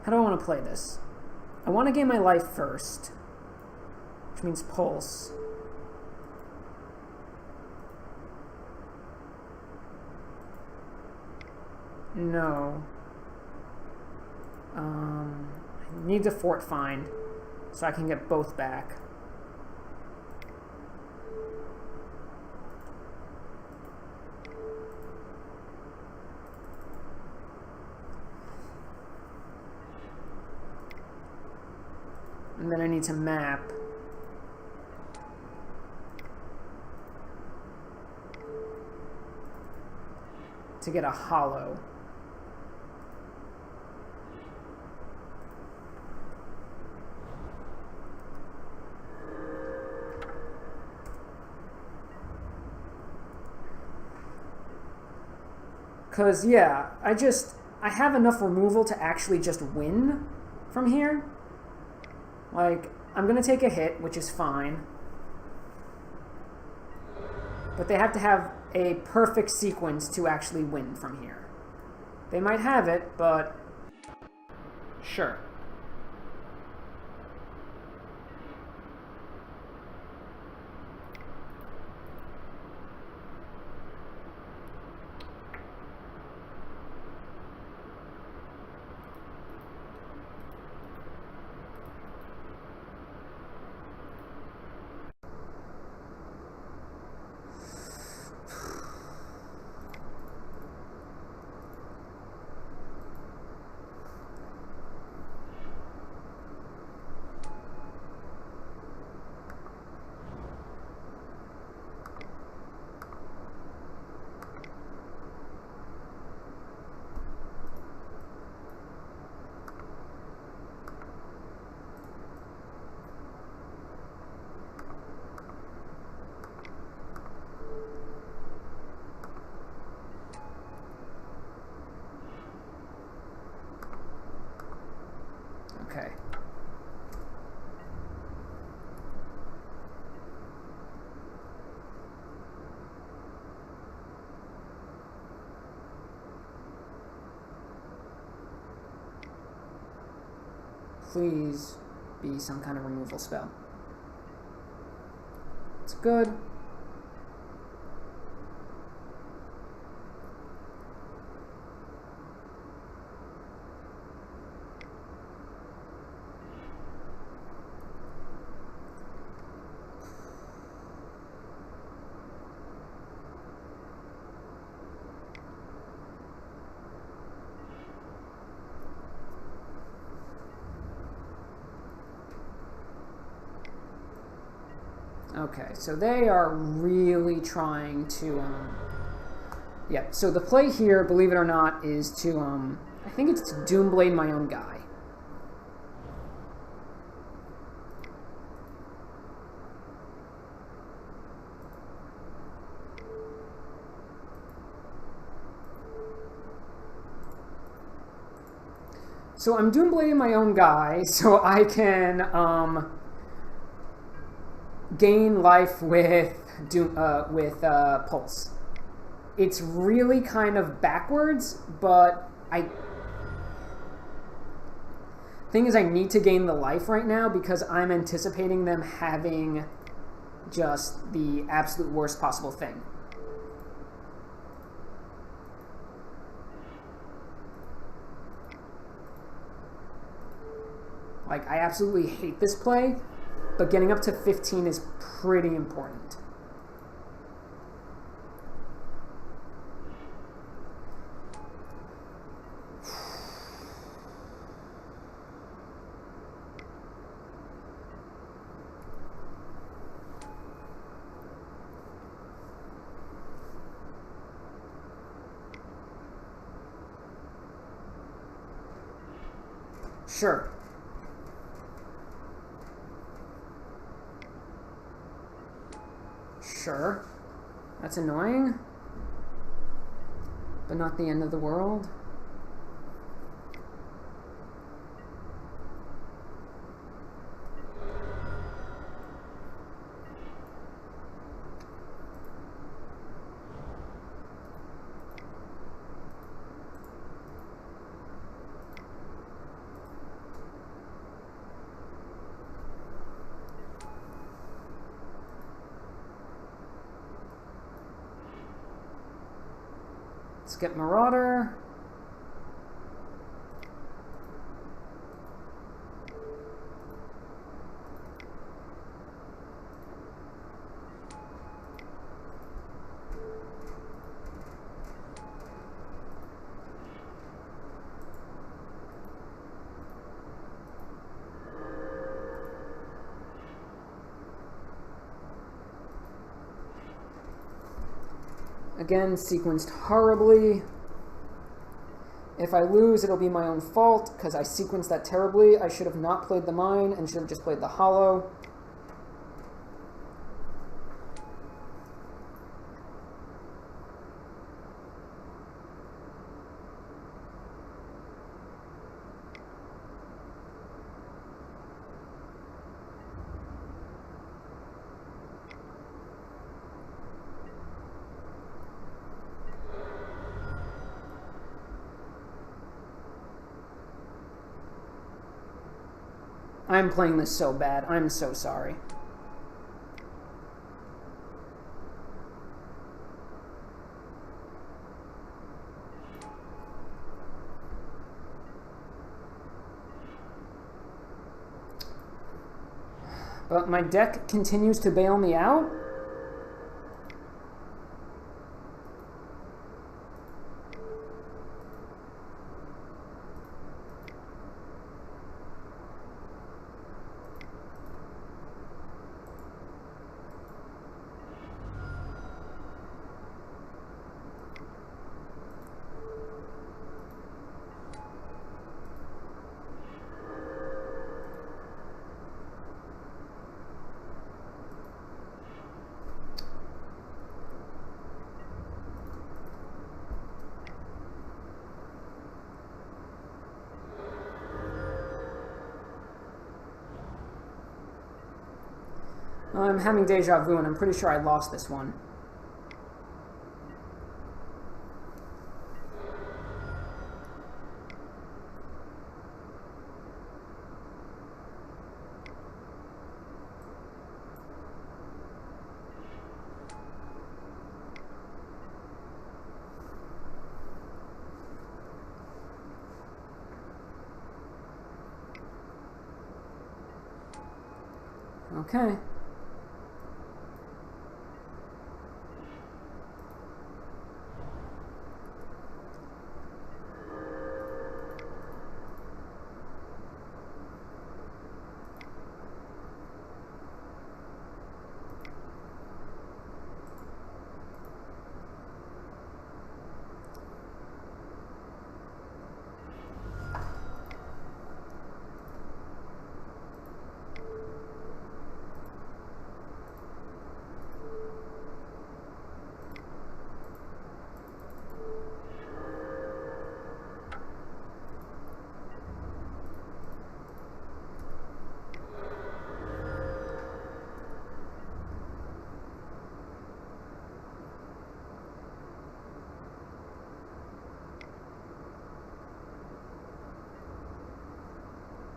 Speaker 1: How do I want to play this? I want to gain my life first, which means pulse. No. I need to fort find so I can get both back. And then I need to map. To get a hollow. Because, yeah, I have enough removal to actually just win from here. Like, I'm going to take a hit, which is fine. But they have to have a perfect sequence to actually win from here. They might have it, but sure. please be some kind of removal spell. It's good. Okay, so they are really trying to, yeah, so the play here, believe it or not, is to, I think it's to Doomblade my own guy. So I'm Doomblading my own guy, so I can, gain life with Pulse. It's really kind of backwards, but thing is I need to gain the life right now because I'm anticipating them having just the absolute worst possible thing. Like, I absolutely hate this play, but getting up to 15 is pretty important. Sure. Sure. That's annoying, but not the end of the world. Let's get Marauder. Again, sequenced horribly. If I lose, it'll be my own fault, because I sequenced that terribly. I should have not played the mine, and should have just played the hollow. I'm playing this so bad. I'm so sorry. But my deck continues to bail me out. I'm having deja vu, and I'm pretty sure I lost this one. Okay.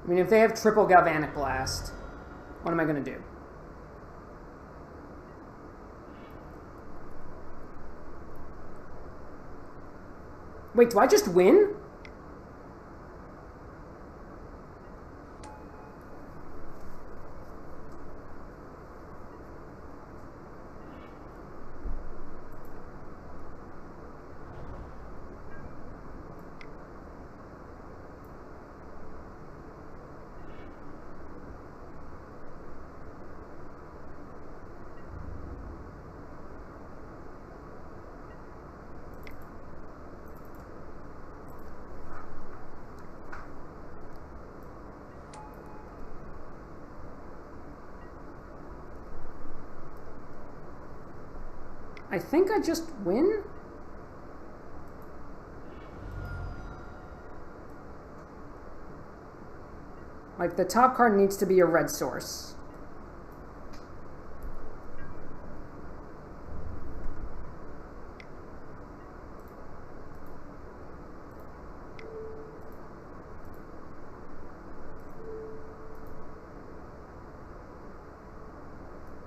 Speaker 1: I mean, if they have triple Galvanic Blast, what am I going to do? Wait, do I just win? I think I just win? Like, the top card needs to be a red source.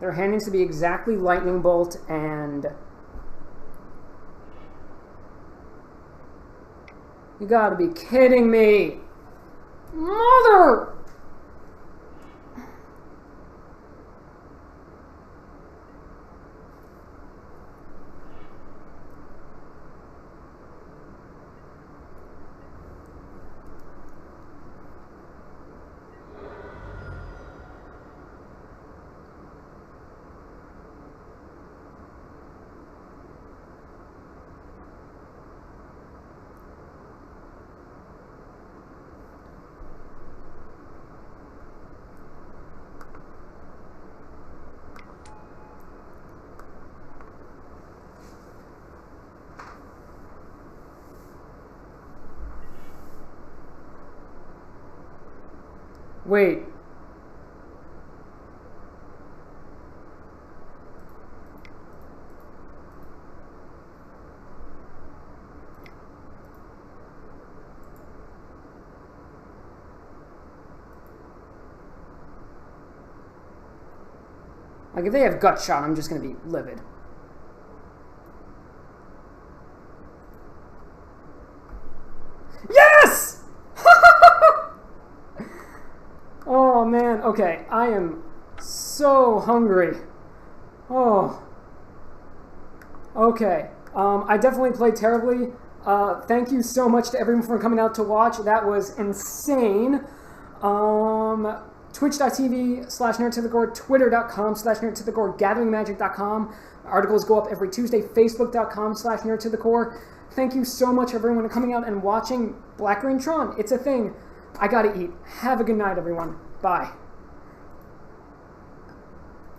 Speaker 1: Their hand needs to be exactly Lightning Bolt and... You gotta be kidding me! Mother! Wait. Like, if they have Gut Shot, I'm just gonna be livid. Yes! Oh, man. Okay, I am so hungry. Oh. Okay. I definitely played terribly. Thank you so much to everyone for coming out to watch. That was insane. Twitch.tv/nerdtothecore, Twitter.com/nerdtothecore, GatheringMagic.com. Articles go up every Tuesday. Facebook.com/nerdtothecore. Thank you so much, everyone, for coming out and watching Black Green Tron. It's a thing. I gotta eat. Have a good night, everyone. Bye.